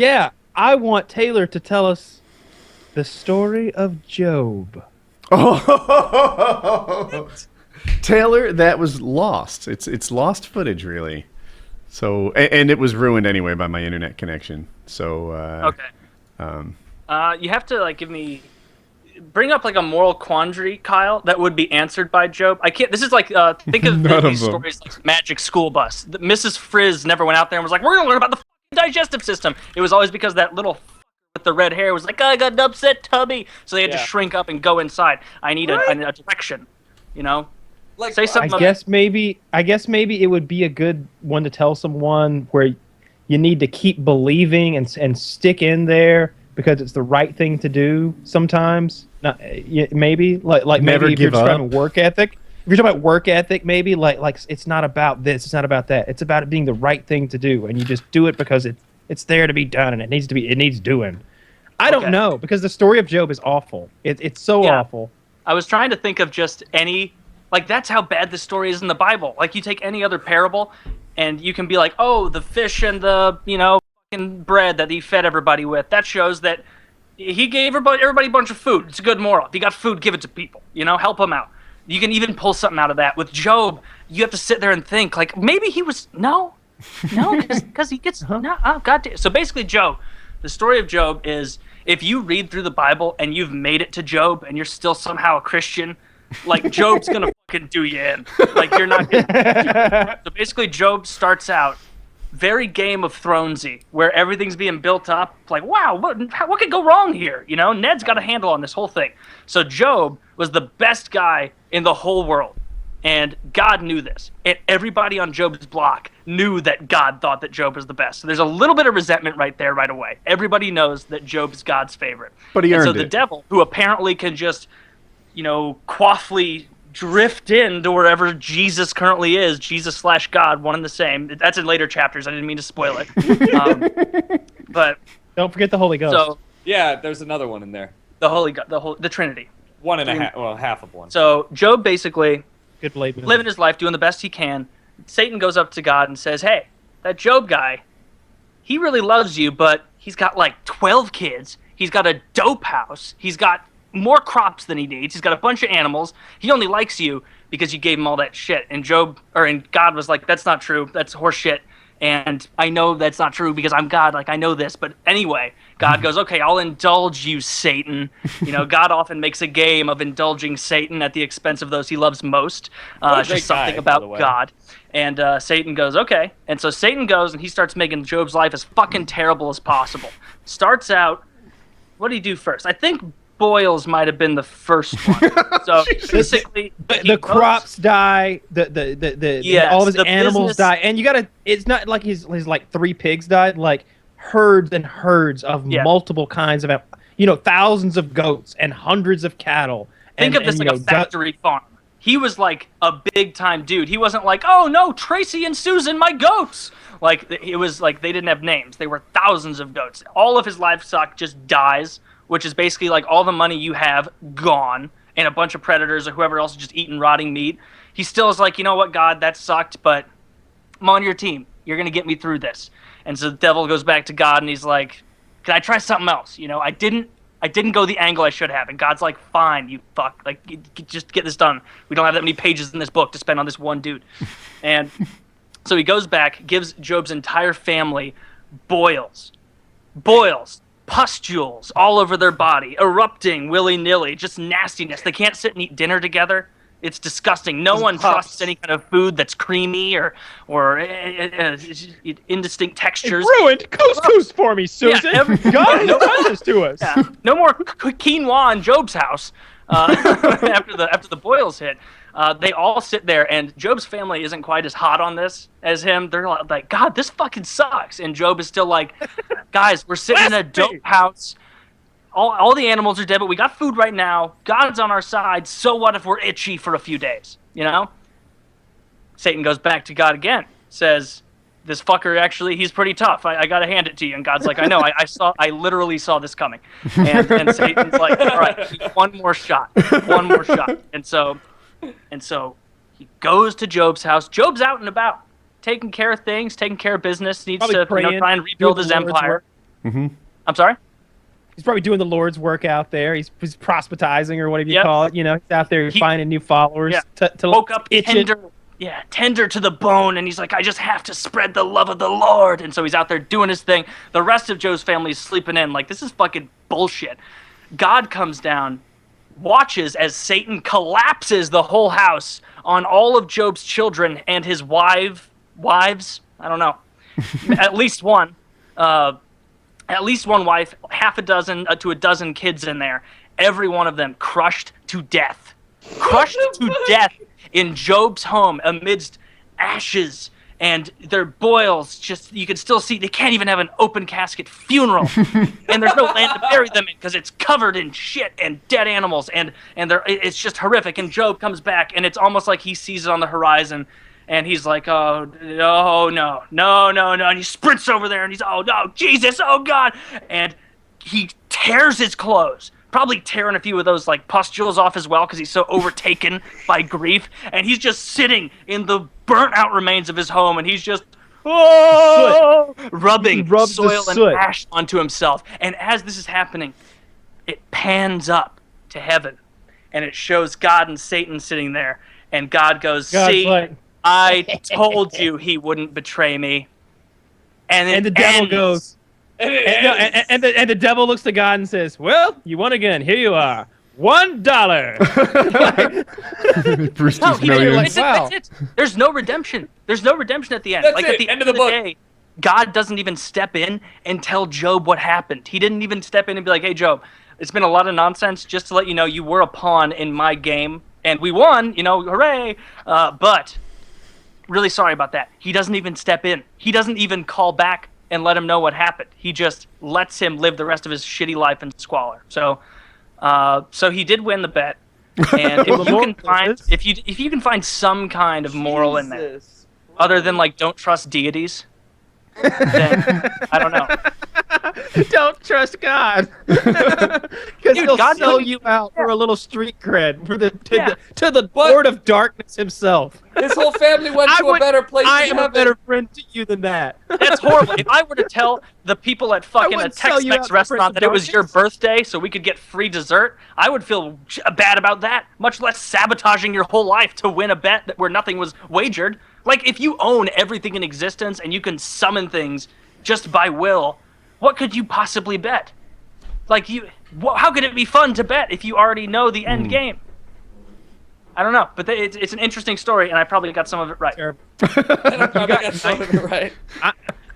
Yeah, I want Taylor to tell us the story of Job. Oh, Taylor, that was lost. It's lost footage, really. So, and it was ruined anyway by my internet connection. So, Okay. um, You have to like bring up like a moral quandary, Kyle, that would be answered by Job. I can't. This is like think of None of these them. stories like Magic School Bus. Mrs. Frizz never went out there and was like, "We're gonna learn about the digestive system." It was always because that little with the red hair was like, "I got an upset tummy," so they had to Yeah. shrink up and go inside. I need a direction, you know. Like, Say I something. guess maybe it would be a good one to tell someone where you need to keep believing and stick in there because it's the right thing to do sometimes. Not maybe like Never maybe if you're give up. describing work ethic. If you're talking about work ethic, maybe like it's not about this, it's not about that. It's about it being the right thing to do, and you just do it because it's there to be done, and it needs doing. I don't Okay. know because the story of Job is awful. It's so Yeah. awful. I was trying to think of just any, like, that's how bad this story is in the Bible. Like, you take any other parable, and you can be like, oh, the fish and the, fucking bread that he fed everybody with. That shows that he gave everybody a bunch of food. It's a good moral. If you got food, give it to people. Help them out. You can even pull something out of that. With Job, you have to sit there and think, like, maybe he was, no, because he gets, no, oh, God damn. So basically, Job, the story of Job is, if you read through the Bible and you've made it to Job and you're still somehow a Christian, like, Job's gonna fucking do you in. Like, you're not gonna... So basically, Job starts out very Game of Thronesy, where everything's being built up. Like, wow, what could go wrong here? Ned's got a handle on this whole thing. So Job was the best guy in the whole world. And God knew this. And everybody on Job's block knew that God thought that Job was the best. So there's a little bit of resentment right there right away. Everybody knows that Job's God's favorite. But he and earned so the it. devil, who apparently can just, quaffly drift into wherever Jesus currently is, Jesus/God, one and the same. That's in later chapters. I didn't mean to spoil it. But Don't forget the Holy Ghost. so yeah, there's another one in there. the Trinity. One and a half. Well, half of one. So Job basically Good believing. living his life, doing the best he can. Satan goes up to God and says, "Hey, that Job guy, he really loves you, but he's got like 12 kids. He's got a dope house. He's got more crops than he needs. He's got a bunch of animals. He only likes you because you gave him all that shit." And God was like, "That's not true. That's horse shit. And I know that's not true because I'm God. Like, I know this. But anyway," God goes, "Okay, I'll indulge you, Satan." God often makes a game of indulging Satan at the expense of those he loves most. It's great just something guy, by the about way. God. And Satan goes, "Okay." And so Satan goes and he starts making Job's life as fucking terrible as possible. Starts out, what did he do first? I think boils might have been the first one. So basically, he the goes- crops die. The Yes, all of his the animals business- die, and you gotta. It's not like his like 3 pigs died. Like herds and herds of Yeah. multiple kinds of thousands of goats and hundreds of cattle. Think and, of this and, like a factory farm. He was like a big time dude. He wasn't like, "Oh no, Tracy and Susan, my goats." Like, it was like they didn't have names. They were thousands of goats. All of his livestock just dies, which is basically like all the money you have gone, and a bunch of predators or whoever else is just eating rotting meat. He still is like, "You know what, God, that sucked, but I'm on your team. You're gonna get me through this." And so the devil goes back to God and he's like, "Can I try something else? I didn't go the angle I should have." And God's like, "Fine, you fuck. Like, just get this done. We don't have that many pages in this book to spend on this one dude." And so he goes back, gives Job's entire family boils, pustules all over their body, erupting willy-nilly, just nastiness. They can't sit and eat dinner together. It's disgusting. No one trusts any kind of food that's creamy or indistinct textures. ruined couscous for me, Susan. every- God does this to us. Yeah, no more quinoa in Job's house after the boils hit. They all sit there, and Job's family isn't quite as hot on this as him. They're like, "God, this fucking sucks." And Job is still like, "Guys, we're sitting in a dope house. All the animals are dead, but we got food right now. God's on our side. So what if we're itchy for a few days? Satan goes back to God again, says, "This fucker, actually, he's pretty tough. I got to hand it to you." And God's like, "I know. I literally saw this coming." And Satan's like, "All right, one more shot. And so he goes to Job's house. Job's out and about, taking care of things, taking care of business, needs Probably to praying, try and rebuild doing his the Lord's empire. work. I'm sorry? He's probably doing the Lord's work out there. He's proselytizing or whatever you call it. You know, he's out there finding new followers. Woke up tender to the bone, and he's like, I just have to spread the love of the Lord. And so he's out there doing his thing. The rest of Joe's family is sleeping in. Like, this is fucking bullshit. God comes down, watches as Satan collapses the whole house on all of Job's children and his wives. I don't know. At least one. At least one wife, half a dozen to a dozen kids in there. Every one of them crushed to death. Crushed to death in Job's home amidst ashes and their boils. Just, you can still see, they can't even have an open casket funeral. And there's no land to bury them in because it's covered in shit and dead animals. And it's just horrific. And Job comes back, and it's almost like he sees it on the horizon. And he's like, oh, no. And he sprints over there, and he's, oh, no, Jesus, oh, God. And he tears his clothes, probably tearing a few of those, like, pustules off as well because he's so overtaken by grief. And he's just sitting in the burnt-out remains of his home, and he's just, rubbing soil and ash onto himself. And as this is happening, it pans up to heaven, and it shows God and Satan sitting there. And God goes, see... I told you he wouldn't betray me. And the devil goes, and the devil looks to God and says, well, you won again. Here you are. $1. Brewster's millions. That's it. There's no redemption. There's no redemption at the end. That's like it. At the end of the day, God doesn't even step in and tell Job what happened. He didn't even step in and be like, hey, Job, it's been a lot of nonsense. Just to let you know, you were a pawn in my game, and we won, hooray. But... really sorry about that. He doesn't even step in. He doesn't even call back and let him know what happened. He just lets him live the rest of his shitty life in squalor. So he did win the bet. And if you can find some kind of moral in there, other than like don't trust deities, then I don't know. Don't trust God, because he'll sell you out for a little street cred to the Lord of Darkness himself. His whole family went to a better place. I am a better friend to you than that. That's horrible. If I were to tell the people at fucking a Tex-Mex restaurant that it was your birthday so we could get free dessert, I would feel bad about that. Much less sabotaging your whole life to win a bet where nothing was wagered. Like, if you own everything in existence and you can summon things just by will, what could you possibly bet? Like, how could it be fun to bet if you already know the end game? I don't know, but it's an interesting story, and I probably got some of it right. And I probably got some of it right.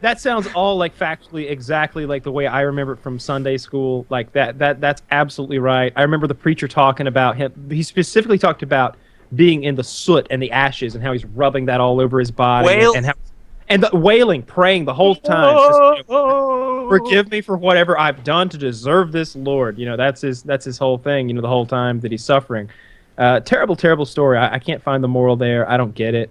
That sounds all like factually exactly like the way I remember it from Sunday school. Like that's absolutely right. I remember the preacher talking about him. He specifically talked about being in the soot and the ashes and how he's rubbing that all over his body and the wailing, praying the whole time. Just, forgive me for whatever I've done to deserve this, Lord. That's his whole thing. The whole time that he's suffering. Terrible, terrible story. I can't find the moral there. I don't get it.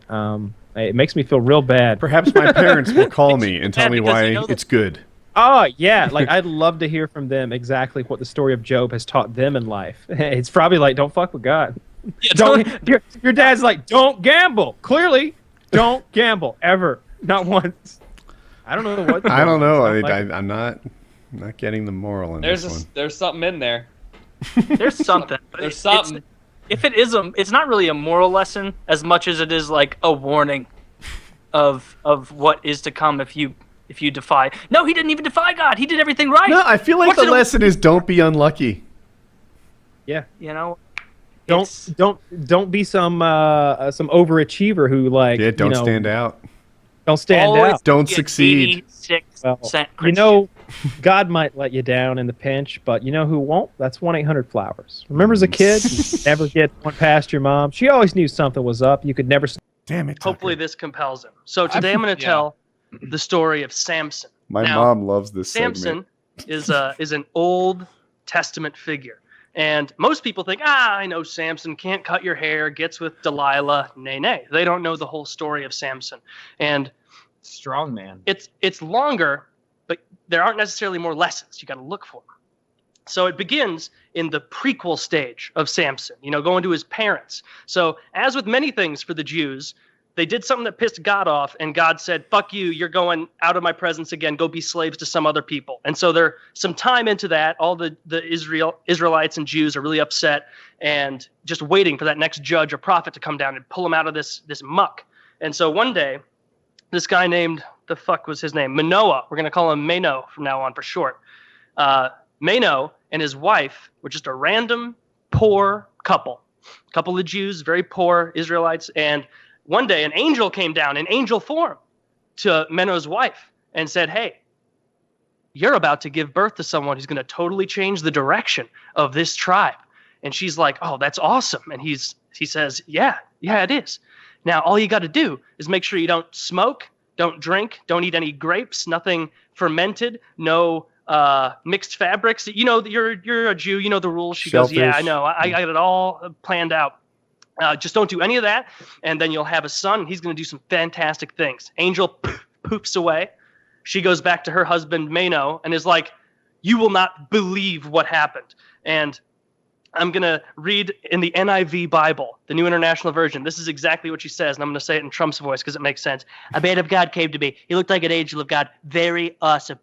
It makes me feel real bad. Perhaps my parents will call me and tell me why it's good. Oh, yeah. Like, I'd love to hear from them exactly what the story of Job has taught them in life. It's probably like, don't fuck with God. Yeah, your dad's like, don't gamble. Clearly, don't gamble ever. Not once. I don't know what. I don't know. I'm not getting the moral in this one. There's something in there. There's something. There's something. If it is it's not really a moral lesson as much as it is like a warning of what is to come if you defy. No, he didn't even defy God. He did everything right. No, I feel like the lesson is don't be unlucky. Yeah. Don't be some overachiever who don't stand out. Don't stand out. Don't succeed. 86% God might let you down in the pinch, but you know who won't? That's 1-800-Flowers. Remember as a kid, you never get one past your mom. She always knew something was up. You could never. Damn it. Tucker. Hopefully this compels him. So today I'm going to tell the story of Samson. My mom loves this Samson segment. is an Old Testament figure. And most people think, I know Samson, can't cut your hair, gets with Delilah. Nay. They don't know the whole story of Samson. And strong man. It's longer, but there aren't necessarily more lessons. You got to look for them. So it begins in the prequel stage of Samson, going to his parents. So as with many things for the Jews, they did something that pissed God off, and God said, fuck you, you're going out of my presence again, go be slaves to some other people. And so they're some time into that, all the Israelites and Jews are really upset and just waiting for that next judge or prophet to come down and pull them out of this muck. And so one day, this guy named, the fuck was his name? Manoah, we're going to call him Mano from now on for short. Mano and his wife were just a random poor couple of Jews, very poor Israelites, and one day, an angel came down in angel form to Manoah's wife and said, hey, you're about to give birth to someone who's going to totally change the direction of this tribe. And she's like, oh, that's awesome. And he says, yeah, it is. Now, all you got to do is make sure you don't smoke, don't drink, don't eat any grapes, nothing fermented, no mixed fabrics. You know, you're a Jew, you know the rules. She Shellfish. goes, yeah, I know. I got it all planned out. Just don't do any of that, and then you'll have a son, and he's going to do some fantastic things. Angel poops away. She goes back to her husband, Mano, and is like, you will not believe what happened. And I'm going to read in the NIV Bible, the New International Version. This is exactly what she says, and I'm going to say it in Trump's voice because it makes sense. A man of God came to me. He looked like an angel of God. Very awesome.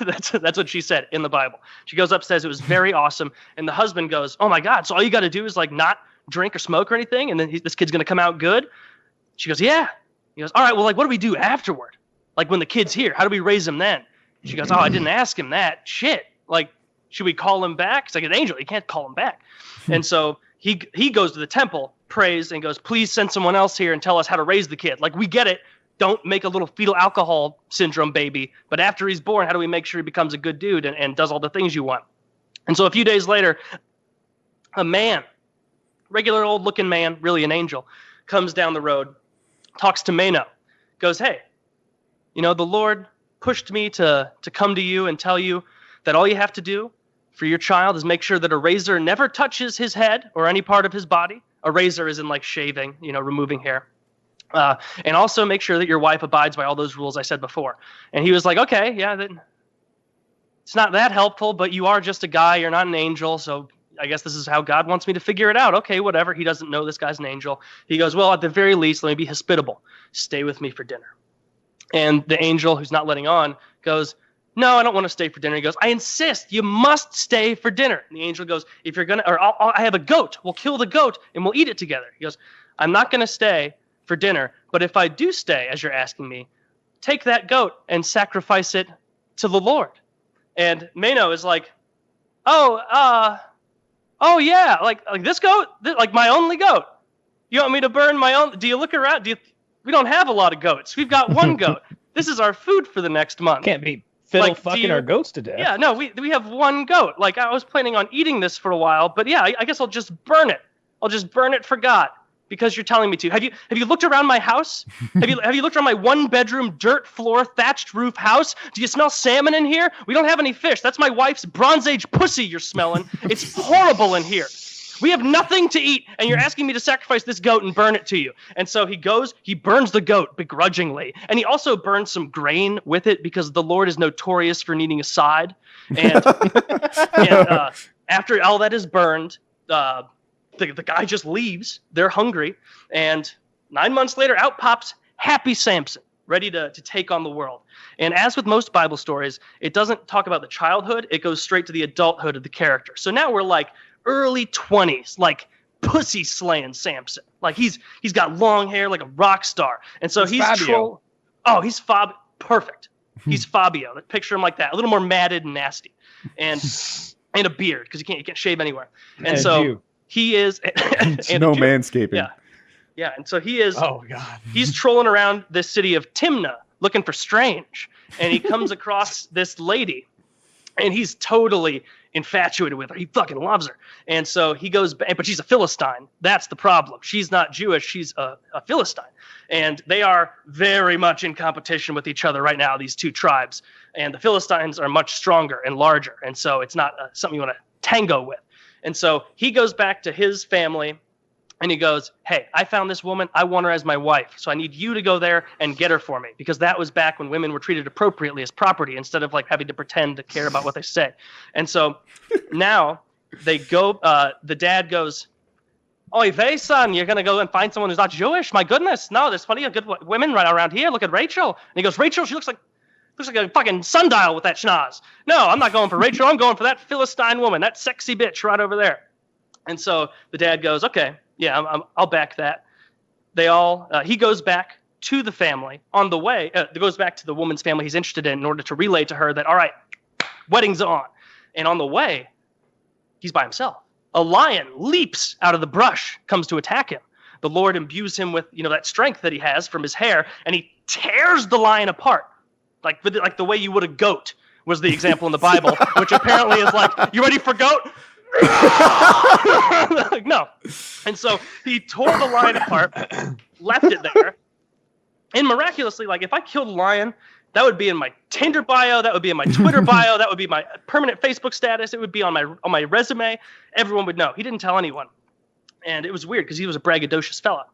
That's what she said in the Bible. She goes up, says it was very awesome, and the husband goes, oh my God, so all you got to do is like not drink or smoke or anything, and then this kid's going to come out good? She goes, yeah. He goes, all right, well, like, what do we do afterward? Like, when the kid's here, how do we raise him then? She goes, oh, I didn't ask him that. Shit. Like, should we call him back? It's like an angel. You can't call him back. And so he goes to the temple, prays, and goes, please send someone else here and tell us how to raise the kid. Like, we get it. Don't make a little fetal alcohol syndrome baby. But after he's born, how do we make sure he becomes a good dude and does all the things you want? And so a few days later, a man, regular old looking man, really an angel, comes down the road, talks to Mano, goes, hey, you know, the Lord pushed me to come to you and tell you that all you have to do for your child is make sure that a razor never touches his head or any part of his body. A razor is in like shaving, you know, removing hair. And also make sure that your wife abides by all those rules I said before. And he was like, okay, yeah, it's not that helpful, but you are just a guy. You're not an angel, so I guess this is how God wants me to figure it out. Okay, whatever. He doesn't know this guy's an angel. He goes, well, at the very least, let me be hospitable. Stay with me for dinner. And the angel, who's not letting on, goes, no, I don't want to stay for dinner. He goes, I insist. You must stay for dinner. And the angel goes, if you're going to, or I have a goat. We'll kill the goat and we'll eat it together. He goes, I'm not going to stay for dinner, but if I do stay, as you're asking me, take that goat and sacrifice it to the Lord. And Mano is like, oh yeah, like this goat, like my only goat. You want me to burn my own? Do you look around? We don't have a lot of goats. We've got one goat. This is our food for the next month. Can't be fiddle fucking our goats to death. Yeah, no, we have one goat. Like I was planning on eating this for a while, but yeah, I guess I'll just burn it. I'll just burn it for God because you're telling me to. Have you looked around my house? Have you looked around my 1-bedroom dirt floor thatched roof house? Do you smell salmon in here? We don't have any fish. That's my wife's Bronze Age pussy you're smelling. It's horrible in here. We have nothing to eat, and you're asking me to sacrifice this goat and burn it to you. And so he goes, he burns the goat begrudgingly, and he also burns some grain with it because the Lord is notorious for needing a side. And, after all that is burned, the guy just leaves. They're hungry, and 9 months later, out pops happy Samson, ready to take on the world. And as with most Bible stories, it doesn't talk about the childhood. It goes straight to the adulthood of the character. So now we're like early 20s, like pussy slaying Samson. Like he's got long hair like a rock star. And so he's Fabio. He's perfect. He's Fabio. Picture him like that, a little more matted and nasty. And a beard because you can't shave anywhere. And so Jew. he is and No a Jew. manscaping. Yeah, and so he is Oh God. he's trolling around this city of Timnah looking for Strange, and he comes across this lady, and he's totally infatuated with her. He fucking loves her. And so he goes back, but she's a Philistine. That's the problem. She's not Jewish. She's a Philistine. And they are very much in competition with each other right now, these two tribes. And the Philistines are much stronger and larger. And so it's not something you want to tango with. And so he goes back to his family, and he goes, hey, I found this woman. I want her as my wife. So I need you to go there and get her for me. Because that was back when women were treated appropriately as property instead of like having to pretend to care about what they say. And so now they go, the dad goes, Oy vey, son, you're going to go and find someone who's not Jewish? My goodness. No, there's plenty of good women right around here. Look at Rachel. And he goes, Rachel, she looks like a fucking sundial with that schnoz. No, I'm not going for Rachel. I'm going for that Philistine woman, that sexy bitch right over there. And so the dad goes, okay, yeah, I'll back that. He goes back to the family on the way. Goes back to the woman's family he's interested in order to relay to her that, all right, wedding's on. And on the way, he's by himself. A lion leaps out of the brush, comes to attack him. The Lord imbues him with, that strength that he has from his hair, and he tears the lion apart, like the way you would a goat was the example in the Bible, which apparently is like, you ready for goat? Like, no. And so he tore the lion apart, left it there, and miraculously, like, if I killed a lion, that would be in my Tinder bio. That would be in my Twitter bio. That would be my permanent Facebook status. It would be on my resume. Everyone would know. He didn't tell anyone. And it was weird because he was a braggadocious fella.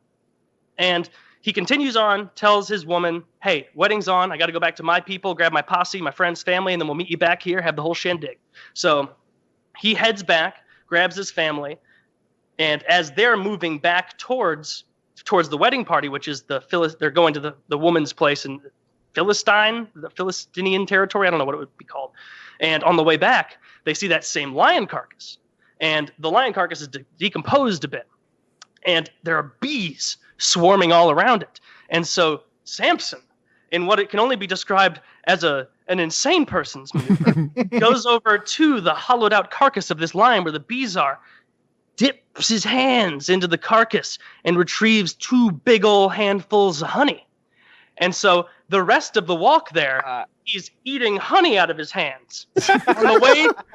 And he continues on, tells his woman, hey, wedding's on. I got to go back to my people, grab my posse, my friend's family, and then we'll meet you back here, have the whole shindig. So he heads back, grabs his family, and as they're moving back towards the wedding party, which is they're going to the woman's place in the Philistinian territory. I don't know what it would be called. And on the way back, they see that same lion carcass. And the lion carcass is decomposed a bit. And there are bees swarming all around it. And so Samson, in what it can only be described as an insane person's maneuver, goes over to the hollowed out carcass of this lion where the bees are, dips his hands into the carcass, and retrieves 2 big old handfuls of honey. And so the rest of the walk there, he's eating honey out of his hands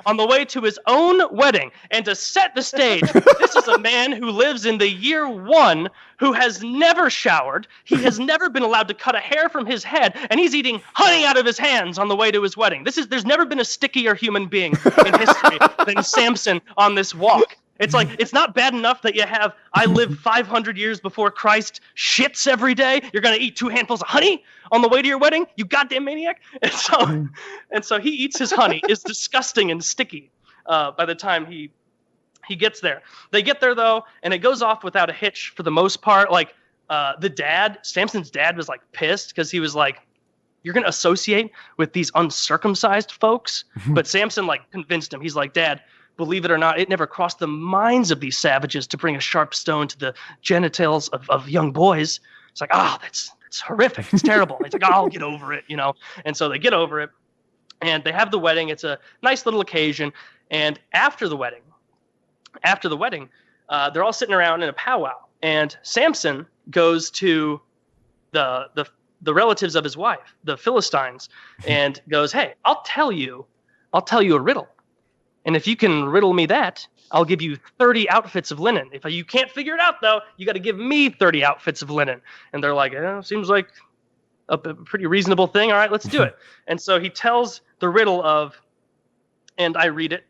on the way to his own wedding. And to set the stage, this is a man who lives in the year 1, who has never showered. He has never been allowed to cut a hair from his head, and he's eating honey out of his hands on the way to his wedding. There's never been a stickier human being in history than Samson on this walk. It's like, it's not bad enough that you have, I live 500 years before Christ shits every day. You're going to eat 2 handfuls of honey on the way to your wedding? You goddamn maniac. And so he eats his honey. It's disgusting and sticky by the time he gets there. They get there, though, and it goes off without a hitch for the most part. Like, Samson's dad was, like, pissed because he was like, you're going to associate with these uncircumcised folks? But Samson, like, convinced him. He's like, Dad, believe it or not, it never crossed the minds of these savages to bring a sharp stone to the genitals of young boys. It's like, that's horrific. It's terrible. It's like, I'll get over it, And so they get over it, and they have the wedding. It's a nice little occasion. And after the wedding, they're all sitting around in a powwow. And Samson goes to the relatives of his wife, the Philistines, and goes, hey, I'll tell you a riddle. And if you can riddle me that, I'll give you 30 outfits of linen. If you can't figure it out, though, you got to give me 30 outfits of linen. And they're like, seems like a pretty reasonable thing. All right, let's do it. And so he tells the riddle of, and I read it,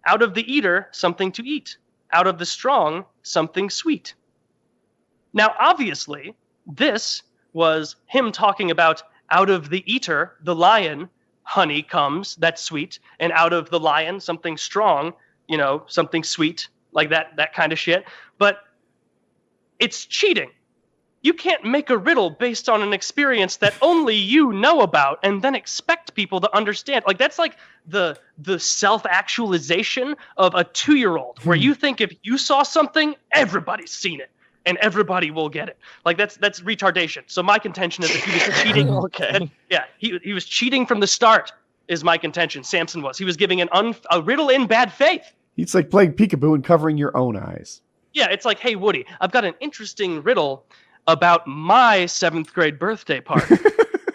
out of the eater, something to eat. Out of the strong, something sweet. Now, obviously, this was him talking about out of the eater, the lion, honey comes, that's sweet, and out of the lion, something strong, something sweet, like that kind of shit. But it's cheating. You can't make a riddle based on an experience that only you know about and then expect people to understand. Like, that's like the self-actualization of a 2-year-old, where you think if you saw something, everybody's seen it. And everybody will get it. Like, that's retardation. So my contention is that he was cheating. Okay. He was cheating from the start, is my contention. Samson was. He was giving a riddle in bad faith. It's like playing peekaboo and covering your own eyes. Yeah, it's like, hey, Woody, I've got an interesting riddle about my 7th grade birthday party.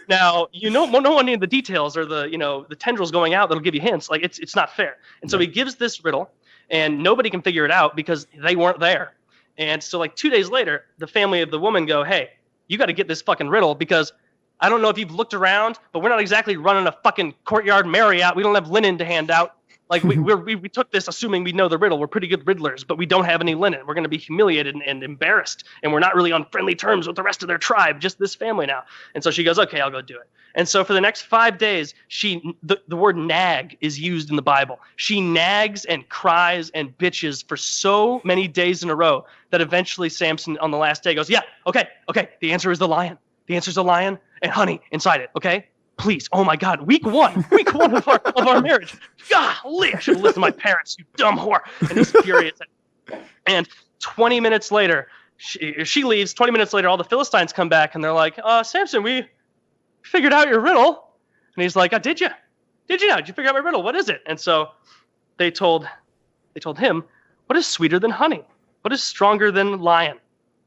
Now, no one in the details or the tendrils going out that'll give you hints. Like, it's not fair. And so he gives this riddle, and nobody can figure it out because they weren't there. And so, like, 2 days later, the family of the woman go, hey, you got to get this fucking riddle, because I don't know if you've looked around, but we're not exactly running a fucking courtyard Marriott. We don't have linen to hand out. Like we took this assuming we know the riddle. We're pretty good riddlers, but we don't have any linen. We're going to be humiliated and embarrassed, and we're not really on friendly terms with the rest of their tribe, just this family now. And so she goes, okay, I'll go do it. And so for the next 5 days, the word nag is used in the Bible. She nags and cries and bitches for so many days in a row that eventually Samson on the last day goes, yeah, okay, the answer is the lion. The answer is the lion and honey inside it, okay? Please, oh my God, week one of our marriage. Golly, I should have listened to my parents, you dumb whore. And he's furious. And 20 minutes later, she leaves. 20 minutes later, all the Philistines come back and they're like, Samson, we figured out your riddle. And he's like, did you? Did you figure out my riddle? What is it? And so they told him, what is sweeter than honey? What is stronger than lion?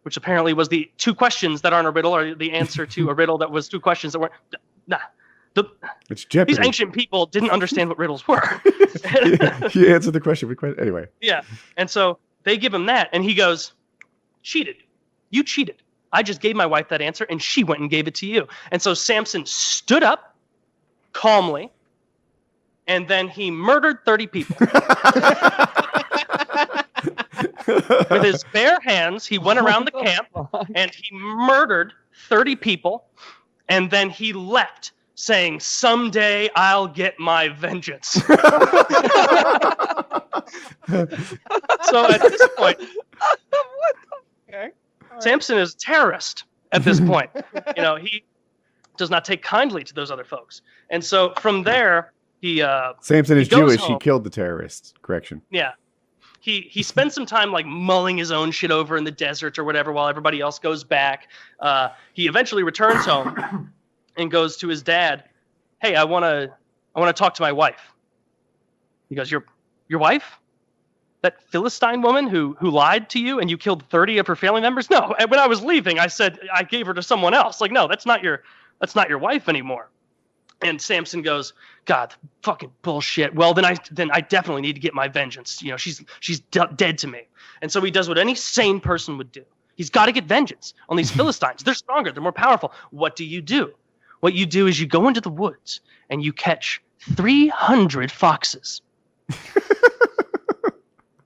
Which apparently was the 2 questions that aren't a riddle, or the answer to a riddle that was 2 questions that weren't. Nah. It's Jeopardy. These ancient people didn't understand what riddles were. He answered the question. Anyway. Yeah. And so they give him that, and he goes, cheated. You cheated. I just gave my wife that answer, and she went and gave it to you. And so Samson stood up calmly, and then he murdered 30 people. With his bare hands, he went around the camp, and he murdered 30 people, and then he left, saying, someday I'll get my vengeance. So at this point, Samson is a terrorist at this point. He does not take kindly to those other folks. And so from there, Samson is goes Jewish. home. He killed the terrorists. Correction. Yeah. He spends some time like mulling his own shit over in the desert or whatever while everybody else goes back. He eventually returns home and goes to his dad. Hey, I want to talk to my wife. He goes, your wife? That Philistine woman who lied to you and you killed 30 of her family members? No, when I was leaving, I said I gave her to someone else. Like, no, that's not your wife anymore. And Samson goes, God, fucking bullshit. Well, then I definitely need to get my vengeance. She's dead to me. And so he does what any sane person would do. He's got to get vengeance on these Philistines. They're stronger. They're more powerful. What do you do? What you do is you go into the woods and you catch 300 foxes.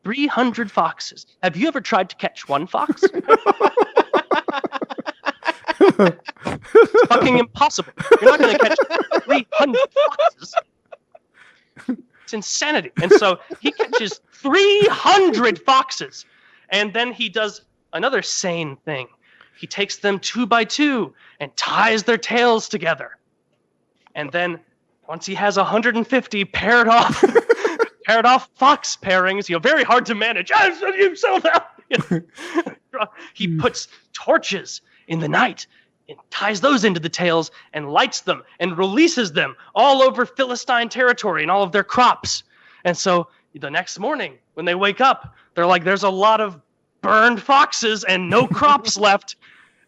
300 foxes. Have you ever tried to catch one fox? It's fucking impossible. You're not going to catch 300 foxes. It's insanity. And so he catches 300 foxes. And then he does another sane thing. He takes them 2 by 2 and ties their tails together. And then once he has 150 paired off fox pairings, very hard to manage. You settle down. He puts torches in the night and ties those into the tails and lights them and releases them all over Philistine territory and all of their crops. And so the next morning when they wake up, they're like, there's a lot of burned foxes and no crops left.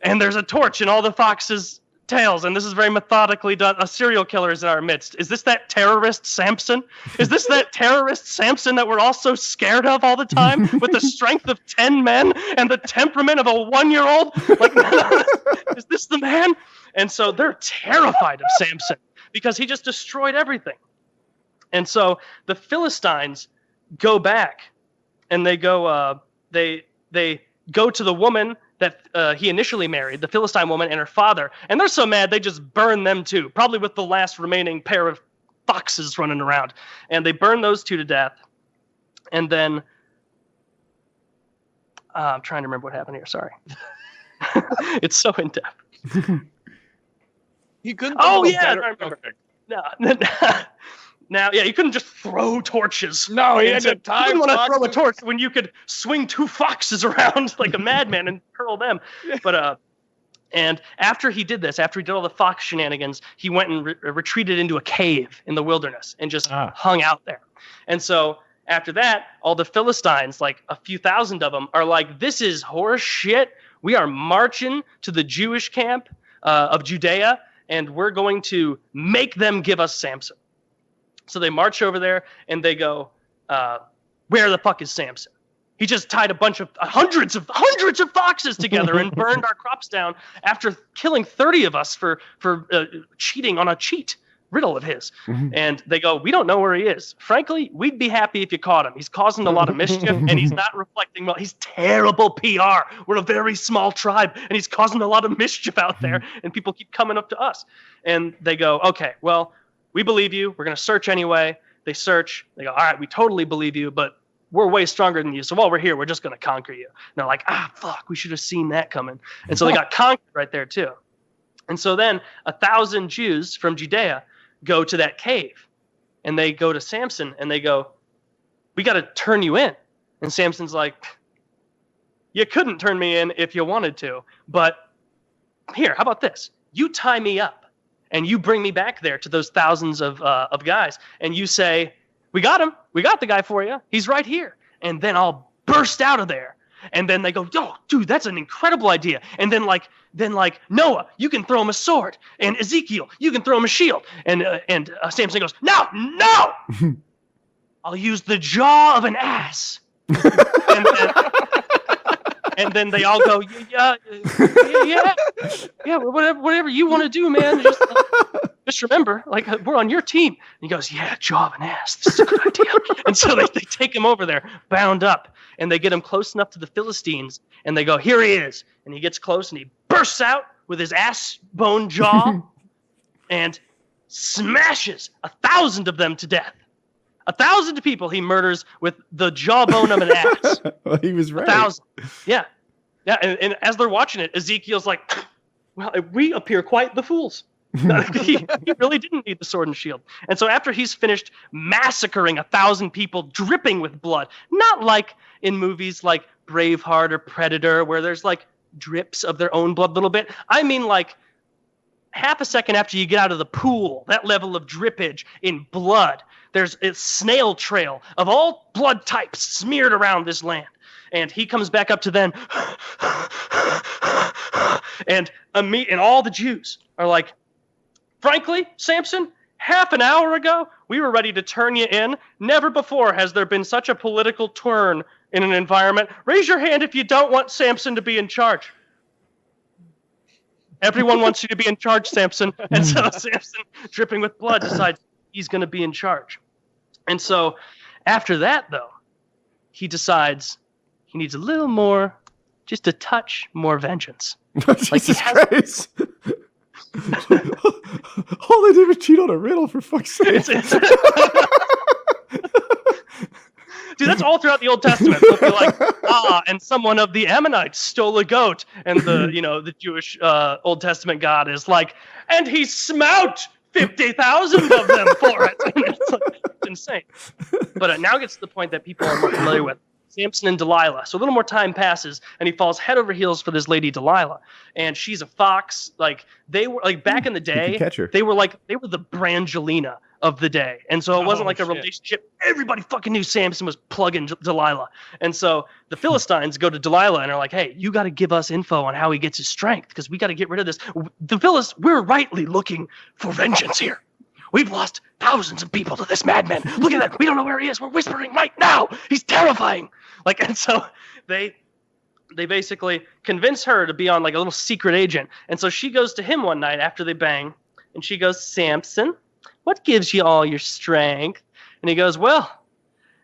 And there's a torch in all the foxes' tails. And this is very methodically done. A serial killer is in our midst. Is this that terrorist Samson? Is this that terrorist Samson that we're all so scared of all the time with the strength of 10 men and the temperament of a 1-year-old? Like, is this the man? And so they're terrified of Samson because he just destroyed everything. And so the Philistines go back and they go, they go to the woman that he initially married, the Philistine woman and her father, and they're so mad they just burn them too, probably with the last remaining pair of foxes running around. And they burn those 2 to death. And then, I'm trying to remember what happened here, sorry. It's so in-depth. He couldn't. Oh, yeah, I remember. Now, yeah, you couldn't just throw torches. No, he had to tie. You didn't want to throw a torch when you could swing 2 foxes around like a madman and hurl them. But and after he did this, after he did all the fox shenanigans, he went and retreated into a cave in the wilderness and just hung out there. And so after that, all the Philistines, like a few thousand of them, are like, "This is horse shit. We are marching to the Jewish camp of Judea, and we're going to make them give us Samson." So they march over there and they go, where the fuck is Samson? He just tied a bunch of hundreds of foxes together and burned our crops down after killing 30 of us for cheating on a cheat. riddle of his. And they go, we don't know where he is. Frankly, we'd be happy if you caught him. He's causing a lot of mischief, and he's not reflecting well. He's terrible PR. We're a very small tribe, and he's causing a lot of mischief out there, and people keep coming up to us. And they go, okay, well, we believe you. We're going to search anyway. They search. They go, all right, we totally believe you, but we're way stronger than you. So while we're here, we're just going to conquer you. And they're like, fuck, we should have seen that coming. And so they got conquered right there too. And so then 1,000 Jews from Judea go to that cave, and they go to Samson, and they go, we got to turn you in. And Samson's like, you couldn't turn me in if you wanted to, but here, how about this? You tie me up, and you bring me back there to those thousands of guys, and you say, we got him. We got the guy for you. He's right here. And then I'll burst out of there. And then they go, yo, dude, that's an incredible idea. And then Noah, you can throw him a sword. And Ezekiel, you can throw him a shield. And Samson goes, no, I'll use the jaw of an ass. And then they all go, yeah, whatever you want to do, man. Just remember, like, we're on your team. And he goes, yeah, jaw of an ass. This is a good idea. And so they take him over there, bound up, and they get him close enough to the Philistines, and they go, here he is. And he gets close, and he bursts out with his ass bone jaw and smashes 1,000 of them to death. 1,000 people he murders with the jawbone of an ass. Well, he was right. 1,000. Yeah. Yeah. And as they're watching it, Ezekiel's like, well, we appear quite the fools. he really didn't need the sword and shield. And so after he's finished massacring 1,000 people dripping with blood, not like in movies like Braveheart or Predator where there's like drips of their own blood a little bit. I mean like half a second after you get out of the pool, that level of drippage in blood, there's a snail trail of all blood types smeared around this land. And he comes back up to them, and all the Jews are like, frankly, Samson, half an hour ago, we were ready to turn you in. Never before has there been such a political turn in an environment. Raise your hand if you don't want Samson to be in charge. Everyone wants you to be in charge, Samson. And so Samson, dripping with blood, decides he's going to be in charge. And so after that, though, he decides he needs a little more, just a touch more vengeance. Jesus Christ. All they did was cheat on a riddle, for fuck's sake. Dude, that's all throughout the Old Testament. They'll be like, and someone of the Ammonites stole a goat. And the Jewish Old Testament God is like, and he smote 50,000 of them for it. And it's insane. But it now gets to the point that people are more familiar with. Samson and Delilah. So a little more time passes, and he falls head over heels for this lady Delilah. And she's a fox. Like, they were, like, back in the day, they were the Brangelina of the day. And so it wasn't like a relationship. Everybody fucking knew Samson was plugging Delilah. And so the Philistines go to Delilah and are like, hey, you got to give us info on how he gets his strength, because we got to get rid of this. We're rightly looking for vengeance here. We've lost thousands of people to this madman. Look at that. We don't know where he is. We're whispering right now. He's terrifying. And so they basically convince her to be on like a little secret agent. And so she goes to him one night after they bang, and she goes, Samson, what gives you all your strength? And he goes, well,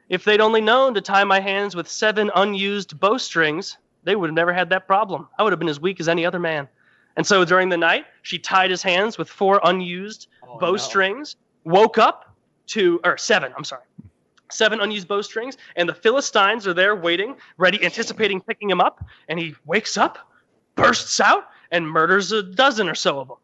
if they'd only known to tie my hands with 7 unused bowstrings, they would have never had that problem. I would have been as weak as any other man. And so during the night, she tied his hands with 4 unused bowstrings, woke up to, or 7 unused bowstrings, and the Philistines are there waiting, ready, anticipating picking him up, and he wakes up, bursts out, and murders a dozen or so of them.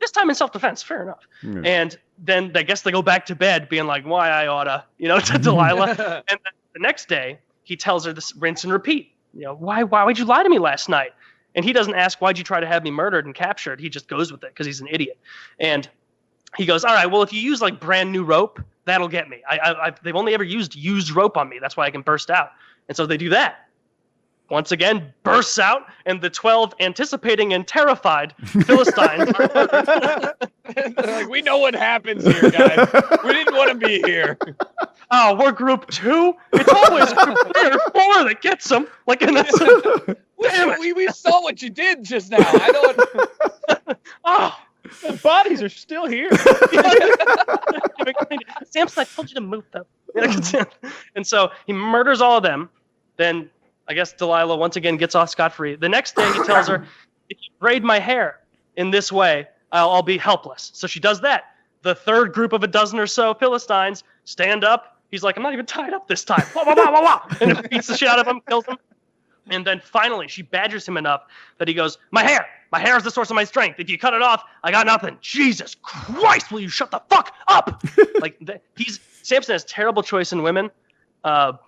This time in self-defense, fair enough. Yeah. And then I guess they go back to bed being like, why I oughta, to Delilah. And then the next day, he tells her this rinse and repeat. Why'd you lie to me last night? And he doesn't ask, why'd you try to have me murdered and captured? He just goes with it because he's an idiot. And he goes, all right, well, if you use like brand new rope, that'll get me. They've only ever used rope on me. That's why I can burst out. And so they do that. Once again, bursts out, and the 12 anticipating and terrified Philistines are murdered. They're like, we know what happens here, guys. We didn't want to be here. Oh, we're group 2? It's always group 3 or 4 that gets them. We saw what you did just now. I don't. The bodies are still here. Samson, I told you to move them. And so he murders all of them. Then I guess Delilah once again gets off scot-free. The next day he tells her, if you braid my hair in this way, I'll be helpless. So she does that. The third group of a dozen or so Philistines stand up. He's like, I'm not even tied up this time. Wah, wah, wah, wah, wah. And it beats the shit out of him, kills him. And then finally she badgers him enough that he goes, my hair is the source of my strength. If you cut it off, I got nothing. Jesus Christ, will you shut the fuck up? Samson has terrible choice in women, but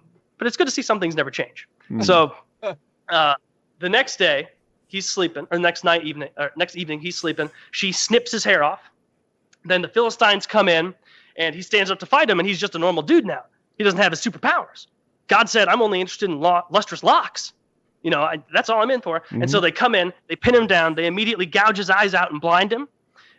it's good to see some things never change. So the next day he's sleeping, or next evening he's sleeping. She snips his hair off. Then the Philistines come in, and he stands up to fight him, and he's just a normal dude now. He doesn't have his superpowers. God said, I'm only interested in lustrous locks. That's all I'm in for. Mm-hmm. And so they come in, they pin him down, they immediately gouge his eyes out and blind him.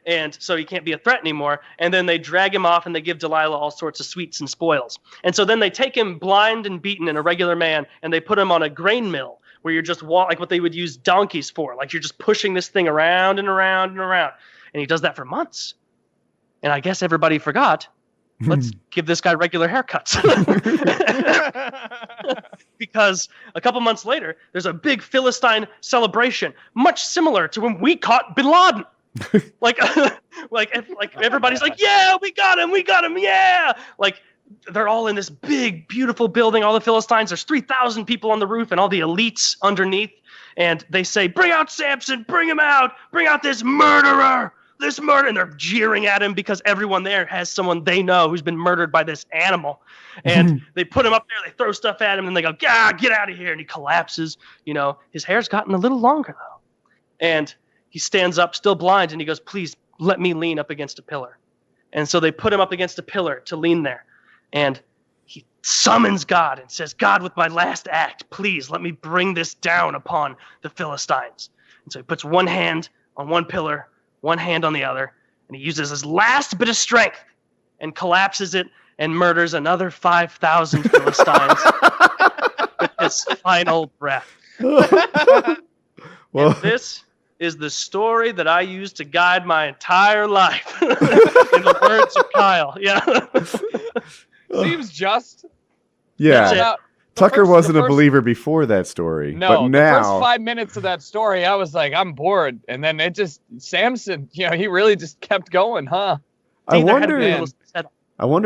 And so he can't be a threat anymore. And then they drag him off and they give Delilah all sorts of sweets and spoils. And so then they take him blind and beaten and a regular man, and they put him on a grain mill where you're just like what they would use donkeys for. Like you're just pushing this thing around and around and around. And he does that for months. And I guess everybody forgot, let's give this guy regular haircuts. Because a couple months later, there's a big Philistine celebration, much similar to when we caught Bin Laden. like everybody's like, yeah, we got him, yeah. Like they're all in this big, beautiful building, all the Philistines. There's 3,000 people on the roof and all the elites underneath. And they say, bring out Samson, bring him out, bring out this murderer. And they're jeering at him because everyone there has someone they know who's been murdered by this animal. And they put him up there, they throw stuff at him, and they go, get out of here. And he collapses. His hair's gotten a little longer, though. And he stands up, still blind, and he goes, please let me lean up against a pillar. And so they put him up against a pillar to lean there. And he summons God and says, God, with my last act, please let me bring this down upon the Philistines. And so he puts one hand on one pillar, one hand on the other, and he uses his last bit of strength and collapses it and murders another 5,000 Philistines with his final breath. Well, and this is the story that I used to guide my entire life. In the words of Kyle. Yeah. Seems just. Yeah. Tucker wasn't a believer before that story. No, but now, the first 5 minutes of that story, I was like, I'm bored. And then Samson, he really just kept going, huh? I wonder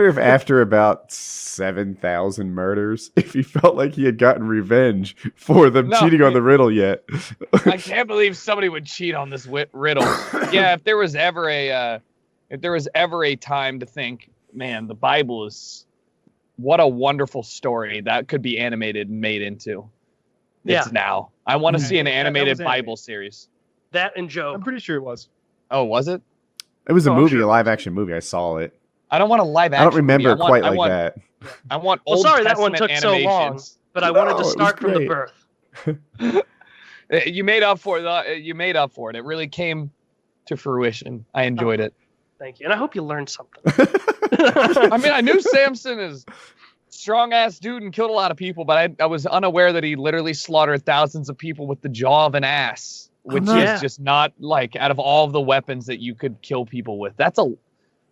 if after about 7,000 murders, if he felt like he had gotten revenge for them cheating on the riddle yet. I can't believe somebody would cheat on this riddle. Yeah, if there was ever a time to think, man, the Bible is... what a wonderful story that could be animated and made into. It's now. I want to see an animated Bible series. That and Job. I'm pretty sure it was. Oh, was it? It was a movie, a live action movie. I saw it. I don't want a live action. I don't remember it quite like that. I want Old that one took so long, but I wanted to start from the birth. You made up for it. You made up for it. It really came to fruition. I enjoyed it. Thank you, and I hope you learned something. I mean, I knew Samson is strong-ass dude and killed a lot of people, but I was unaware that he literally slaughtered thousands of people with the jaw of an ass, which is just not, like, out of all of the weapons that you could kill people with. That's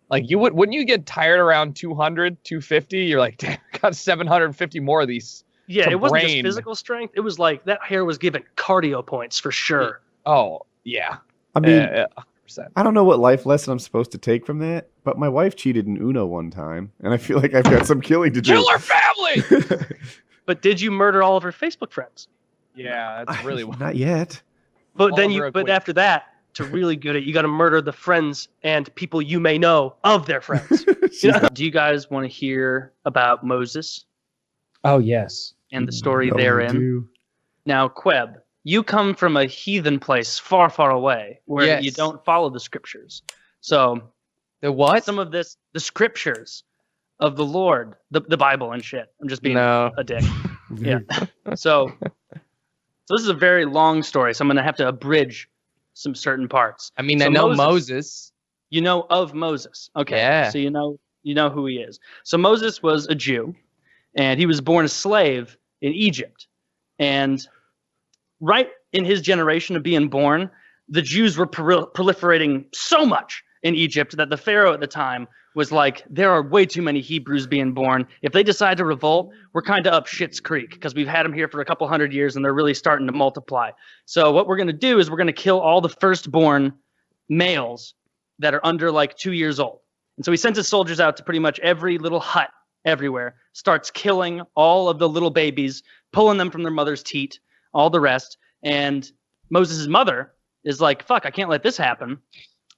wouldn't you get tired around 200, 250? You're like, damn, I got 750 more of these. Yeah, it wasn't just physical strength. It was like that hair was given cardio points for sure. Oh, yeah. I mean, 100%. I don't know what life lesson I'm supposed to take from that, but my wife cheated in Uno one time, and I feel like I've got some killing to do. Kill her family! But did you murder all of her Facebook friends? Yeah, that's really not yet. But after that, to really good it, you got to murder the friends and people you may know of their friends. Do you guys want to hear about Moses? Oh yes, and the story therein. Now, Queb, you come from a heathen place far, far away where you don't follow the scriptures. So, the what? Some of this, the scriptures of the Lord, the Bible and shit. I'm just being a dick. Yeah. So this is a very long story, so I'm going to have to abridge some certain parts. I mean, I know Moses. You know of Moses. Okay. Yeah. So you know who he is. So Moses was a Jew, and he was born a slave in Egypt. And right in his generation of being born, the Jews were proliferating so much in Egypt that the Pharaoh at the time was like, there are way too many Hebrews being born. If they decide to revolt, we're kind of up Schitt's Creek because we've had them here for a couple hundred years and they're really starting to multiply. So what we're going to do is we're going to kill all the firstborn males that are under like 2 years old. And so he sends his soldiers out to pretty much every little hut everywhere, starts killing all of the little babies, pulling them from their mother's teat, all the rest. And Moses' mother is like, fuck, I can't let this happen.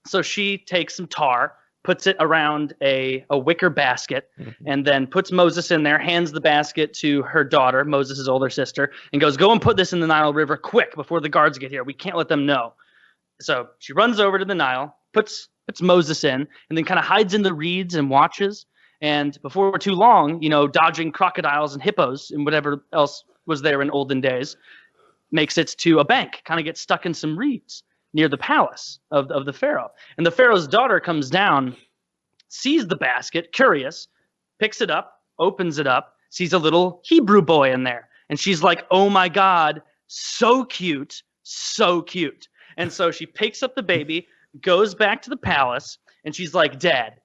So she takes some tar, puts it around a wicker basket, and then puts Moses in there, hands the basket to her daughter, Moses' older sister, and goes, go and put this in the Nile River quick before the guards get here. We can't let them know. So she runs over to the Nile, puts Moses in, and then kind of hides in the reeds and watches. And before too long, dodging crocodiles and hippos and whatever else was there in olden days, makes it to a bank, kind of gets stuck in some reeds near the palace of the Pharaoh. And the Pharaoh's daughter comes down, sees the basket, curious, picks it up, opens it up, sees a little Hebrew boy in there. And she's like, oh my God, so cute, so cute. And so she picks up the baby, goes back to the palace, and she's like, Dad,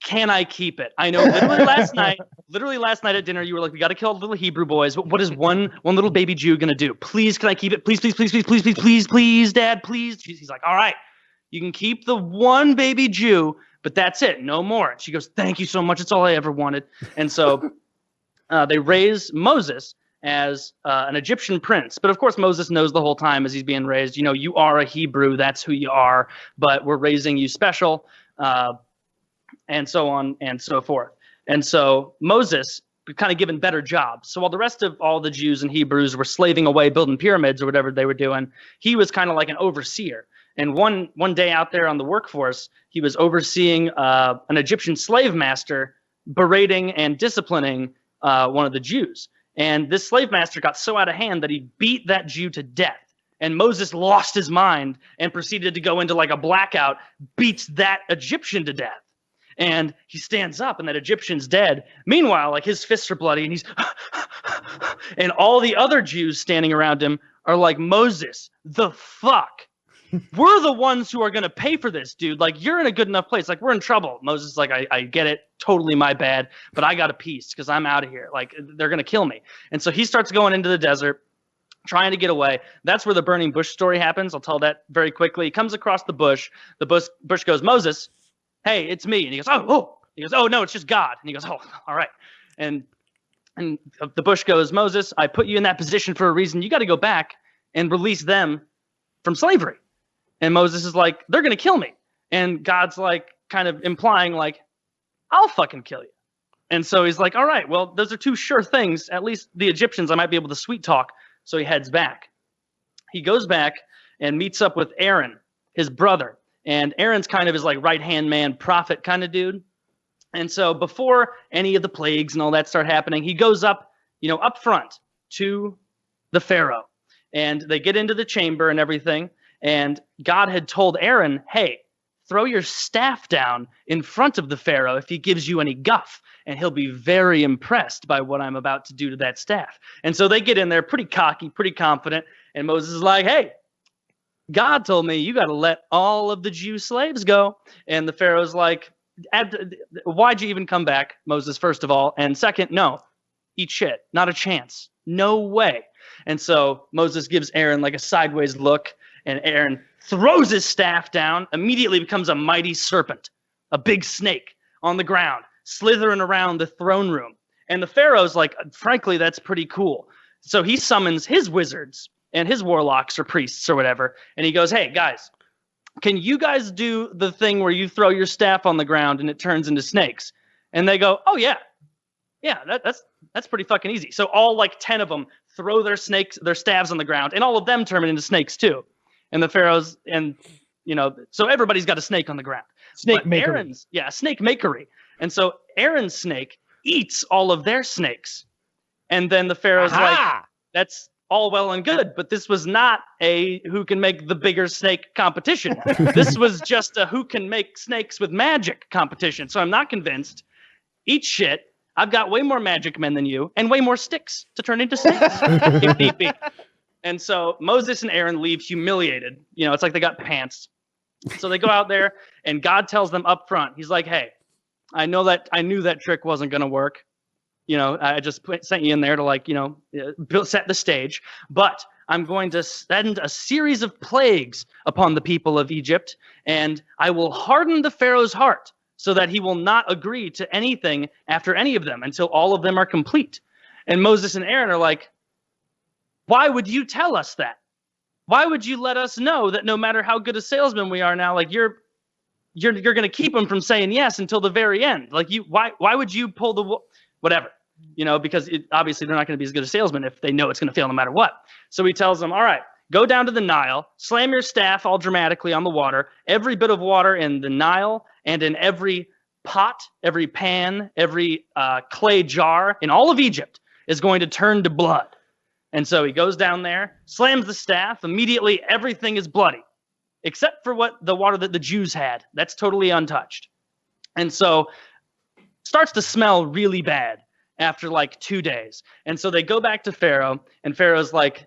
can I keep it? I know literally last night at dinner, you were like, we got to kill all the little Hebrew boys. But what is one little baby Jew going to do? Please, can I keep it? Please, Dad, please. He's like, all right, you can keep the one baby Jew, but that's it. No more. She goes, thank you so much. It's all I ever wanted. And so they raise Moses as an Egyptian prince. But of course, Moses knows the whole time as he's being raised, you are a Hebrew. That's who you are. But we're raising you special. And so on and so forth. And so Moses kind of given better jobs. So while the rest of all the Jews and Hebrews were slaving away building pyramids or whatever they were doing, he was kind of like an overseer. And one day out there on the workforce, he was overseeing an Egyptian slave master berating and disciplining one of the Jews. And this slave master got so out of hand that he beat that Jew to death. And Moses lost his mind and proceeded to go into like a blackout, beats that Egyptian to death. And he stands up and that Egyptian's dead. Meanwhile, like his fists are bloody and he's and all the other Jews standing around him are like, Moses, the fuck? We're the ones who are going to pay for this, dude. Like, you're in a good enough place. Like, we're in trouble. Moses is like, I get it. Totally my bad. But I got a piece because I'm out of here. Like, they're going to kill me. And so he starts going into the desert, trying to get away. That's where the burning bush story happens. I'll tell that very quickly. He comes across the bush. The bush goes, Moses, hey, it's me. And he goes, oh. He goes, oh, no, it's just God. And he goes, oh, all right. And the bush goes, Moses, I put you in that position for a reason. You got to go back and release them from slavery. And Moses is like, they're going to kill me. And God's like, kind of implying like, I'll fucking kill you. And so he's like, all right, well, those are two sure things. At least the Egyptians, I might be able to sweet talk. So he heads back. He goes back and meets up with Aaron, his brother. And Aaron's kind of his like right-hand man, prophet kind of dude. And so before any of the plagues and all that start happening, he goes up, up front to the Pharaoh. And they get into the chamber and everything. And God had told Aaron, hey, throw your staff down in front of the Pharaoh if he gives you any guff. And he'll be very impressed by what I'm about to do to that staff. And so they get in there pretty cocky, pretty confident. And Moses is like, hey, God told me you got to let all of the Jew slaves go. And the Pharaoh's like, why'd you even come back, Moses, first of all? And second, no, eat shit. Not a chance. No way. And so Moses gives Aaron like a sideways look, and Aaron throws his staff down, immediately becomes a mighty serpent, a big snake on the ground, slithering around the throne room. And the Pharaoh's like, frankly, that's pretty cool. So he summons his wizards and his warlocks or priests or whatever. And he goes, hey, guys, can you guys do the thing where you throw your staff on the ground and it turns into snakes? And they go, oh, yeah. Yeah, that's pretty fucking easy. So all like 10 of them throw their staves on the ground, and all of them turn into snakes too. And the Pharaohs, and so everybody's got a snake on the ground. Snake makery. Aaron's, snake makery. And so Aaron's snake eats all of their snakes. And then the Pharaoh's like, that's all well and good, but this was not a who can make the bigger snake competition. This was just a who can make snakes with magic competition. So I'm not convinced. Eat shit. I've got way more magic men than you and way more sticks to turn into snakes if need be. And so Moses and Aaron leave humiliated. It's like they got pants. So they go out there, and God tells them up front. He's like, hey, I knew that trick wasn't going to work. I just sent you in there to set the stage. But I'm going to send a series of plagues upon the people of Egypt, and I will harden the Pharaoh's heart so that he will not agree to anything after any of them until all of them are complete. And Moses and Aaron are like, why would you tell us that? Why would you let us know that no matter how good a salesman we are now, you're going to keep them from saying yes until the very end? Why would you pull the whatever? Because obviously they're not going to be as good a salesman if they know it's going to fail no matter what. So he tells them, all right, go down to the Nile, slam your staff all dramatically on the water. Every bit of water in the Nile and in every pot, every pan, every clay jar in all of Egypt is going to turn to blood. And so he goes down there, slams the staff. Immediately, everything is bloody, except for the water that the Jews had. That's totally untouched. And so starts to smell really bad after 2 days. And so they go back to Pharaoh, and Pharaoh's like,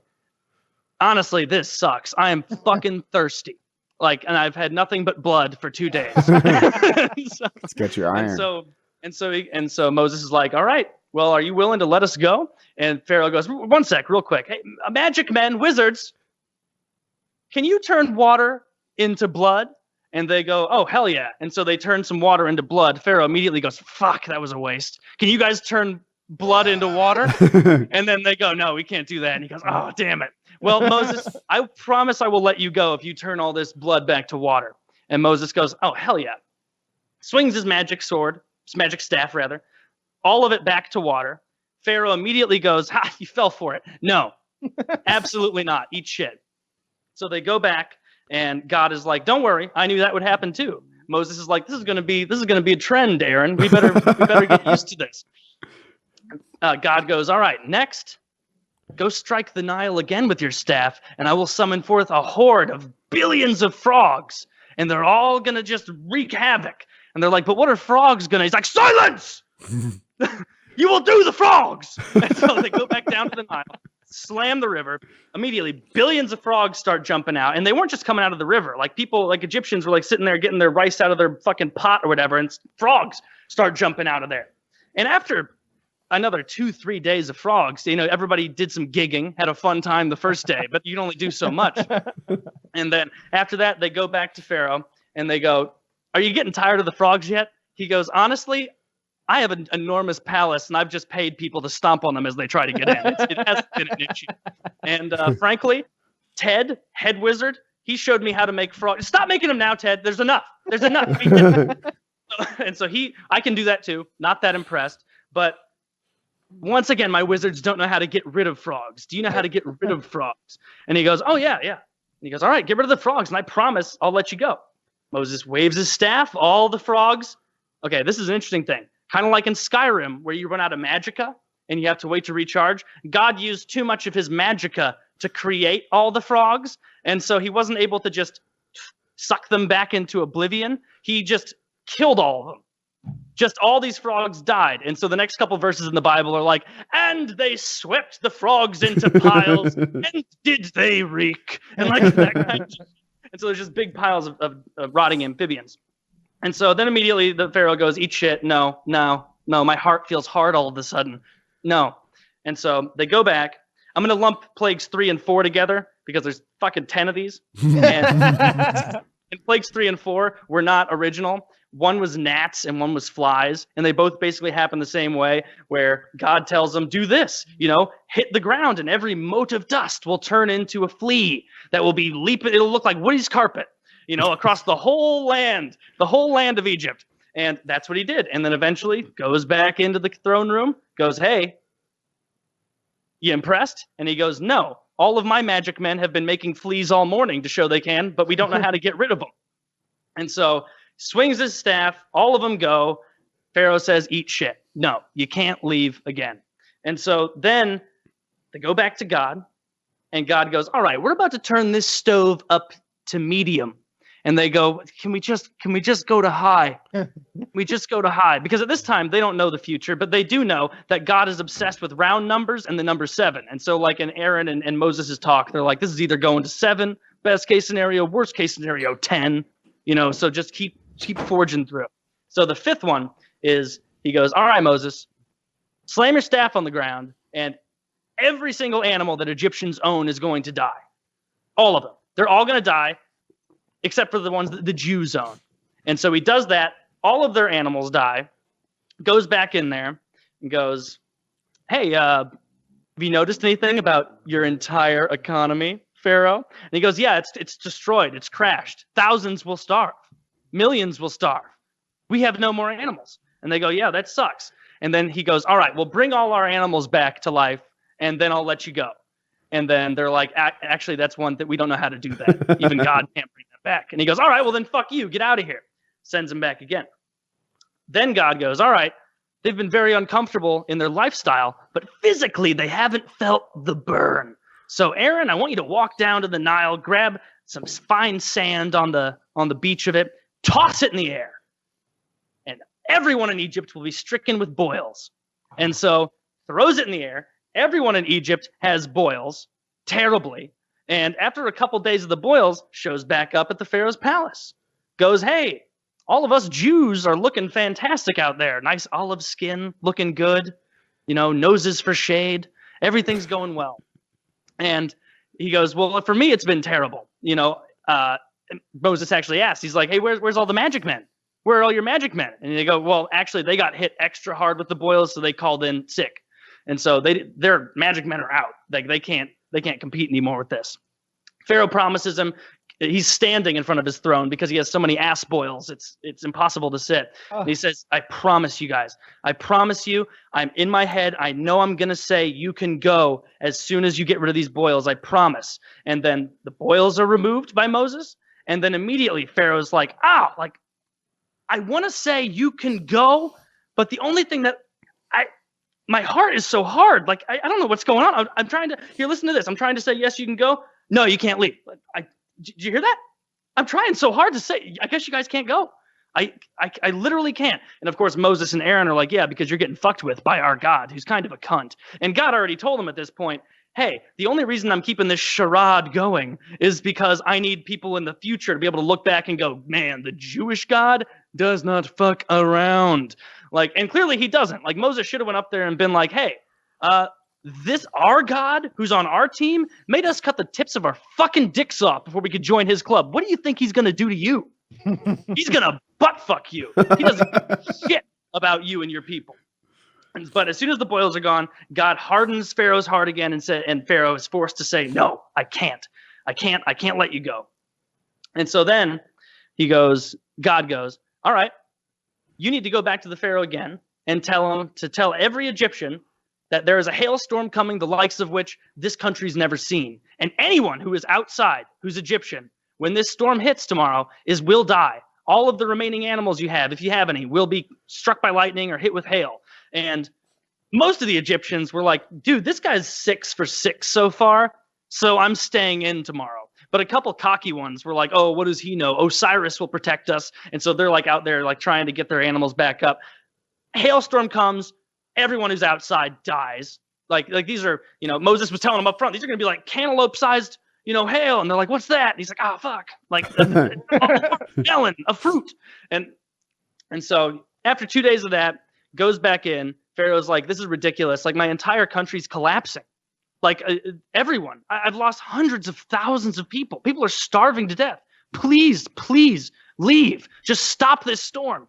honestly, this sucks. I am fucking thirsty. And I've had nothing but blood for 2 days. Let's get your iron. And so Moses is like, all right, well, are you willing to let us go? And Pharaoh goes, one sec, real quick. Hey, magic men, wizards, can you turn water into blood? And they go, oh, hell yeah. And so they turn some water into blood. Pharaoh immediately goes, fuck, that was a waste. Can you guys turn blood into water? And then they go, no, we can't do that. And he goes, oh, damn it. Well, Moses, I promise I will let you go if you turn all this blood back to water. And Moses goes, oh, hell yeah. Swings his magic staff, all of it back to water. Pharaoh immediately goes, ha, you fell for it. No, absolutely not. Eat shit. So they go back, and God is like, don't worry, I knew that would happen too. Moses is like, this is gonna be a trend, Aaron. We better get used to this. God goes, all right, next, go strike the Nile again with your staff, and I will summon forth a horde of billions of frogs, and they're all gonna just wreak havoc. And they're like, but what are frogs gonna? He's like, silence! You will do the frogs! And so they go back down to the Nile, slam the river. Immediately, billions of frogs start jumping out. And they weren't just coming out of the river. Egyptians were sitting there getting their rice out of their fucking pot or whatever, and frogs start jumping out of there. And after another 2-3 days of frogs, everybody did some gigging, had a fun time the first day, but you'd only do so much. And then after that, they go back to Pharaoh, and they go, are you getting tired of the frogs yet? He goes, honestly, I have an enormous palace, and I've just paid people to stomp on them as they try to get in. It hasn't been an issue. And frankly, Ted, head wizard, he showed me how to make frogs. Stop making them now, Ted. There's enough. And so I can do that too. Not that impressed. But once again, my wizards don't know how to get rid of frogs. Do you know how to get rid of frogs? And he goes, oh, yeah. And he goes, all right, get rid of the frogs, and I promise I'll let you go. Moses waves his staff, all the frogs. Okay, this is an interesting thing. Kind of like in Skyrim, where you run out of magicka and you have to wait to recharge. God used too much of his magicka to create all the frogs, and so he wasn't able to just suck them back into oblivion. He just killed all of them. Just all these frogs died. And so the next couple verses in the Bible are like, and they swept the frogs into piles, and did they reek? And that kind of. And so there's just big piles of rotting amphibians. And so then immediately the Pharaoh goes, eat shit. No, my heart feels hard all of a sudden. No. And so they go back. I'm going to lump plagues 3 and 4 together because there's fucking 10 of these. And plagues 3 and 4 were not original. One was gnats and one was flies. And they both basically happen the same way, where God tells them, do this, hit the ground, and every mote of dust will turn into a flea that will be leaping. It'll look like Woody's carpet, across the whole land of Egypt. And that's what he did. And then eventually goes back into the throne room, goes, hey, you impressed? And he goes, no, all of my magic men have been making fleas all morning to show they can, but we don't know how to get rid of them. And so swings his staff, all of them go. Pharaoh says, eat shit. No, you can't leave again. And so then they go back to God, and God goes, all right, we're about to turn this stove up to medium. And they go, can we just go to high? We just go to high. Because at this time, they don't know the future, but they do know that God is obsessed with round numbers and the number 7. And so like in Aaron and Moses' talk, they're like, this is either going to 7, best case scenario, worst case scenario, 10. So just keep forging through. So the 5th one is, he goes, all right, Moses, slam your staff on the ground, and every single animal that Egyptians own is going to die. All of them. They're all going to die, except for the ones that the Jews own. And so he does that. All of their animals die, goes back in there and goes, hey, have you noticed anything about your entire economy, Pharaoh? And he goes, yeah, it's destroyed. It's crashed. Thousands will starve. Millions will starve. We have no more animals. And they go, yeah, that sucks. And then he goes, all right, well, bring all our animals back to life, and then I'll let you go. And then they're like, actually, that's one that we don't know how to do that. Even God can't bring that back. And he goes, all right, well, then fuck you. Get out of here. Sends him back again. Then God goes, all right, they've been very uncomfortable in their lifestyle, but physically they haven't felt the burn. So Aaron, I want you to walk down to the Nile, grab some fine sand on the beach of it, toss it in the air. And everyone in Egypt will be stricken with boils. And so throws it in the air. Everyone in Egypt has boils, terribly. And after a couple days of the boils, shows back up at the Pharaoh's palace. Goes, hey, all of us Jews are looking fantastic out there. Nice olive skin, looking good. Noses for shade. Everything's going well. And he goes, well, for me, it's been terrible. Moses actually asked, he's like, hey, where's all the magic men? Where are all your magic men? And they go, well, actually, they got hit extra hard with the boils, so they called in sick. And so their magic men are out. They can't compete anymore with this. Pharaoh promises him, he's standing in front of his throne because he has so many ass boils. It's impossible to sit. Oh. And he says, I promise you guys. I promise you. I'm in my head. I know I'm going to say you can go as soon as you get rid of these boils. I promise. And then the boils are removed by Moses. And then immediately Pharaoh's like, I want to say you can go, but the only thing that my heart is so hard. Like, I don't know what's going on. I'm trying to, here, listen to this. I'm trying to say, yes, you can go. No, you can't leave. Did you hear that? I'm trying so hard to say, I guess you guys can't go. I literally can't. And of course, Moses and Aaron are like, yeah, because you're getting fucked with by our God, who's kind of a cunt. And God already told them at this point, hey, the only reason I'm keeping this charade going is because I need people in the future to be able to look back and go, man, the Jewish God does not fuck around. And clearly he doesn't. Moses should have went up there and been like, hey, this our God who's on our team made us cut the tips of our fucking dicks off before we could join his club. What do you think he's going to do to you? He's going to butt fuck you. He doesn't give a shit about you and your people. But as soon as the boils are gone, God hardens Pharaoh's heart again and Pharaoh is forced to say, no, I can't let you go. And so then God goes, all right, you need to go back to the Pharaoh again and tell him to tell every Egyptian that there is a hailstorm coming, the likes of which this country's never seen. And anyone who is outside, who's Egyptian, when this storm hits tomorrow, will die. All of the remaining animals you have, if you have any, will be struck by lightning or hit with hail. And most of the Egyptians were like, dude, this guy's 6 for 6 so far, so I'm staying in tomorrow. But a couple cocky ones were like, oh, what does he know? Osiris will protect us. And so they're out there trying to get their animals back up. Hailstorm comes. Everyone who's outside dies. These are, Moses was telling them up front, these are going to be cantaloupe-sized, hail. And they're like, what's that? And he's like, oh, fuck. A melon, a fruit. And so after 2 days of that, goes back in. Pharaoh's like, this is ridiculous. My entire country's collapsing. Everyone. I've lost hundreds of thousands of people. People are starving to death. Please leave. Just stop this storm.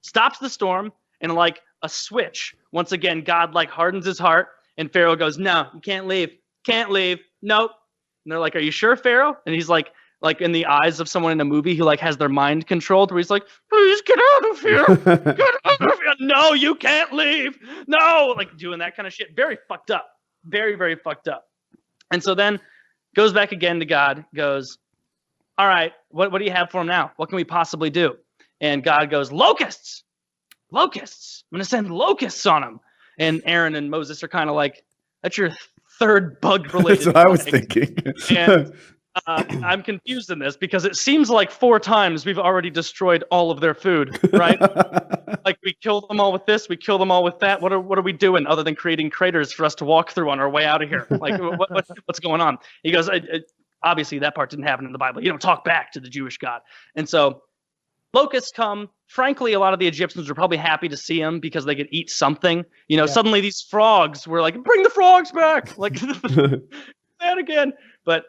Stops the storm, and a switch. Once again, God hardens his heart, and Pharaoh goes, no, you can't leave. Can't leave. Nope. And they're like, are you sure, Pharaoh? And he's like in the eyes of someone in a movie who has their mind controlled, where he's like, please get out of here. Get out of here. No, you can't leave. No, doing that kind of shit. Very fucked up. Very, very fucked up. And so then goes back again to God, goes, all right, what do you have for him now? What can we possibly do? And God goes, locusts. I'm going to send locusts on him. And Aaron and Moses are kind of like, that's your third bug-related That's what I was thinking. I'm confused in this because it seems like 4 times we've already destroyed all of their food, right? Like we kill them all with this, we kill them all with that. What are we doing other than creating craters for us to walk through on our way out of here? Like what's going on? He goes, obviously that part didn't happen in the Bible. You don't talk back to the Jewish God. And so locusts come. Frankly, a lot of the Egyptians were probably happy to see them because they could eat something. Suddenly these frogs were like, bring the frogs back. Like that again. But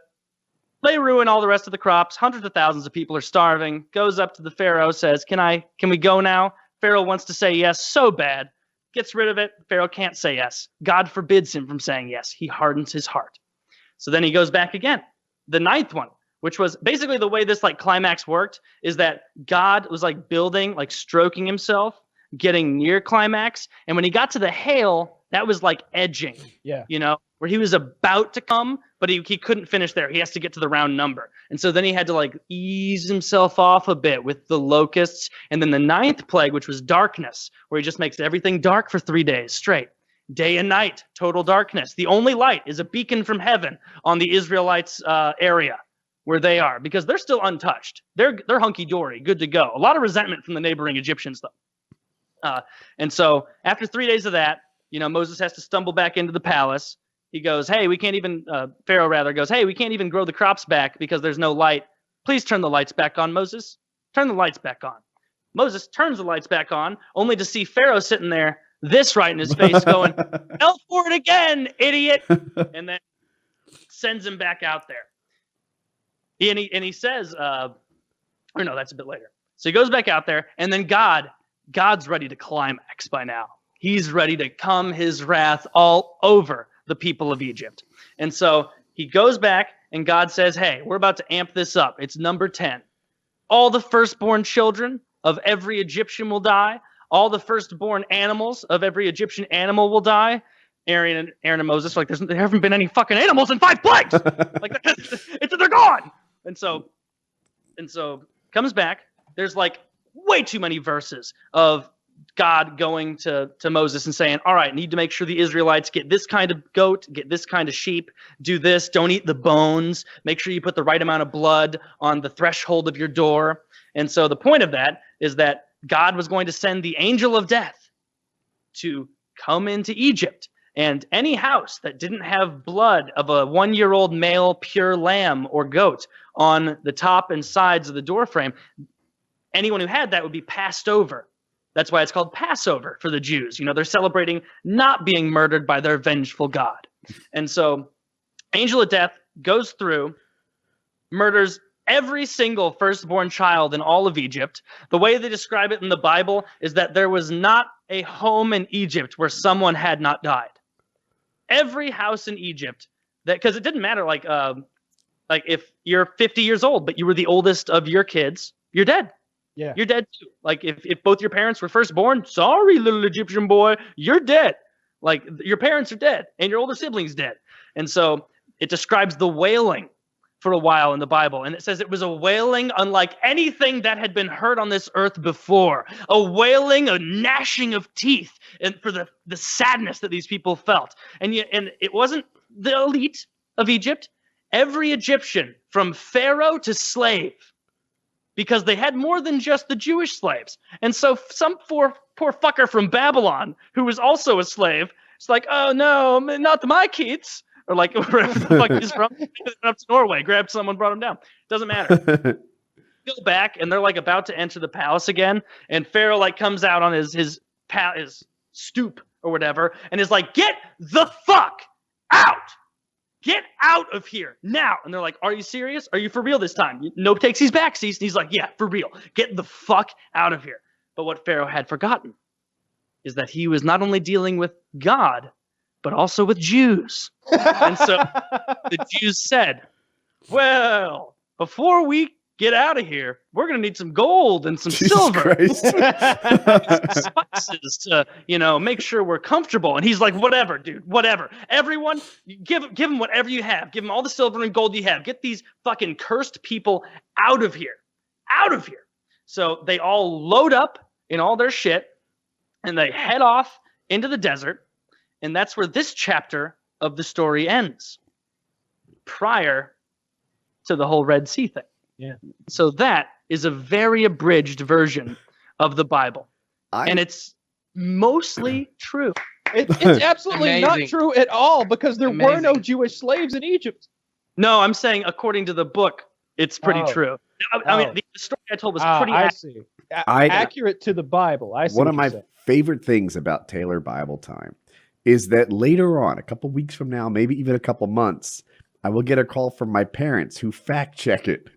they ruin all the rest of the crops. Hundreds of thousands of people are starving. Goes up to the Pharaoh, says, can we go now? Pharaoh wants to say yes so bad. Gets rid of it. Pharaoh can't say yes. God forbids him from saying yes. He hardens his heart. So then he goes back again. The 9th one, which was basically the way this like climax worked, is that God was like building, like stroking himself, getting near climax. And when he got to the hail, that was like edging. Yeah. Where he was about to come, but he couldn't finish there. He has to get to the round number. And so then he had to like ease himself off a bit with the locusts. And then the 9th plague, which was darkness, where he just makes everything dark for 3 days straight. Day and night, total darkness. The only light is a beacon from heaven on the Israelites' area where they are, because they're still untouched. They're hunky-dory, good to go. A lot of resentment from the neighboring Egyptians, though. And so after 3 days of that, Moses has to stumble back into the palace. He goes, hey, we can't even, Pharaoh rather goes, hey, we can't even grow the crops back because there's no light. Please turn the lights back on, Moses. Turn the lights back on. Moses turns the lights back on, only to see Pharaoh sitting there, this right in his face, going, hell for it again, idiot. And then sends him back out there. And he says, or no, that's a bit later. So he goes back out there, and then God's ready to climax by now. He's ready to come his wrath all over the people of Egypt. And so he goes back, and God says, hey, we're about to amp this up. It's number 10. All the firstborn children of every Egyptian will die. All the firstborn animals of every Egyptian animal will die. Aaron and Moses, like, there haven't been any fucking animals in 5 plagues. Like, they're gone. And so comes back. There's like way too many verses of God going to Moses and saying, all right, need to make sure the Israelites get this kind of goat, get this kind of sheep, do this, don't eat the bones, make sure you put the right amount of blood on the threshold of your door. And so the point of that is that God was going to send the angel of death to come into Egypt. And any house that didn't have blood of a 1-year-old male pure lamb or goat on the top and sides of the doorframe, anyone who had that would be passed over. That's why it's called Passover for the Jews. They're celebrating not being murdered by their vengeful God. And so angel of death goes through, murders every single firstborn child in all of Egypt. The way they describe it in the Bible is that there was not a home in Egypt where someone had not died. Every house in Egypt, because it didn't matter, like if you're 50 years old, but you were the oldest of your kids, you're dead. Yeah. You're dead too. Like if both your parents were firstborn, sorry, little Egyptian boy, you're dead. Like your parents are dead and your older sibling's dead. And so it describes the wailing for a while in the Bible. And it says it was a wailing unlike anything that had been heard on this earth before. A wailing, a gnashing of teeth, and for the sadness that these people felt. And it wasn't the elite of Egypt. Every Egyptian, from pharaoh to slave, because they had more than just the Jewish slaves. And so some poor fucker from Babylon, who was also a slave, it's like, oh no, not my kids. Or like wherever the fuck he's from, up to Norway, grabbed someone, brought him down. Doesn't matter. Go back, and they're like about to enter the palace again, and Pharaoh like comes out on his stoop or whatever, and is like, "Get the fuck out! Get out of here now!" And they're like, "Are you serious? Are you for real this time?" Nope takes his back seats, and he's like, "Yeah, for real. Get the fuck out of here." But what Pharaoh had forgotten is that he was not only dealing with God, but also with Jews. And so the Jews said, well, before we get out of here, we're going to need some gold and some silver. Some spices to, make sure we're comfortable. And he's like, whatever, dude, whatever. Everyone, give them whatever you have. Give them all the silver and gold you have. Get these fucking cursed people out of here. Out of here. So they all load up in all their shit, and they head off into the desert. And that's where this chapter of the story ends. Prior to the whole Red Sea thing. Yeah. So that is a very abridged version of the Bible. And it's mostly true. It's absolutely not Amazing. true at all, because there were no Amazing. Jewish slaves in Egypt. No, I'm saying according to the book, it's pretty Oh. true. I mean, the story I told was pretty I accurate. see. I- Accurate to the Bible. I see. One what of you're my saying. favorite things about Taylor Bible Time is that later on, a couple weeks from now, maybe even a couple months, I will get a call from my parents who fact check it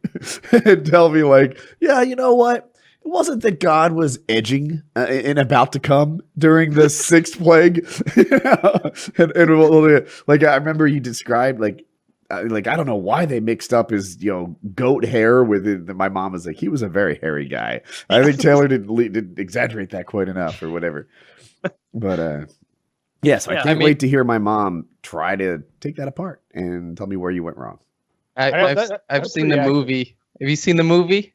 and tell me like, yeah, you know what? It wasn't that God was edging and about to come during the sixth plague. Like I remember you described like I don't know why they mixed up his goat hair with it. My mom was like, he was a very hairy guy. I think Taylor didn't exaggerate that quite enough or whatever. But yes, I can't wait to hear my mom try to take that apart and tell me where you went wrong. I've seen the movie. Have you seen the movie?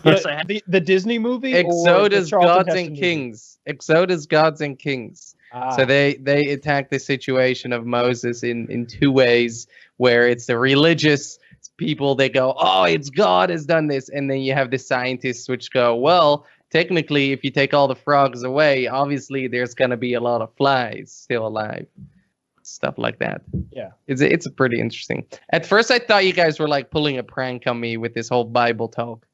Yes, I have. The Disney movie. Exodus, Charlton Gods Heston and movie? Kings. Exodus, Gods and Kings. So they attack the situation of Moses in two ways, where it's the religious people, they go, oh, it's God has done this, and then you have the scientists which go, well, technically, if you take all the frogs away, obviously there's gonna be a lot of flies still alive, stuff like that. Yeah, it's pretty interesting. At first, I thought you guys were like pulling a prank on me with this whole Bible talk.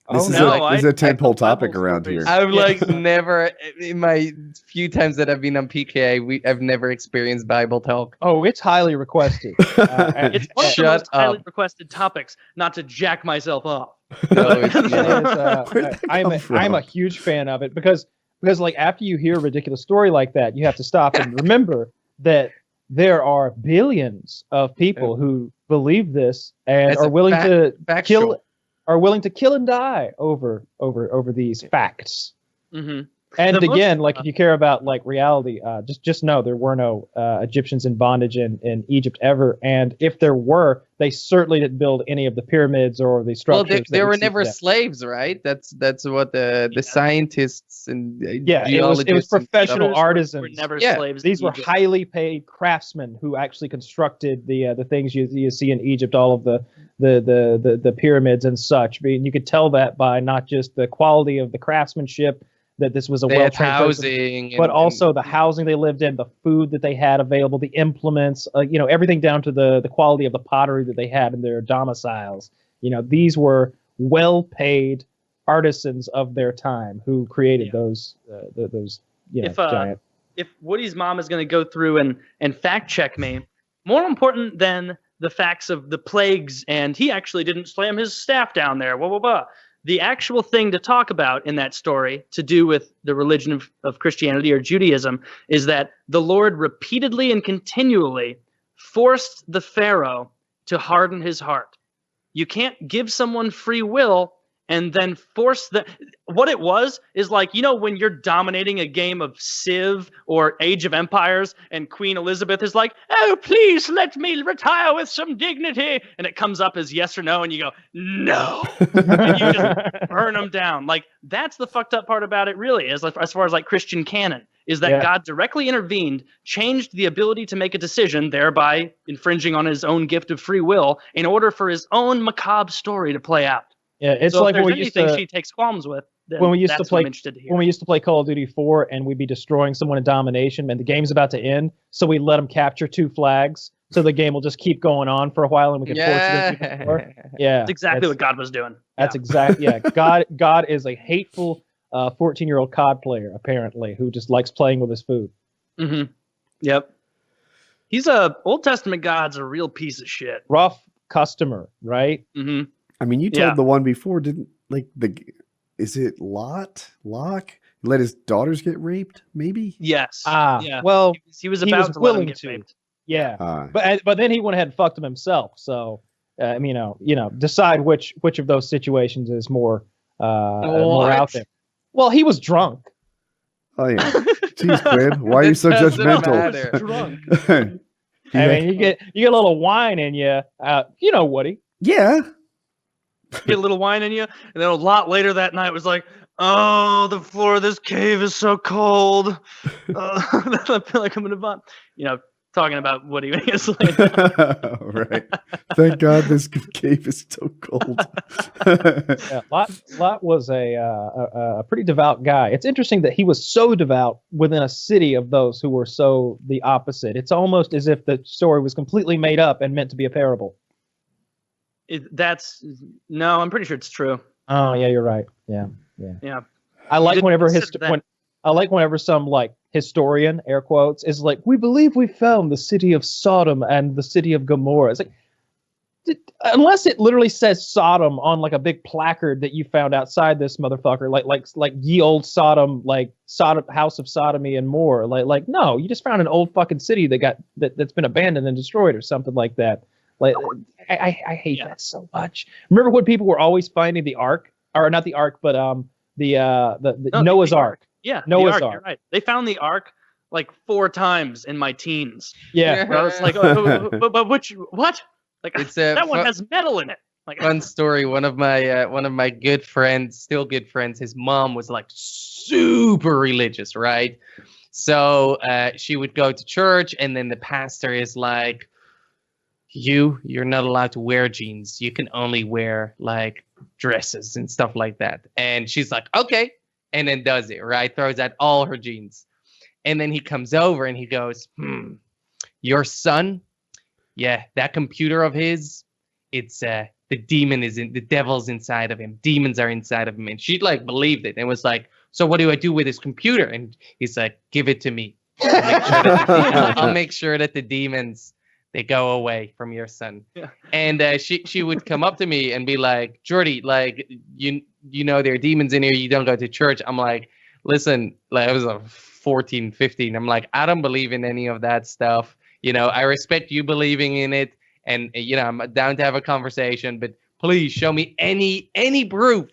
This is a tentpole topic around here. I've like never, in my few times that I've been on PKA, I've never experienced Bible talk. Oh, it's highly requested. It's one of the Shut most highly up. requested topics. Not to jack myself up. No, it's not. Where'd that come from? I'm a huge fan of it because like after you hear a ridiculous story like that, you have to stop and remember that there are billions of people who believe this and It's are a willing to factual. kill and die over these facts. Mm-hmm. And The again, most- like if you care about like reality, just know there were no Egyptians in bondage in Egypt ever, and if there were, they certainly didn't build any of the pyramids or the Well, structures. they that we were see never today. slaves, right? That's what the scientists and Yeah, it was geologists and stuff- professional artisans. Were never Yeah, slaves. These in were Egypt. highly paid craftsmen who actually constructed the things you see in Egypt, all of the pyramids and such. I mean, you could tell that by not just the quality of the craftsmanship, that this was a They had well-trained person, housing, but also the housing they lived in, the food that they had available, the implements, everything down to the quality of the pottery that they had in their domiciles. These were well-paid artisans of their time who created those giant. If Woody's mom is going to go through and fact check me, more important than the facts of the plagues and he actually didn't slam his staff down there, blah, blah, blah. The actual thing to talk about in that story to do with the religion of Christianity or Judaism is that the Lord repeatedly and continually forced the Pharaoh to harden his heart. You can't give someone free will and then force the. What it was is like, when you're dominating a game of Civ or Age of Empires and Queen Elizabeth is like, oh, please let me retire with some dignity. And it comes up as yes or no. And you go, no. And you just burn them down. Like, that's the fucked up part about it, really, as far as like Christian canon, is that God directly intervened, changed the ability to make a decision, thereby infringing on his own gift of free will in order for his own macabre story to play out. Yeah, it's So like if there's when we used anything to she takes qualms with, then when we used to that's play what I'm interested to hear. when we used to play Call of Duty 4 and we'd be destroying someone in domination and the game's about to end, so we let them capture 2 flags, so the game will just keep going on for a while and we can force it even more. Yeah, That's exactly what God was doing. That's exactly God is a hateful 14-year-old COD player apparently who just likes playing with his food. Mm-hmm. Yep. Old Testament God's a real piece of shit. Rough customer, right? Mm-hmm. I mean, you told the one before, didn't is it Locke? Let his daughters get raped, maybe? Yes. Yeah. Well, he was about to willing let them get raped. Yeah. But then he went ahead and fucked him himself. So, decide which of those situations is more out there. Well, he was drunk. Oh yeah. Jeez, Quinn, why are you so judgmental? Drunk. I mean, you get a little wine in you. Woody. Yeah. Get a little wine in you, and then a lot later that night was like, oh, the floor of this cave is so cold. I feel like I'm gonna vomit. talking about Woody when he was like, Right. Thank God this cave is so cold. Yeah, Lot was a pretty devout guy. It's interesting that he was so devout within a city of those who were so the opposite. It's almost as if the story was completely made up and meant to be a parable. no, I'm pretty sure it's true. Oh yeah, you're right. Yeah. Yeah. I like whenever consider that. I like whenever some like historian, air quotes, is like, we believe we found the city of Sodom and the city of Gomorrah. It's like, unless it literally says Sodom on like a big placard that you found outside this motherfucker, like ye old Sodom, like Sodom, house of sodomy and more. Like no, you just found an old fucking city that's been abandoned and destroyed or something like that. Like I hate that so much. Remember when people were always finding the ark, or not the ark, but the Noah's Ark. Yeah, Noah's the Ark. You're right. They found the Ark like 4 times in my teens. Yeah. Where I was like, but which what? Like It's that one has metal in it. Like fun story. One of my good friends, still good friends, his mom was like super religious, right? So she would go to church, and then the pastor is like, you're not allowed to wear jeans. You can only wear like dresses and stuff like that. And she's like, okay, and then does it, right? Throws out all her jeans. And then he comes over and he goes, your son, yeah, that computer of his, it's the devil's inside of him. Demons are inside of him. And she like believed it and was like, so what do I do with his computer? And he's like, give it to me. I'll make sure that the demons, they go away from your son. Yeah. And she would come up to me and be like, Jordy, like, you know there are demons in here, you don't go to church. I'm like, listen, like I was 14, 15. I'm like, I don't believe in any of that stuff. You know, I respect you believing in it, and you know, I'm down to have a conversation, but please show me any proof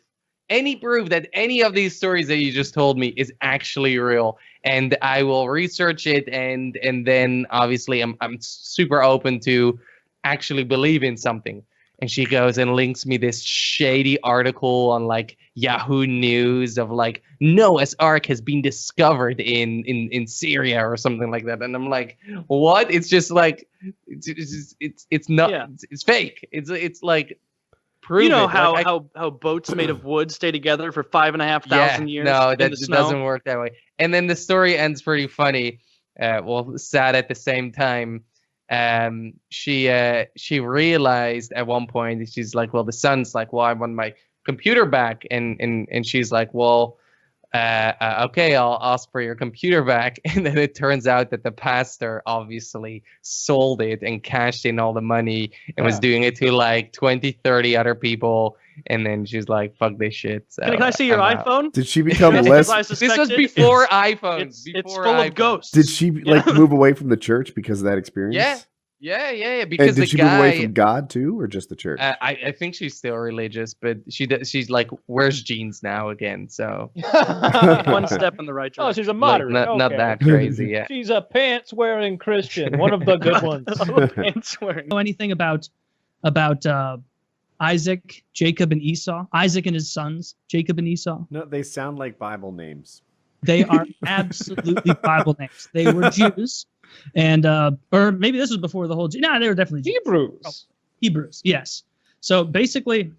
that any of these stories that you just told me is actually real, and I will research it, and then obviously I'm super open to actually believe in something. And she goes and links me this shady article on like Yahoo News of like Noah's Ark has been discovered in Syria or something like that. And I'm like, what? It's just like it's not. Yeah. It's fake. It's like prove you know it. how, Like, how boats made of wood stay together for 5,500 years. No, in that the snow? doesn't work that way. And then the story ends pretty funny. Well, sad at the same time. She realized at one point, she's like, well, the son's like, well, I want my computer back, and she's like, well, okay, I'll ask for your computer back. And then it turns out that the pastor obviously sold it and cashed in all the money and was doing it to like 20, 30 other people. And then she's like, fuck this shit. So Can I see your I'm out. iPhone? Did she become Because less? I This was suspected before iPhones. It's before full iPhones. of ghosts. Did she like move away from the church because of that experience? Yeah. Because And did she the move guy, away from God too, or just the church? I think she's still religious, but she's like wears jeans now again. So One step in the right Oh, direction. she's a like, moderate. not Okay. that crazy. Yeah. She's a pants-wearing Christian, one of the good ones. And swearing. Know anything about Isaac, Jacob, and Esau? Isaac and his sons, Jacob and Esau. No, they sound like Bible names. They are absolutely Bible names. They were Jews, and or maybe this was before the whole. No, they were definitely Jews. Hebrews. Hebrews, yes. So basically,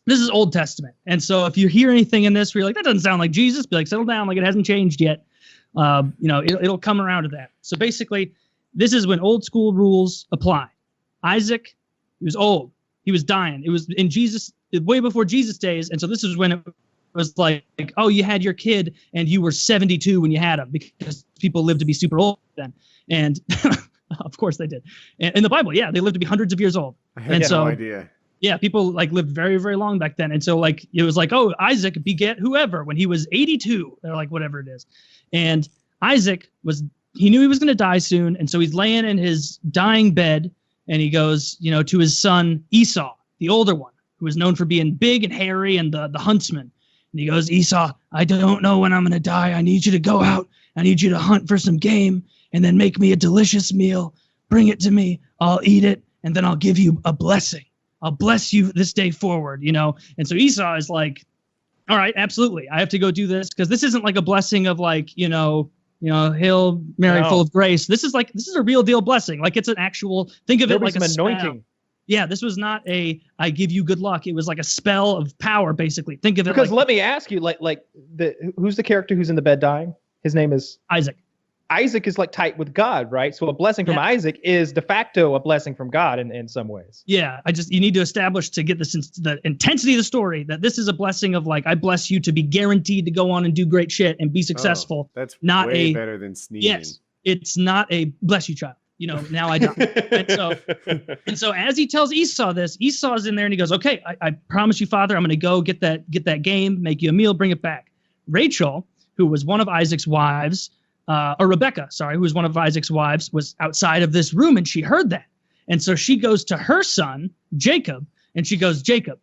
this is Old Testament, and so if you hear anything in this where you're like, that doesn't sound like Jesus, be like, settle down, like it hasn't changed yet. You know, it'll come around to that. So basically, this is when old school rules apply. Isaac, he was old. He was dying. It was in Jesus, way before Jesus days. And so this is when it was like, oh, you had your kid and you were 72 when you had him, because people lived to be super old then. And of course they did. And in the Bible, yeah, they lived to be hundreds of years old. I had And no so, idea. yeah, people like lived very, very long back then. And so like, it was like, oh, Isaac beget whoever when he was 82 or like whatever it is. And Isaac he knew he was going to die soon. And so he's laying in his dying bed. And he goes, you know, to his son Esau, the older one, who was known for being big and hairy and the huntsman. And he goes, Esau, I don't know when I'm going to die. I need you to go out. I need you to hunt for some game and then make me a delicious meal. Bring it to me. I'll eat it. And then I'll give you a blessing. I'll bless you this day forward, you know. And so Esau is like, all right, absolutely. I have to go do this, because this isn't like a blessing of like, you know, Hail Mary, No. full of grace. This is a real deal blessing. Like it's an actual. Think of There it was like a some spell. anointing. Yeah, this was not a I give you good luck. It was like a spell of power, basically. Think of it Because like let me ask you, who's the character who's in the bed dying? His name is Isaac. Isaac is like tight with God, right? So a blessing from Yeah. Isaac is de facto a blessing from God in some ways. Yeah, you need to establish to get the intensity of the story that this is a blessing of like I bless you to be guaranteed to go on and do great shit and be successful. That's not way a better than sneezing. yes. It's not a bless you child. Now I die. and so as he tells Esau this, Esau's in there and he goes, okay, I promise you, Father, I'm going to go get that game, make you a meal, bring it back. Rachel, who was one of Isaac's wives, or Rebecca, sorry, who was one of Isaac's wives, was outside of this room and she heard that. And so she goes to her son, Jacob, and she goes, Jacob,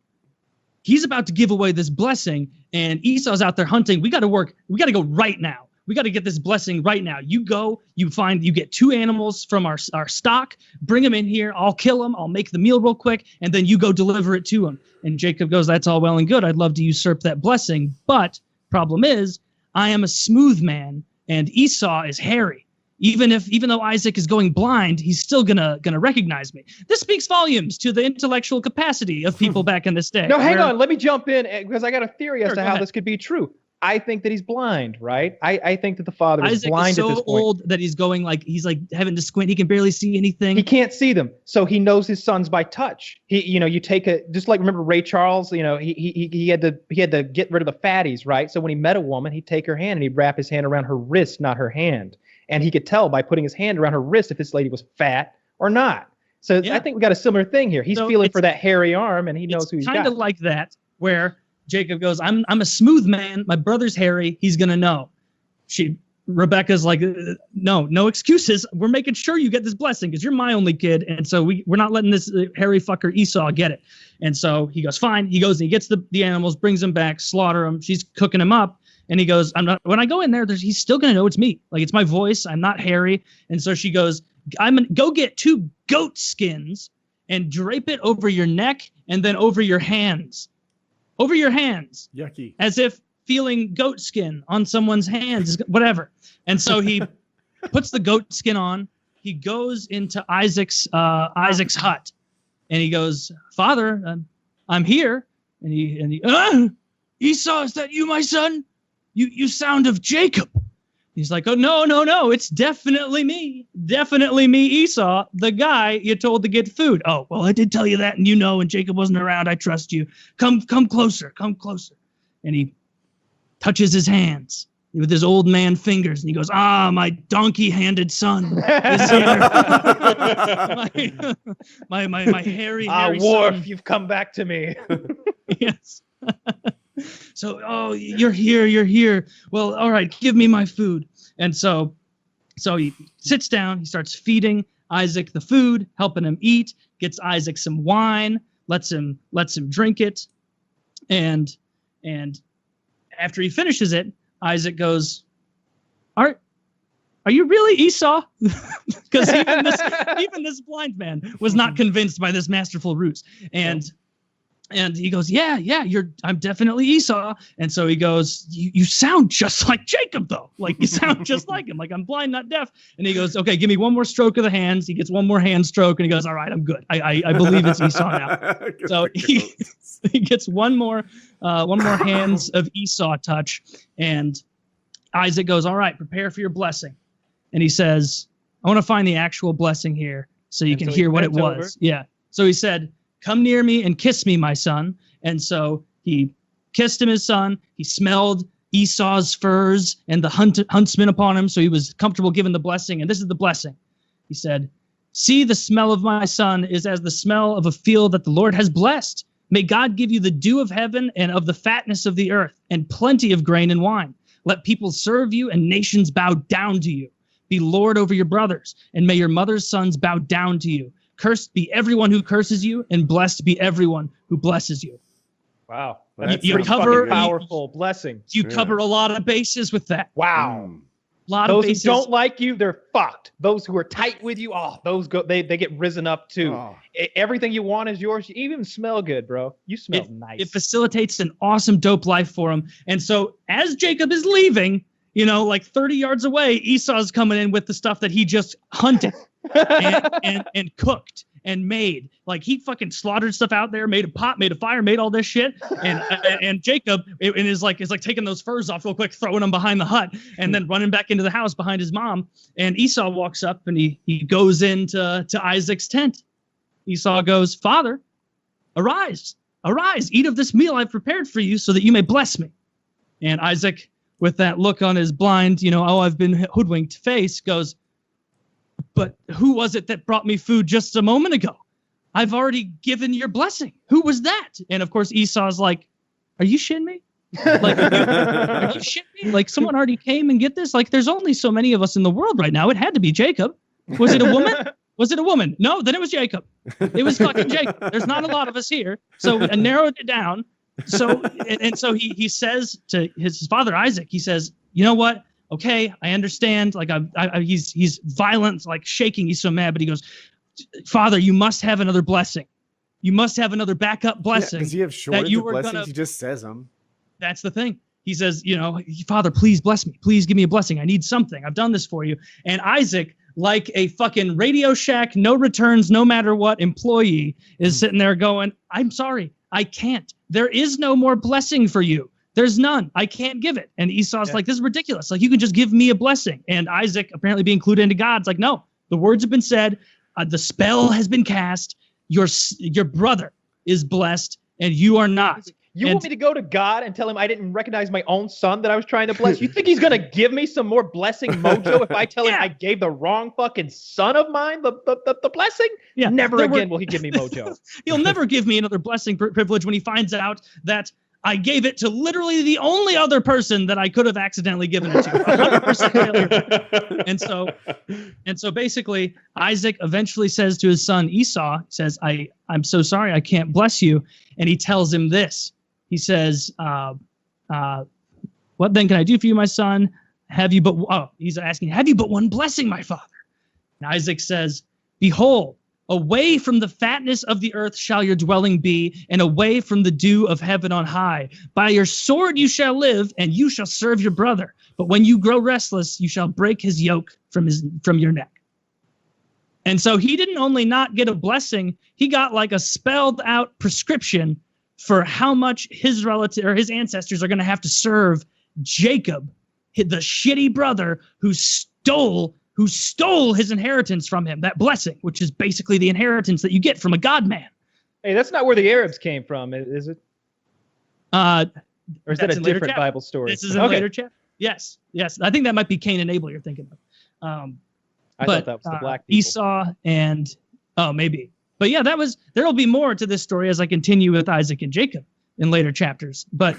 he's about to give away this blessing and Esau's out there hunting. We got to go right now. We got to get this blessing right now. You go, you get 2 animals from our stock, bring them in here. I'll kill them. I'll make the meal real quick. And then you go deliver it to him. And Jacob goes, that's all well and good. I'd love to usurp that blessing. But problem is, I am a smooth man and Esau is hairy. Even though Isaac is going blind, he's still gonna recognize me. This speaks volumes to the intellectual capacity of people back in this day. No, hang on. Let me jump in because I got a theory as Sure, to go how ahead. this could be true. I think that he's blind, right? I think that the father is Isaac blind is so at this point. old that he's going he's having to squint. He can barely see anything. He can't see them, so he knows his sons by touch. You take just like remember Ray Charles. He had to get rid of the fatties, right? So when he met a woman, he'd take her hand and he'd wrap his hand around her wrist, not her hand, and he could tell by putting his hand around her wrist if this lady was fat or not. So Yeah. I think we got a similar thing here. He's So feeling it's- for that hairy arm, and he knows who he's kind got. of like that, where Jacob goes, I'm a smooth man. My brother's hairy. He's gonna know. Rebecca's like, no excuses. We're making sure you get this blessing because you're my only kid, and so we're not letting this hairy fucker Esau get it. And so he goes, fine. He goes and he gets the animals, brings them back, slaughter them. She's cooking them up, and he goes, I'm not. When I go in there, he's still gonna know it's me. Like it's my voice. I'm not hairy. And so she goes, I'm gonna go get 2 goat skins and drape it over your neck and then over your hands. Over your hands, Yucky. as if feeling goat skin on someone's hands is whatever. And so he puts the goat skin on. He goes into Isaac's hut, and he goes, Father, I'm here. And he Esau, is that you, my son? You sound of Jacob. He's like, oh, no, it's definitely me, Esau, the guy you told to get food. Oh, well, I did tell you that, and and Jacob wasn't around. I trust you. Come closer. And he touches his hands with his old man fingers, and he goes, my donkey-handed son. Is here. my hairy Worf, son. you've come back to me. Yes. So, you're here. Well, all right, give me my food. And so he sits down, he starts feeding Isaac the food, helping him eat, gets Isaac some wine, lets him drink it. And after he finishes it, Isaac goes, Are you really Esau? Because even this blind man was not convinced by this masterful ruse. And he goes, yeah, I'm definitely Esau. And so he goes, you sound just like Jacob, though. Like, you sound just like him. Like, I'm blind, not deaf. And he goes, okay, give me one more stroke of the hands. He gets one more hand stroke, and he goes, all right, I'm good. I believe it's Esau now. So he gets one more hands of Esau touch. And Isaac goes, all right, prepare for your blessing. And he says, I want to find the actual blessing here so you can hear what it was. Yeah. So he said, come near me and kiss me, my son. And so he kissed him, his son. He smelled Esau's furs and the huntsman upon him. So he was comfortable giving the blessing. And this is the blessing. He said, see, the smell of my son is as the smell of a field that the Lord has blessed. May God give you the dew of heaven and of the fatness of the earth and plenty of grain and wine. Let people serve you and nations bow down to you. Be Lord over your brothers, and may your mother's sons bow down to you. Cursed be everyone who curses you, and blessed be everyone who blesses you. Wow. That's You Pretty cover- fucking powerful blessing. You cover a lot of bases with that. Wow. Lot Those of who bases. don't like you, they're fucked. Those who are tight with you, they get risen up too. Oh. Everything you want is yours. You even smell good, bro. You smell nice. It facilitates an awesome, dope life for him. And so as Jacob is leaving, You know, like 30 yards away, Esau's coming in with the stuff that he just hunted and cooked and made. Like he fucking slaughtered stuff out there, made a pot, made a fire, made all this shit. And Jacob is like taking those furs off real quick, throwing them behind the hut, and then running back into the house behind his mom. And Esau walks up and he goes into Isaac's tent. Esau goes, "Father, arise, eat of this meal I've prepared for you so that you may bless me." And Isaac, with that look on his blind, I've been hoodwinked face, goes, "But who was it that brought me food just a moment ago? I've already given your blessing. Who was that?" And of course, Esau's like, "Are you shitting me? Like, are you shitting me? Like, someone already came and get this? Like, there's only so many of us in the world right now. It had to be Jacob. Was it a woman? Was it a woman? No, then it was Jacob. It was fucking Jacob. There's not a lot of us here." So I narrowed it down. So he says to his father Isaac, he says, "You know what? Okay, I understand. Like he's violent, like shaking. He's so mad, but he goes, Father, you must have another blessing. You must have another backup blessing." Does he have shortage of blessings? He just says them. That's the thing. He says, "Father, please bless me. Please give me a blessing. I need something. I've done this for you." And Isaac, like a fucking Radio Shack, no returns, no matter what employee, is sitting there going, "I'm sorry. I can't. There is no more blessing for you. There's none. I can't give it." And Esau's like, "This is ridiculous. Like, you can just give me a blessing." And Isaac, apparently being clued into God's like, "No, the words have been said. The spell has been cast. Your brother is blessed and you are not." You want me to go to God and tell him I didn't recognize my own son that I was trying to bless? You think he's going to give me some more blessing mojo if I tell him I gave the wrong fucking son of mine the blessing? Yeah. Never again will he give me mojo. He'll never give me another blessing privilege when he finds out that I gave it to literally the only other person that I could have accidentally given it to. 100% failure. And so basically, Isaac eventually says to his son Esau, says, I'm so sorry, I can't bless you. And he tells him this. He says, "What then can I do for you, my son? He's asking, have you but one blessing, my father?" And Isaac says, "Behold, away from the fatness of the earth shall your dwelling be, and away from the dew of heaven on high. By your sword you shall live, and you shall serve your brother. But when you grow restless, you shall break his yoke from your neck." And so he didn't only not get a blessing, he got like a spelled out prescription for how much his relative or his ancestors are going to have to serve Jacob, the shitty brother who stole his inheritance from him, that blessing, which is basically the inheritance that you get from a God man. Hey, that's not where the Arabs came from, is it? Or is that a different Bible story? This is a later chapter. Yes. I think that might be Cain and Abel you're thinking of. I thought that was the black people. Esau and maybe. But yeah, there'll be more to this story as I continue with Isaac and Jacob in later chapters. But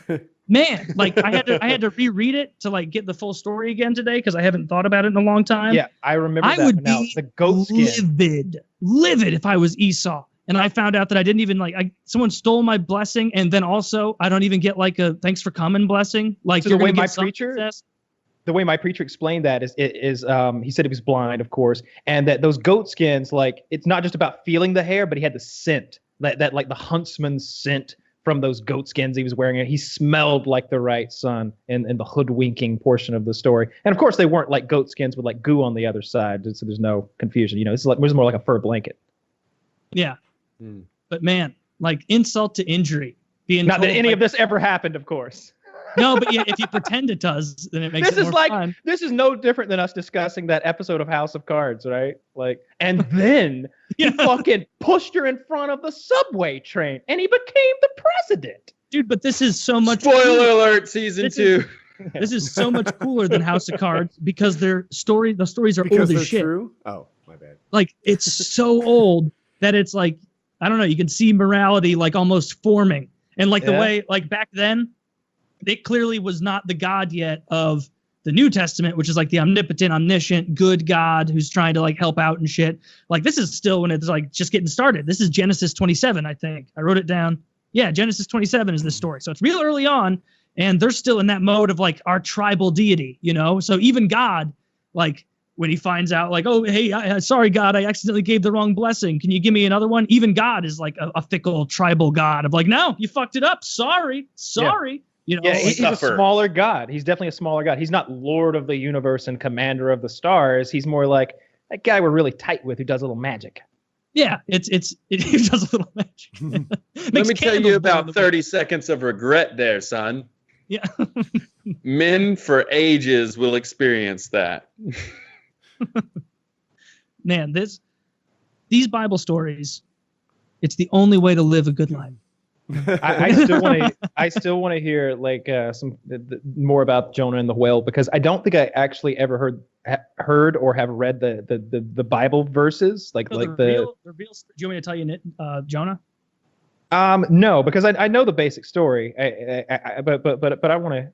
man, like I had to reread it to like get the full story again today because I haven't thought about it in a long time. Yeah, I remember that. I would now. be The goat skin. livid if I was Esau and I found out that I didn't even someone stole my blessing, and then also I don't even get like a thanks for coming blessing. Like so the way my preacher explained that is he said he was blind, of course, and that those goat skins, like, it's not just about feeling the hair, but he had the scent, that like the huntsman's scent from those goat skins he was wearing. He smelled like the right son in the hoodwinking portion of the story. And of course, they weren't like goat skins with like goo on the other side, so there's no confusion. This is more like a fur blanket. Yeah, but man, like insult to injury. Not that any of this ever happened, of course. No, but yeah, if you pretend it does, then it makes it more fun. This is no different than us discussing that episode of House of Cards, right? Like, and then he fucking pushed her in front of the subway train, and he became the president. Dude, but this is so much. Spoiler alert, season 2. This is so much cooler than House of Cards because the stories are old as shit. True? Oh, my bad. Like, it's so old that it's like, I don't know, you can see morality like almost forming. And like the way, like back then, it clearly was not the God yet of the New Testament, which is like the omnipotent, omniscient, good God who's trying to like help out and shit. Like this is still when it's like just getting started. This is Genesis 27, I think. I wrote it down. Yeah, Genesis 27 is this story. So it's real early on, and they're still in that mode of like our tribal deity, So even God, like when he finds out like, oh, hey, sorry, God, I accidentally gave the wrong blessing. Can you give me another one? Even God is like a fickle tribal God of like, no, you fucked it up. Sorry. You know, Yeah, he's a Suffer. smaller god. He's definitely a smaller god. He's not Lord of the universe and Commander of the stars. He's more like that guy we're really tight with who does a little magic. yeah, it does a little magic. Let me tell you about 30 seconds of regret there, son. Yeah. Men for ages will experience that. Man, these Bible stories, it's the only way to live a good life. I still want to hear like some more about Jonah and the whale, because I don't think I actually ever heard or have read the Bible verses do you want me to tell you Jonah? No, because I know the basic story. But I want to.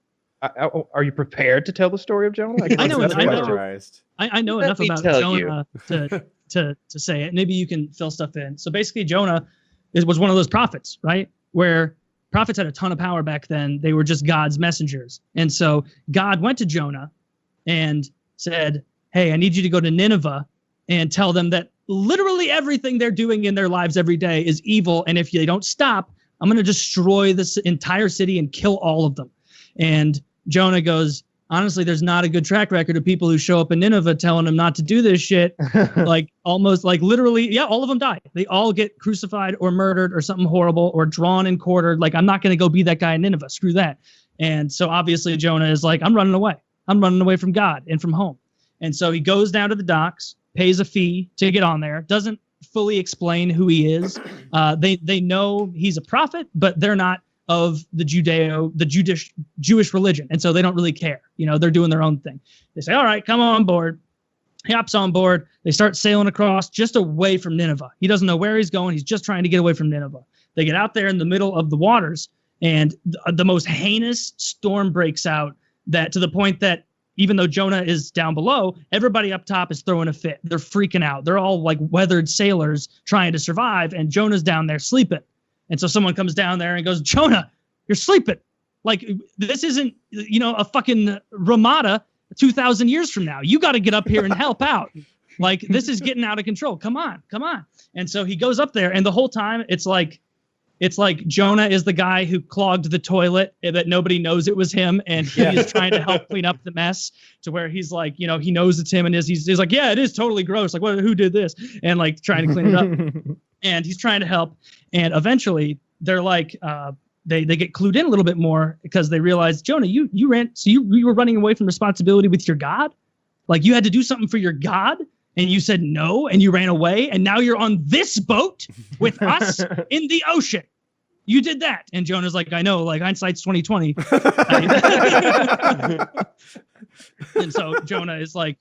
Are you prepared to tell the story of Jonah? I know enough me about tell Jonah to say it. Maybe you can fill stuff in. So basically, Jonah was one of those prophets, right? Where prophets had a ton of power back then. They were just God's messengers. And so God went to Jonah and said, hey, I need you to go to Nineveh and tell them that literally everything they're doing in their lives every day is evil. And if they don't stop, I'm going to destroy this entire city and kill all of them. And Jonah goes, honestly, there's not a good track record of people who show up in Nineveh telling them not to do this shit. Almost literally, yeah, all of them die. They all get crucified or murdered or something horrible or drawn and quartered. I'm not going to go be that guy in Nineveh. Screw that. And so obviously Jonah is like, I'm running away. I'm running away from God and from home. And so he goes down to the docks, pays a fee to get on there, doesn't fully explain who he is. They know he's a prophet, but they're not of the Jewish religion. And so they don't really care. They're doing their own thing. They say, all right, come on board. He hops on board. They start sailing across just away from Nineveh. He doesn't know where he's going. He's just trying to get away from Nineveh. They get out there in the middle of the waters, and the most heinous storm breaks out, that to the point that even though Jonah is down below, everybody up top is throwing a fit. They're freaking out. They're all like weathered sailors trying to survive, and Jonah's down there sleeping. And so someone comes down there and goes, Jonah, you're sleeping. This isn't, a fucking Ramada 2,000 years from now. You got to get up here and help out. This is getting out of control. Come on. And so he goes up there, and the whole time it's like Jonah is the guy who clogged the toilet, that nobody knows it was him, and he is trying to help clean up the mess, to where he's like, he knows it's him, and he's like, yeah, it is totally gross. Who did this? And trying to clean it up. And he's trying to help. And eventually they're like, they get clued in a little bit more, because they realize, Jonah, you were running away from responsibility with your God. You had to do something for your God, and you said no, and you ran away, and now you're on this boat with us in the ocean. You did that. And Jonah's like, I know, hindsight's 2020. And so Jonah is like,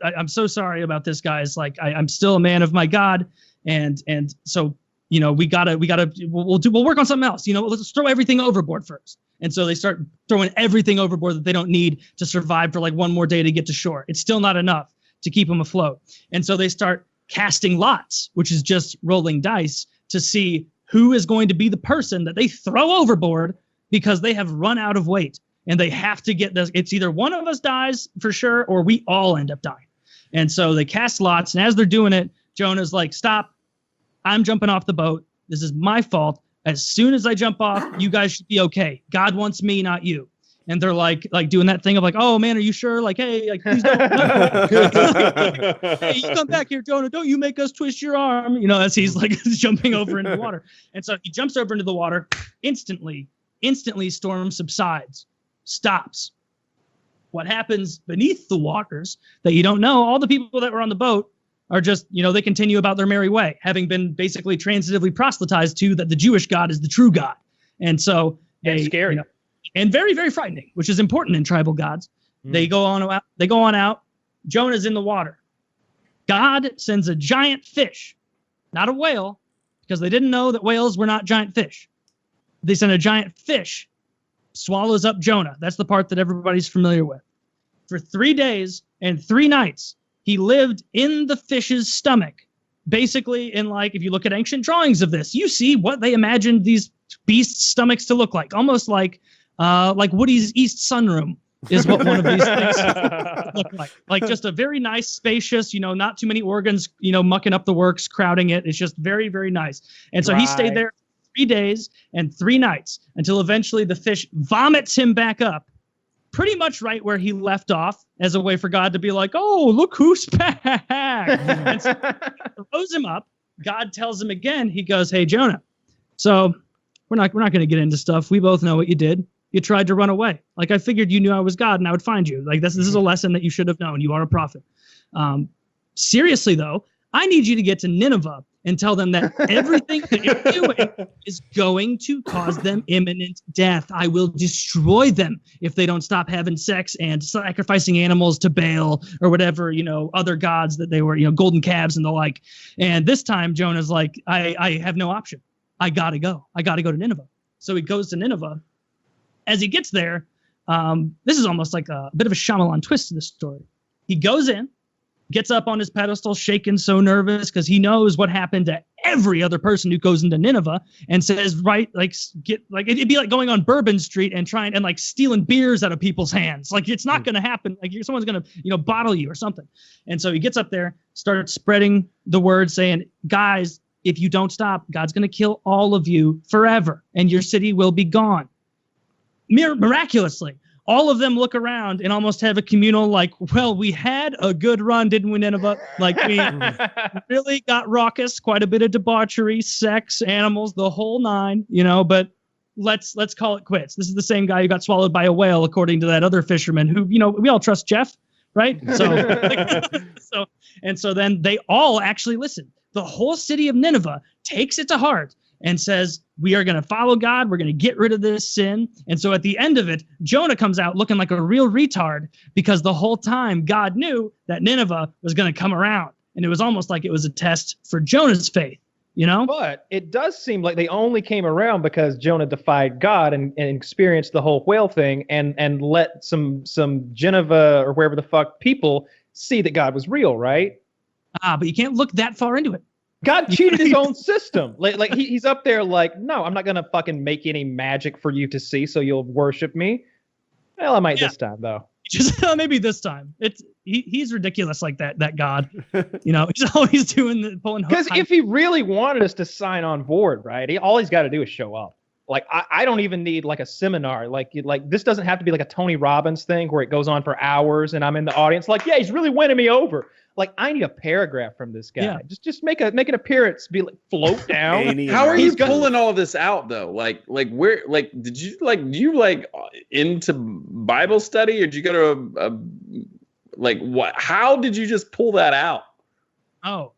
I'm so sorry about this, guys. I'm still a man of my God. And so, we'll work on something else. Let's throw everything overboard first. And so they start throwing everything overboard that they don't need to survive for one more day to get to shore. It's still not enough to keep them afloat. And so they start casting lots, which is just rolling dice, to see who is going to be the person that they throw overboard, because they have run out of weight and they have to get this. It's either one of us dies for sure, or we all end up dying. And so they cast lots. And as they're doing it, Jonah's like, stop. I'm jumping off the boat. This is my fault. As soon as I jump off, you guys should be okay. God wants me, not you. And they're like doing that thing of oh man, are you sure? Hey, please don't. Hey, you come back here, Jonah. Don't you make us twist your arm. As he's jumping over into the water. And so he jumps over into the water. Instantly storm subsides, stops. What happens beneath the waters that you don't know, all the people that were on the boat are just, they continue about their merry way, having been basically transitively proselytized to that the Jewish God is the true God. And so it's scary. And very, very frightening, which is important in tribal gods. They go on out. Jonah's in the water. God sends a giant fish, not a whale, because they didn't know that whales were not giant fish. They send a giant fish, swallows up Jonah. That's the part that everybody's familiar with. For 3 days and 3 nights, he lived in the fish's stomach. Basically, if you look at ancient drawings of this, you see what they imagined these beasts' stomachs to look like. Almost like Woody's East Sunroom is what one of these things look like. Just a very nice, spacious, not too many organs, mucking up the works, crowding it. It's just very, very nice. And so he stayed there 3 days and 3 nights until eventually the fish vomits him back up, pretty much right where he left off, as a way for God to be like, oh, look who's back. And so he throws him up. God tells him again, he goes, hey, Jonah, so we're not going to get into stuff. We both know what you did. You tried to run away. Like, I figured you knew I was God and I would find you. Like, this is a lesson that you should have known. You are a prophet. Seriously, though, I need you to get to Nineveh and tell them that everything that you're doing is going to cause them imminent death. I will destroy them if they don't stop having sex and sacrificing animals to Baal or whatever, other gods that they were, golden calves and the like. And this time Jonah's like, I have no option. I gotta go. I gotta go to Nineveh. So he goes to Nineveh. As he gets there, this is almost like a bit of a Shyamalan twist to this story. He goes in, gets up on his pedestal, shaking, so nervous because he knows what happened to every other person who goes into Nineveh, and says, it'd be like going on Bourbon Street and trying and like stealing beers out of people's hands. Like, it's not going to happen. Like, someone's going to, bottle you or something. And so he gets up there, started spreading the word, saying, guys, if you don't stop, God's going to kill all of you forever, and your city will be gone. Miraculously, all of them look around and almost have a communal, like, well, we had a good run, didn't we, Nineveh? Like, we really got raucous, quite a bit of debauchery, sex, animals, the whole nine, but let's call it quits. This is the same guy who got swallowed by a whale, according to that other fisherman who, we all trust Jeff, right? So, so then they all actually listen. The whole city of Nineveh takes it to heart and says, we are going to follow God. We're going to get rid of this sin. And so at the end of it, Jonah comes out looking like a real retard because the whole time God knew that Nineveh was going to come around. And it was almost like it was a test for Jonah's faith, But it does seem like they only came around because Jonah defied God and experienced the whole whale thing and let some Geneva or wherever the fuck people see that God was real, right? But you can't look that far into it. God cheated his own system. Like he's up there like, no, I'm not going to fucking make any magic for you to see so you'll worship me. Well, I might this time, though. Just maybe this time. He's ridiculous like that God. He's always pulling. Because if he really wanted us to sign on board, right, all he's got to do is show up. Like, I don't even need like a seminar. Like this doesn't have to be like a Tony Robbins thing where it goes on for hours and I'm in the audience like, yeah, he's really winning me over. Like, I need a paragraph from this guy. Yeah. Just make an appearance, be like, float down. How are you pulling all this out though? Like where, like, did you into Bible study, or did you go to what? How did you just pull that out? Oh,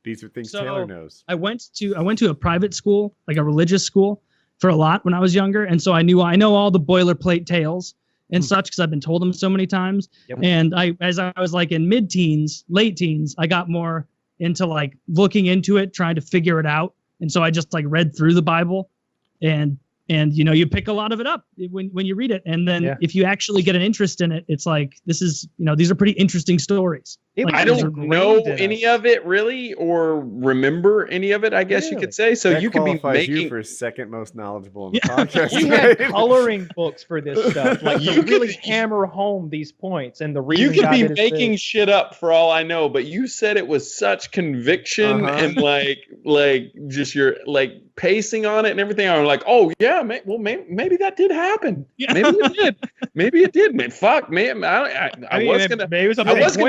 these are things Taylor knows. I went to a private school, like a religious school, for a lot when I was younger, and so I know all the boilerplate tales and such because I've been told them so many times. Yep. And as I was like in mid-teens, late teens, I got more into like looking into it, trying to figure it out. And so I just like read through the Bible and you pick a lot of it up when you read it. And then if you actually get an interest in it, it's like, this is, these are pretty interesting stories. Like, I don't know any of it really, or remember any of it, I guess you could say. So that you could be making you for second most knowledgeable in the podcast. You had coloring books for this stuff. Like, you really hammer home these points and the reason. You could be making shit up for all I know, but you said it was such conviction and like just your like pacing on it and everything. I'm like, oh yeah, maybe that did happen. Yeah. Maybe it did. Man, fuck, man. I was gonna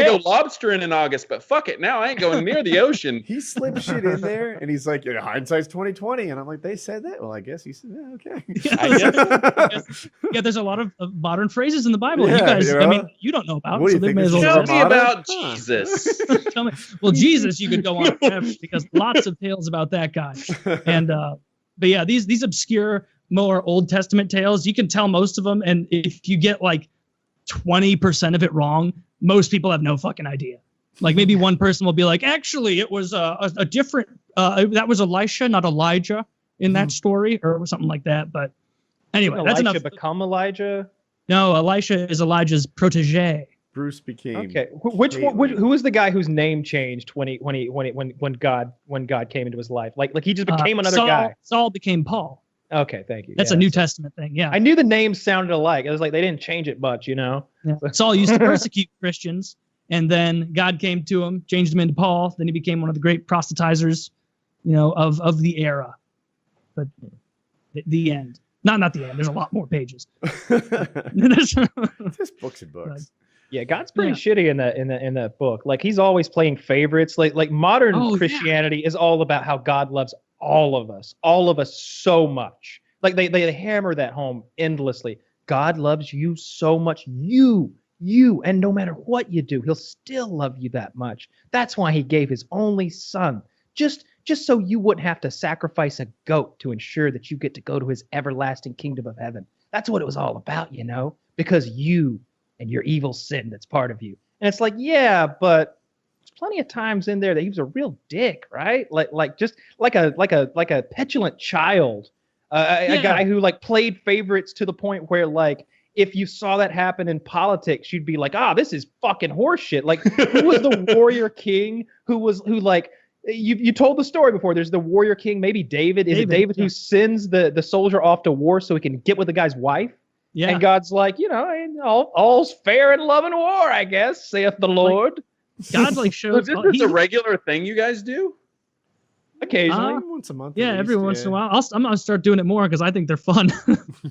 go lobstering in August, but fuck it. Now I ain't going near the ocean. He slipped shit in there, and he's like, hindsight's 20/20, and I'm like, they said that. Well, I guess he said, okay. Yeah, there's a lot of modern phrases in the Bible. You guys, I mean, you don't know about. What do you think? Tell me about Jesus. Tell me. Well, Jesus, you could go on forever because lots of tales about that guy. And but yeah, these obscure, more Old Testament tales, you can tell most of them, and if you get like 20% of it wrong, most people have no fucking idea. Like maybe one person will be like, actually, it was a different, that was Elisha, not Elijah in that story or something like that. But anyway, that's enough. Elisha become Elijah? No, Elisha is Elijah's protege. Bruce became. Okay, who was the guy whose name changed when God came into his life? Like he just became another guy. Saul became Paul. Okay, thank you. That's a New Testament thing. Yeah, I knew the names sounded alike. It was like they didn't change it much, Yeah. Saul used to persecute Christians, and then God came to him, changed him into Paul. Then he became one of the great proselytizers, of the era. but the end. Not the end. There's a lot more pages. Just books and books. Yeah, God's pretty shitty in that book. Like he's always playing favorites. Like modern Christianity is all about how God loves all of us so much. Like they hammer that home endlessly. God loves you so much, you, and no matter what you do, he'll still love you that much. That's why he gave his only son, just so you wouldn't have to sacrifice a goat to ensure that you get to go to his everlasting kingdom of heaven. That's what it was all about, because you and your evil sin that's part of you. And it's like, yeah, but there's plenty of times in there that he was a real dick, right? Like just like a petulant child, a guy who like played favorites to the point where like if you saw that happen in politics, you'd be like, this is fucking horseshit. Like who was the warrior king who like you told the story before. There's the warrior king, maybe David. Is it David who sends the soldier off to war so he can get with the guy's wife? Yeah. And God's like, all's fair in love and war, I guess, saith the Lord. God like shows. Is this a regular thing you guys do? Occasionally, once a month. Yeah, every once in a while. I'm gonna start doing it more because I think they're fun.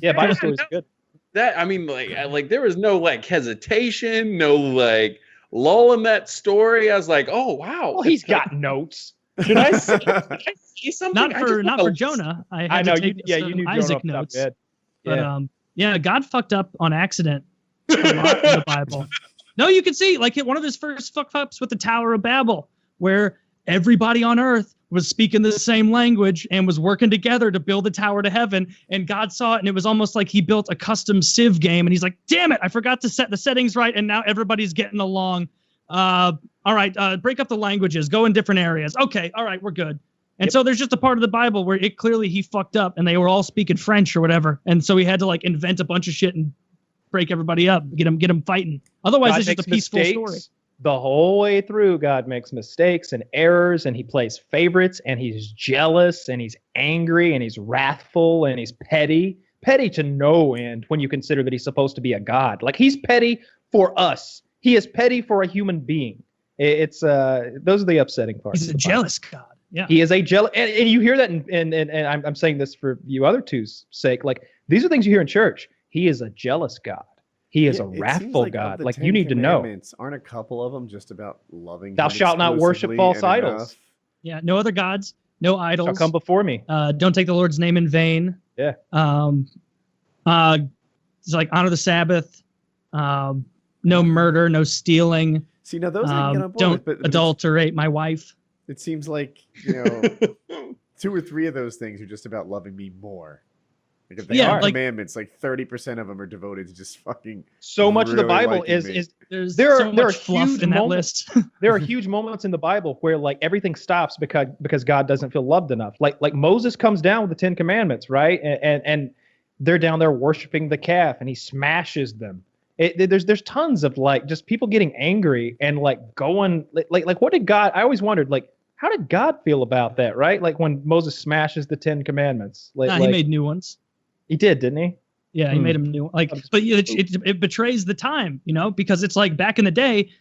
Yeah, Bible stories are good. That I mean, like there was no like hesitation, no like lull in that story. I was like, oh wow. Well, he's got notes. Should I see something? Not for Jonah. I know you. Yeah, you knew Isaac Jonah notes. But God fucked up on accident a lot in the Bible. No, you can see like one of his first fuck ups with the Tower of Babel, where everybody on earth was speaking the same language and was working together to build the tower to heaven. And God saw it, and it was almost like he built a custom Civ game. And he's like, damn it, I forgot to set the settings right. And now everybody's getting along. All right, break up the languages, go in different areas. Okay, all right, we're good. And so there's just a part of the Bible where it clearly he fucked up and they were all speaking French or whatever. And so he had to like invent a bunch of shit and break everybody up, get them fighting. Otherwise, it's just a peaceful story. The whole way through, God makes mistakes and errors, and he plays favorites, and he's jealous, and he's angry, and he's wrathful, and he's petty to no end when you consider that he's supposed to be a God. Like he's petty for us. He is petty for a human being. It's those are the upsetting parts. He's a jealous God. Yeah, he is a jealous, and you hear that, and I'm saying this for you other two's sake. Like these are things you hear in church. He is a jealous God. He is a wrathful God. Like you need to know. Aren't a couple of them just about loving? Thou shalt not worship false idols. Yeah, no other gods, no idols shall come before me. Don't take the Lord's name in vain. Yeah. It's like honor the Sabbath. No murder, no stealing. See, now those I can get on board don't with, but adulterate my wife. It seems like 2 or 3 of those things are just about loving me more. Like if they are commandments, like 30% of them are devoted to just fucking. So much of the Bible is there are huge in that list. There are huge moments in the Bible where like everything stops because God doesn't feel loved enough. Like Moses comes down with the 10 Commandments, right? And they're down there worshiping the calf, and he smashes them. There's tons of like just people getting angry and like going like what did God? I always wondered like how did God feel about that, right? Like when Moses smashes the 10 Commandments. He made new ones. He did, didn't he? Yeah, he made them new. Like, but it betrays the time, because it's like back in the day,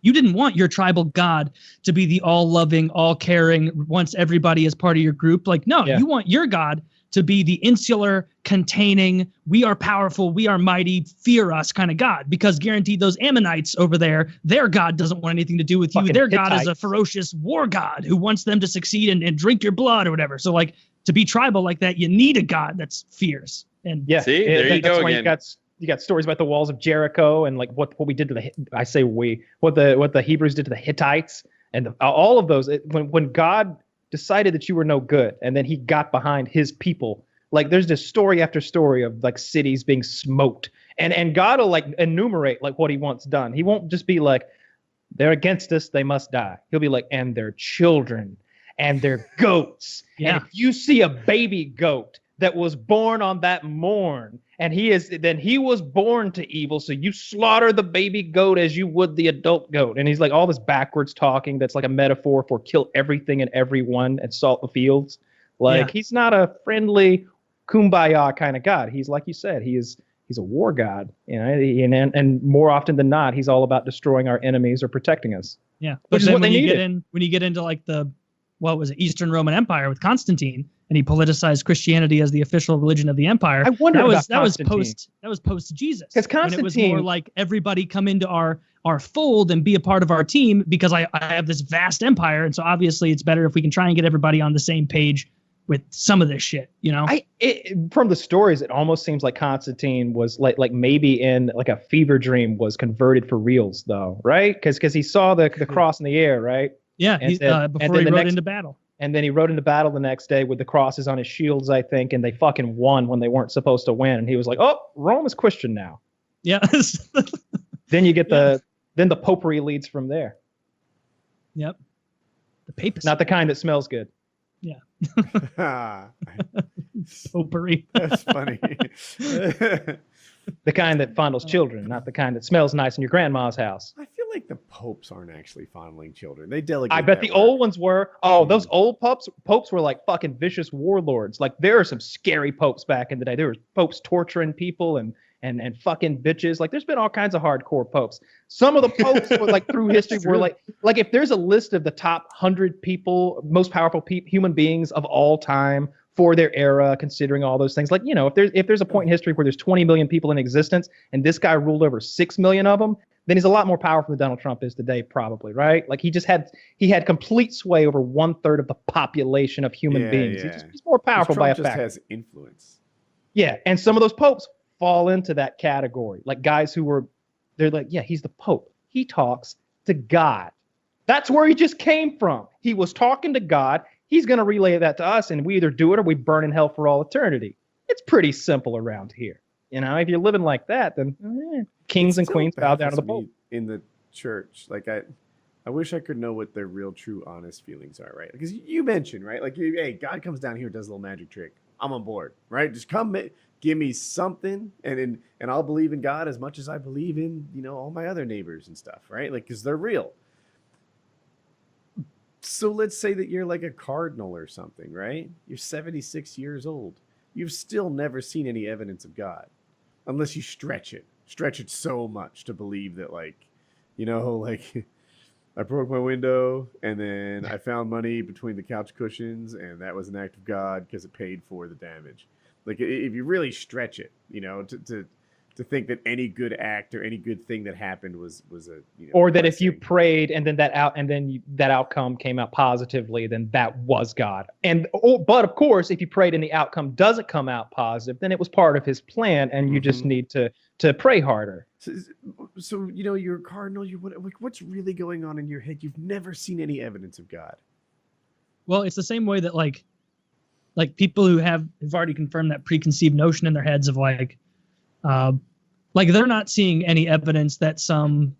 you didn't want your tribal God to be the all-loving, all-caring, wants everybody as part of your group. Like, no, you want your God to be the insular, containing, we are powerful, we are mighty, fear us kind of God. Because guaranteed those Ammonites over there, their God doesn't want anything to do with you. Their God is a ferocious war God who wants them to succeed and drink your blood or whatever. So like to be tribal like that, you need a God that's fierce. And see, there you go again. You got stories about the walls of Jericho and like what we did to what the Hebrews did to the Hittites and all of those. When God decided that you were no good, and then he got behind his people. Like there's just story after story of like cities being smoked, and God will like enumerate like what he wants done. He won't just be like, they're against us, they must die. He'll be like, and their children and their goats. Yeah. And if you see a baby goat that was born on that morn, and he was born to evil, so you slaughter the baby goat as you would the adult goat. And he's like all this backwards talking that's like a metaphor for kill everything and everyone and salt the fields. Like he's not a friendly kumbaya kind of God. He's like you said, he's a war God, and more often than not, he's all about destroying our enemies or protecting us. Yeah, but then when you get into like the Eastern Roman Empire with Constantine, and he politicized Christianity as the official religion of the empire. I wonder that about was Constantine. that was post Jesus. 'Cause when it was Constantine- more like everybody come into our fold and be a part of our team because I have this vast empire, and so obviously it's better if we can try and get everybody on the same page with some of this shit, you know? From the stories, it almost seems like Constantine was like maybe in like a fever dream was converted for reals though, right? Because he saw the cross in the air, right? Yeah, before he rode into battle. And then he rode into battle the next day with the crosses on his shields, I think, and they fucking won when they weren't supposed to win. And he was like, "Oh, Rome is Christian now." Yeah. Then you get then the popery leads from there. Yep. The papacy. Not the kind that smells good. Yeah. Popery. That's funny. The kind that fondles children, not the kind that smells nice in your grandma's house. I feel like the popes aren't actually fondling children. They delegate. I bet that the work. old ones were. Oh, those old popes were like fucking vicious warlords. Like there are some scary popes back in the day. There were popes torturing people and fucking bitches. Like there's been all kinds of hardcore popes. Some of the popes were like through history were like if there's a list of the top 100 people, most powerful human beings of all time for their era, considering all those things, like, you know, if there's a point in history where there's 20 million people in existence and this guy ruled over 6 million of them, then he's a lot more powerful than Donald Trump is today, probably, right? Like he had complete sway over 1/3 of the population of human beings. Yeah. He's more powerful by a Trump just factor. has influence. Yeah, and some of those popes fall into that category. Like guys they're like, yeah, he's the Pope. He talks to God. That's where he just came from. He was talking to God. He's going to relay that to us, and we either do it or we burn in hell for all eternity. It's pretty simple around here. You know, if you're living like that, then kings and queens bow down to the Pope. In the church, like I wish I could know what their real, true, honest feelings are, right? Because you mentioned, right? Like, hey, God comes down here, does a little magic trick. I'm on board, right? Just come, give me something, and I'll believe in God as much as I believe in, you know, all my other neighbors and stuff, right? Like, because they're real. So let's say that you're like a cardinal or something, right? You're 76 years old. You've still never seen any evidence of God, unless you stretch it so much to believe that, like, you know, like I broke my window and then I found money between the couch cushions and that was an act of God because it paid for the damage. Like if you really stretch it, you know, to think that any good act or any good thing that happened was a, you know, or that if you blessing. prayed and then that outcome came out positively, then that was God. But of course, if you prayed and the outcome doesn't come out positive, then it was part of his plan, and you just need to pray harder. So you know, you're a cardinal. What's really going on in your head? You've never seen any evidence of God. Well, it's the same way that like people who have already confirmed that preconceived notion in their heads of like they're not seeing any evidence that some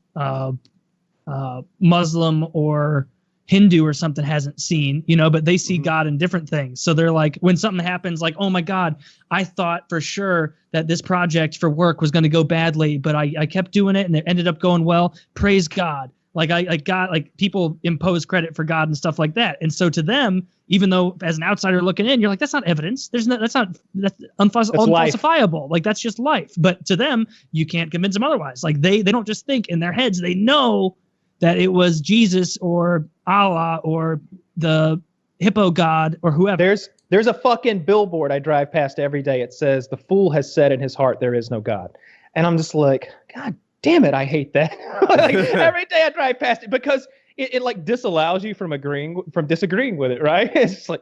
Muslim or Hindu or something hasn't seen, you know, but they see God in different things. So they're like, when something happens, like, oh my God, I thought for sure that this project for work was going to go badly, but I kept doing it and it ended up going well. Praise God. Like I got, like, people impose credit for God and stuff like that. And so to them, even though as an outsider looking in, you're like, that's not evidence. That's unfalsifiable. Like, that's just life. But to them, you can't convince them otherwise. Like they don't just think in their heads, they know that it was Jesus or Allah or the hippo god or whoever. There's a fucking billboard I drive past every day. It says, "The fool has said in his heart, there is no God." And I'm just like, God damn it, I hate that. Like, every day I drive past it because it like disallows you from disagreeing with it, right? It's just like,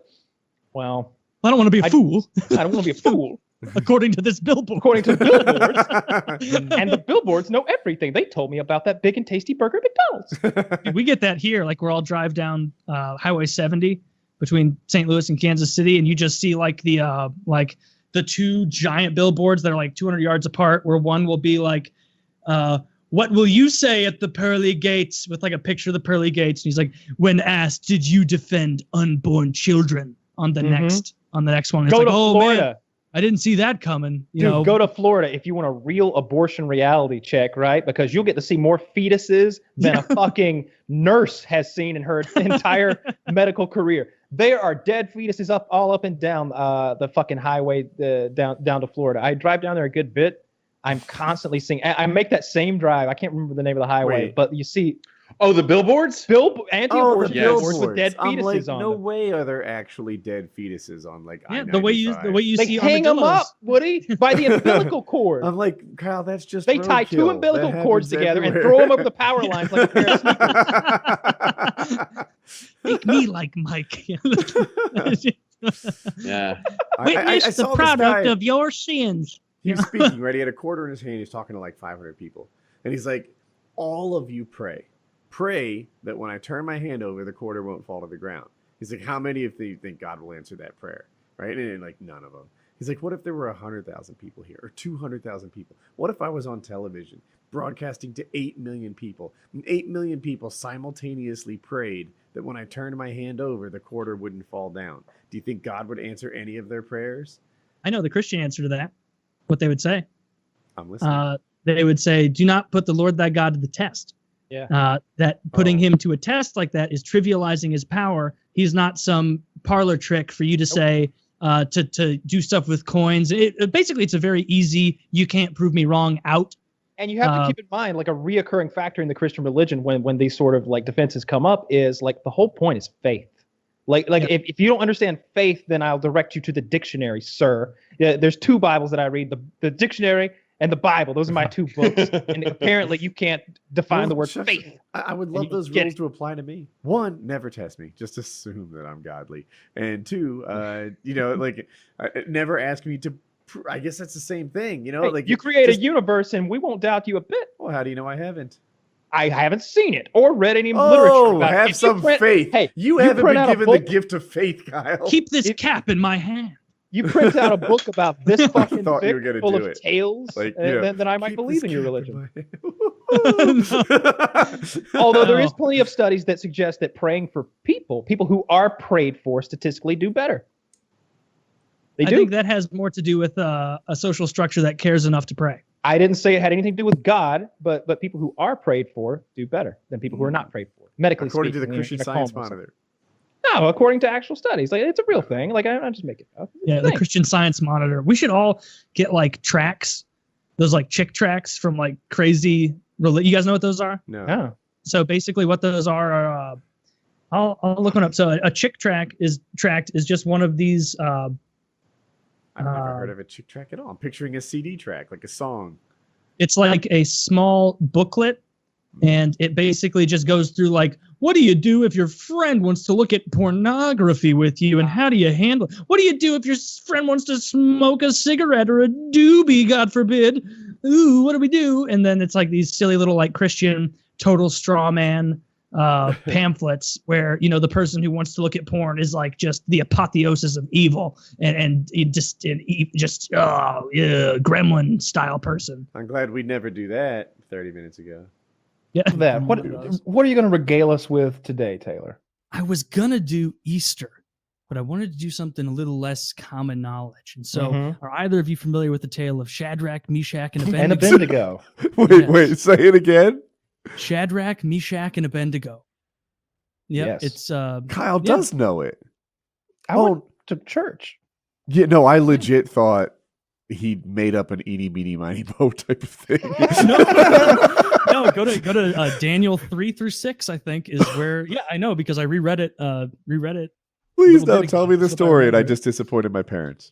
well, I don't want to be a fool. I don't want to be a fool. According to this billboard. According to the billboards. And the billboards know everything. They told me about that big and tasty burger at McDonald's. Dude, we get that here. Like, we're all drive down Highway 70 between St. Louis and Kansas City, and you just see like the two giant billboards that are like 200 yards apart, where one will be like, what will you say at the pearly gates, with like a picture of the pearly gates, and he's like, when asked, did you defend unborn children, on the next one. It's Go like, to oh Florida. man, I didn't see that coming. You Dude, know, go to Florida if you want a real abortion reality check, right? Because you'll get to see more fetuses than a fucking nurse has seen in her entire medical career. There are dead fetuses all up and down the fucking highway down to Florida. I drive down there a good bit. I'm constantly seeing. I make that same drive. I can't remember the name of the highway, but you see. Oh, the billboards? Anti-abortion the billboards with dead I'm fetuses like, on no them. way are there actually dead fetuses on like Yeah, I-95. the way you They see hang them armadillos. up, Woody, by the umbilical cord. I'm like, Kyle, that's just They tie two roadkill. umbilical That cords happens together and everywhere. throw them over the power lines like a pair of sneakers. Make me like Mike. Yeah. Witness I the saw this product guy. of your sins. He was speaking, right? He had a quarter in his hand. He's talking to like 500 people. And he's like, all of you pray. Pray that when I turn my hand over, the quarter won't fall to the ground. He's like, how many of you think God will answer that prayer? Right? And like, none of them. He's like, what if there were 100,000 people here or 200,000 people? What if I was on television broadcasting to 8 million people? And 8 million people simultaneously prayed that when I turned my hand over, the quarter wouldn't fall down. Do you think God would answer any of their prayers? I know the Christian answer to that. What they would say. I'm listening. They would say, do not put the Lord thy God to the test. Yeah. That putting him to a test like that is trivializing his power. He's not some parlor trick for you to say, to do stuff with coins. Basically, it's a very easy, you can't prove me wrong out. And you have to keep in mind, like a reoccurring factor in the Christian religion when these sort of like defenses come up is like the whole point is faith. If you don't understand faith, then I'll direct you to the dictionary, sir. Yeah, there's two Bibles that I read, the dictionary and the Bible. Those are my two books. And apparently you can't define the word faith. I would love those rules to apply to me. One, never test me. Just assume that I'm godly. And two, never ask me to. I guess that's the same thing, you know. Hey, like you create a universe, and we won't doubt you a bit. Well, how do you know I haven't? I haven't seen it or read any literature about it. Have some faith. Hey, you haven't been given the book, gift of faith, Kyle. Keep this cap in my hand. You print out a book about this fucking thought you were book gonna full do of it. tales, Like, then I might believe in your this religion. cap Although there is plenty of studies that suggest that praying for people who are prayed for, statistically do better. I think that has more to do with a social structure that cares enough to pray. I didn't say it had anything to do with God, but people who are prayed for do better than people who are not prayed for, medically According speaking. to the Christian Science Monitor. No, according to actual studies. Like, it's a real thing. Like, I'm just making it up. Yeah, the Christian Science Monitor. We should all get like tracks, those like chick tracks from like crazy. You guys know what those are? No. So basically, what those are I'll look one up. So a chick tract is just one of these. I've never heard of a chick track at all. I'm picturing a CD track, like a song. It's like a small booklet, and it basically just goes through like, what do you do if your friend wants to look at pornography with you, and how do you handle it? What do you do if your friend wants to smoke a cigarette or a doobie, God forbid? Ooh, what do we do? And then it's like these silly little like Christian total straw man pamphlets where, you know, the person who wants to look at porn is like just the apotheosis of evil and gremlin style person. I'm glad we never do that 30 minutes ago. Yeah. That. What are you going to regale us with today, Taylor? I was going to do Easter, but I wanted to do something a little less common knowledge. And so are either of you familiar with the tale of Shadrach, Meshack, and Abendigo? And Abendigo. Wait, say it again. Shadrach, Meshack, and Abendigo. Yep, Yes. it's Kyle does know it. I went to church. Yeah, no, I legit thought he made up an eeny, meeny, miny, moe type of thing. No, go to Daniel 3-6. I think is where. Yeah, I know because I reread it. Please don't tell me the story, and I just disappointed my parents.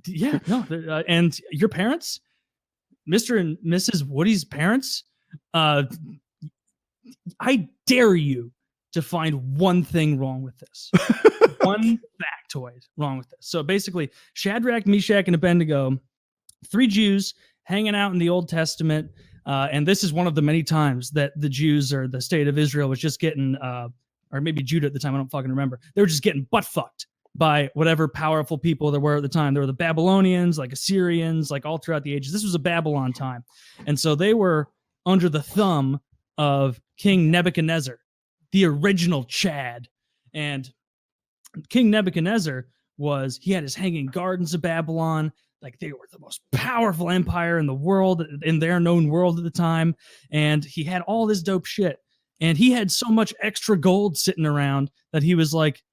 Yeah, no, and your parents, Mr. and Mrs. Woody's parents. I dare you to find one thing wrong with this. One factoid wrong with this. So basically, Shadrach, Meshack, and Abendigo, 3 Jews hanging out in the Old Testament. And this is one of the many times that the Jews or the state of Israel was just getting, or maybe Judah at the time, I don't fucking remember. They were just getting butt fucked by whatever powerful people there were at the time. There were the Babylonians, like Assyrians, like all throughout the ages. This was a Babylon time. And so they were under the thumb of King Nebuchadnezzar, the original Chad. And King Nebuchadnezzar he had his hanging gardens of Babylon. Like they were the most powerful empire in the world, in their known world at the time. And he had all this dope shit. And he had so much extra gold sitting around that he was like,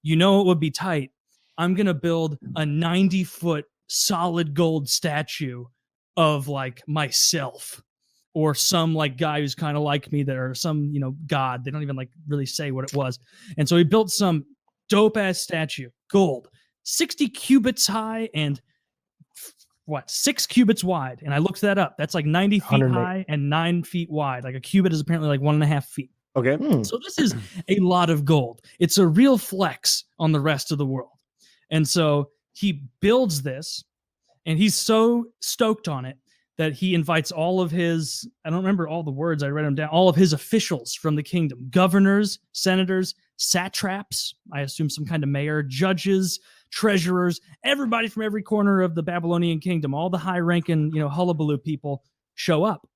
you know, it would be tight. I'm going to build a 90-foot solid gold statue of like myself. or some like guy who's kind of like me, that or some, you know, god. They don't even like really say what it was. And so he built some dope ass statue, gold, 60 cubits high and 6 cubits wide. And I looked that up. That's like 90 feet 108. high and 9 feet wide. Like a cubit is apparently like 1.5 feet. Okay. So this is a lot of gold. It's a real flex on the rest of the world. And so he builds this, and he's so stoked on it that he invites all of his, I don't remember all the words, I read them down, all of his officials from the kingdom, governors, senators, satraps, I assume some kind of mayor, judges, treasurers, everybody from every corner of the Babylonian kingdom, all the high-ranking, you know, hullabaloo people show up.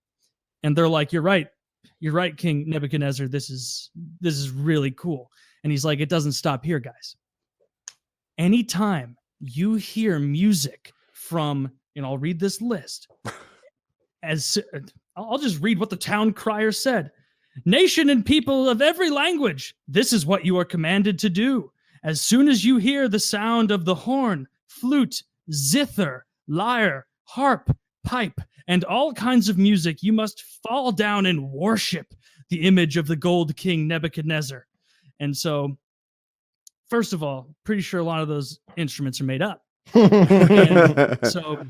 And they're like, you're right, King Nebuchadnezzar, this is really cool. And he's like, it doesn't stop here, guys. Anytime you hear music from, and I'll read this list, I'll just read what the town crier said. Nation and people of every language, this is what you are commanded to do. As soon as you hear the sound of the horn, flute, zither, lyre, harp, pipe, and all kinds of music, you must fall down and worship the image of the gold king Nebuchadnezzar. And so, first of all, pretty sure a lot of those instruments are made up. And so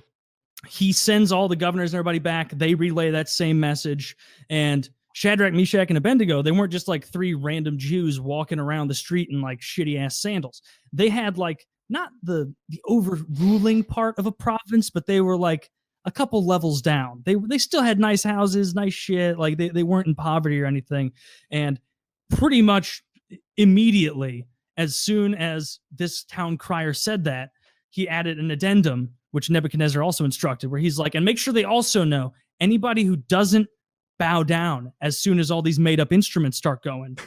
he sends all the governors and everybody back. They relay that same message. And Shadrach, Meshack, and Abendigo, they weren't just like 3 random Jews walking around the street in like shitty ass sandals. They had like not the overruling part of a province, but they were like a couple levels down. They still had nice houses, nice shit. Like they weren't in poverty or anything. And pretty much immediately, as soon as this town crier said that, he added an addendum, which Nebuchadnezzar also instructed, where he's like, and make sure they also know anybody who doesn't bow down as soon as all these made-up instruments start going,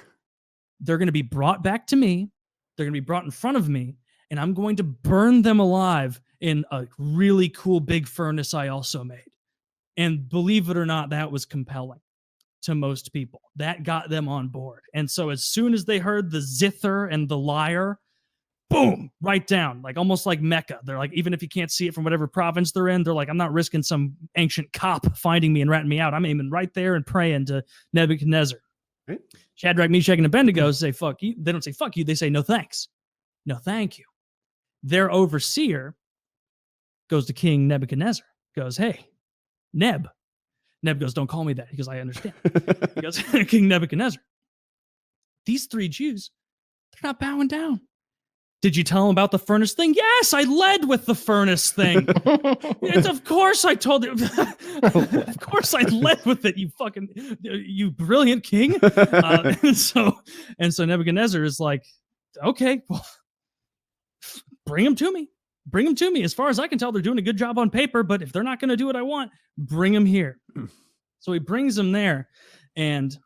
they're going to be brought back to me, they're going to be brought in front of me, and I'm going to burn them alive in a really cool big furnace I also made. And believe it or not, that was compelling to most people. That got them on board. And so as soon as they heard the zither and the lyre, boom, right down, like almost like Mecca. They're like, even if you can't see it from whatever province they're in, they're like, I'm not risking some ancient cop finding me and ratting me out. I'm aiming right there and praying to Nebuchadnezzar. Right. Shadrach, Meshack, and Abendigo say, fuck you. They don't say, fuck you. They say, no, thanks. No, thank you. Their overseer goes to King Nebuchadnezzar, goes, hey, Neb. Neb goes, don't call me that. He goes, I understand. He goes, King Nebuchadnezzar, these 3 Jews, they're not bowing down. Did you tell him about the furnace thing? Yes, I led with the furnace thing. Of course I told you. Of course I led with it, you brilliant king. And so Nebuchadnezzar is like, okay, well, bring him to me. Bring them to me. As far as I can tell, they're doing a good job on paper, but if they're not going to do what I want, bring them here. So he brings them there, and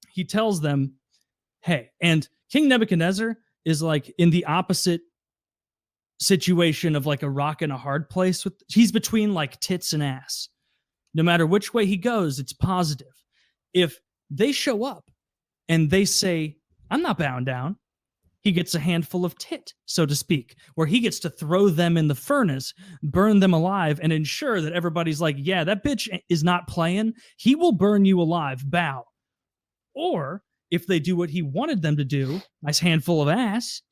he tells them, hey, and King Nebuchadnezzar is like in the opposite situation of like a rock and a hard place. He's between like tits and ass. No matter which way he goes, it's positive. If they show up and they say, I'm not bowing down, he gets a handful of tit, so to speak, where he gets to throw them in the furnace, burn them alive, and ensure that everybody's like, yeah, that bitch is not playing. He will burn you alive, bow. Or if they do what he wanted them to do, nice handful of ass,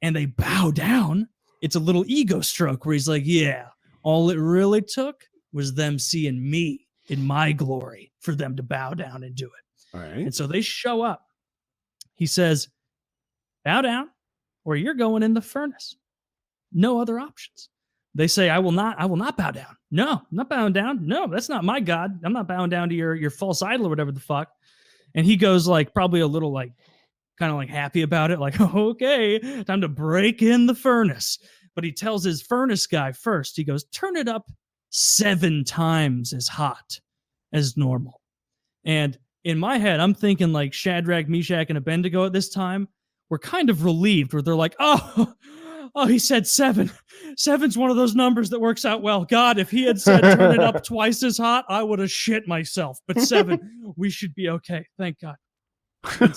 and they bow down, it's a little ego stroke where he's like, yeah, all it really took was them seeing me in my glory for them to bow down and do it. All right. And so they show up. He says, bow down, or you're going in the furnace. No other options. They say, I will not bow down. No, I'm not bowing down. No, that's not my God. I'm not bowing down to your false idol or whatever the fuck. And he goes like probably a little like kind of like happy about it, like, okay, time to break in the furnace. But he tells his furnace guy first, he goes, turn it up 7 times as hot as normal. And in my head, I'm thinking like Shadrach, Meshack, and Abendigo at this time were kind of relieved, where they're like, oh, he said 7. 7's one of those numbers that works out well. God, if he had said turn it up twice as hot, I would have shit myself. But 7, we should be okay. Thank God. And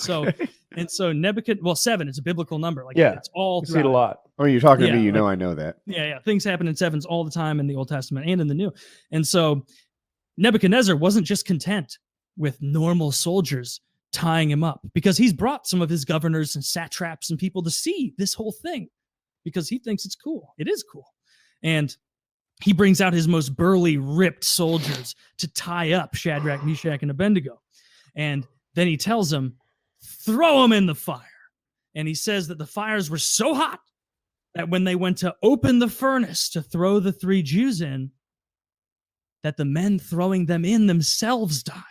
so Nebuchadnezzar, well, 7 is a biblical number. Like, yeah, it's all you see it a lot. Oh, you're talking to Yeah, me. You like- know, I know that. Yeah. Things happen in 7s all the time in the Old Testament and in the New. And so Nebuchadnezzar wasn't just content with normal soldiers tying him up, because he's brought some of his governors and satraps and people to see this whole thing because he thinks it's cool. It is cool. And he brings out his most burly, ripped soldiers to tie up Shadrach, Meshack, and Abendigo. And then he tells them, throw them in the fire. And he says that the fires were so hot that when they went to open the furnace to throw the 3 Jews in, that the men throwing them in themselves died.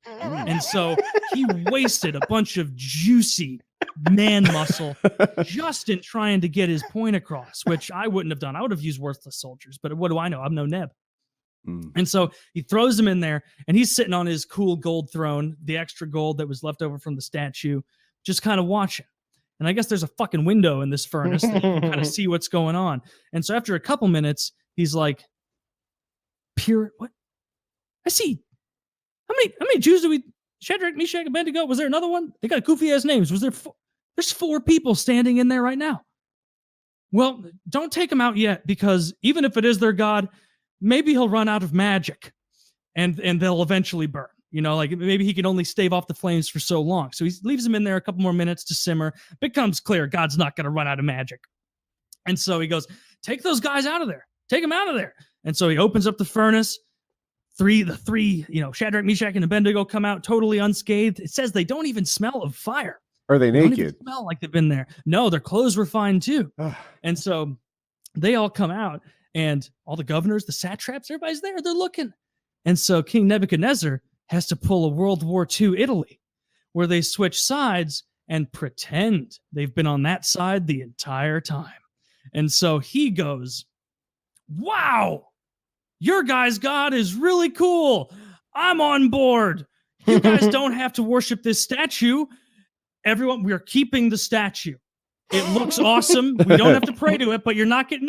And so he wasted a bunch of juicy man muscle just in trying to get his point across, which I wouldn't have done. I would have used worthless soldiers, but what do I know? I'm no Neb. And so he throws them in there, and he's sitting on his cool gold throne, the extra gold that was left over from the statue, just kind of watching. And I guess there's a fucking window in this furnace that you can kind of see what's going on. And so after a couple minutes, he's like, what? I see. How many Jews do we? Shadrach, Meshack, Abendigo. Was there another one? They got goofy ass names. Was there? There's 4 people standing in there right now. Well, don't take them out yet, because even if it is their god, maybe he'll run out of magic, and they'll eventually burn. You know, like maybe he can only stave off the flames for so long. So he leaves them in there a couple more minutes to simmer. Becomes clear God's not going to run out of magic, and so he goes, "Take those guys out of there. Take them out of there." And so he opens up the furnace. The three, Shadrach, Meshack, and Abendigo come out totally unscathed. It says they don't even smell of fire. Are they They don't naked? even smell like they've been there. No, their clothes were fine too. And so they all come out, and all the governors, the satraps, everybody's there. They're looking. And so King Nebuchadnezzar has to pull a World War II Italy, where they switch sides and pretend they've been on that side the entire time. And so he goes, wow, your guys' God is really cool. I'm on board. You guys don't have to worship this statue. Everyone, we're keeping the statue. It looks awesome. We don't have to pray to it, but you're not getting,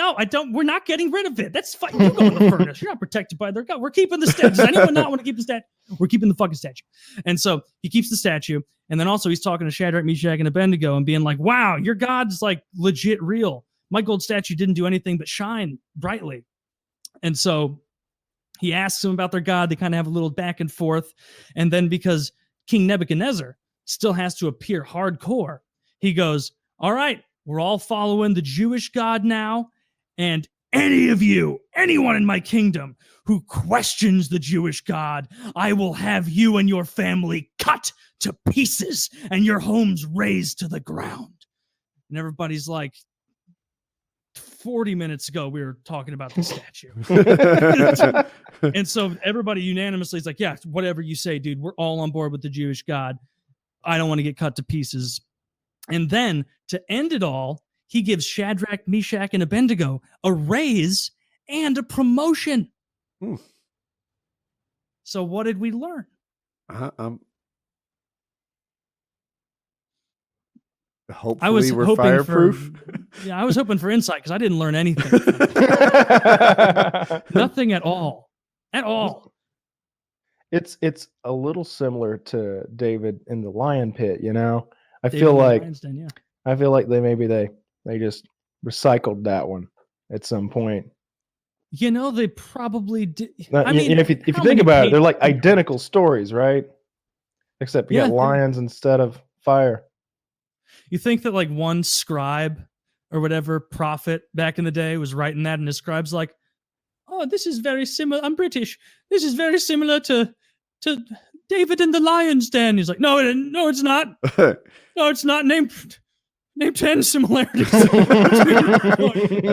we're not getting rid of it. That's fine. You go in the furnace. You're not protected by their God. We're keeping the statue. Does anyone not want to keep the statue? We're keeping the fucking statue. And so he keeps the statue. And then also he's talking to Shadrach, Meshack, and Abendigo and being like, wow, your God's like legit real. My gold statue didn't do anything but shine brightly. And so he asks them about their God. They kind of have a little back and forth. And then because King Nebuchadnezzar still has to appear hardcore, he goes, all right, we're all following the Jewish God now. And anyone in my kingdom who questions the Jewish God, I will have you and your family cut to pieces and your homes razed to the ground. And everybody's like, 40 minutes ago, we were talking about the statue. And so everybody unanimously is like, yeah, whatever you say, dude, we're all on board with the Jewish God. I don't want to get cut to pieces. And then to end it all, he gives Shadrach, Meshack, and Abendigo a raise and a promotion. So what did we learn? Hopefully we're fireproof. I was hoping for insight because I didn't learn anything. Nothing at all. At all. It's a little similar to David in the lion pit, you know? I feel like they just recycled that one at some point. You know, they probably did. If you think about it, they're like identical stories, right? Except you got lions instead of fire. You think that like one scribe or whatever prophet back in the day was writing that, and his scribe's like, oh, this is very similar. I'm British. This is very similar to David and the Lion's Den. He's like, no, it's not. No, it's not. Name 10 similarities. I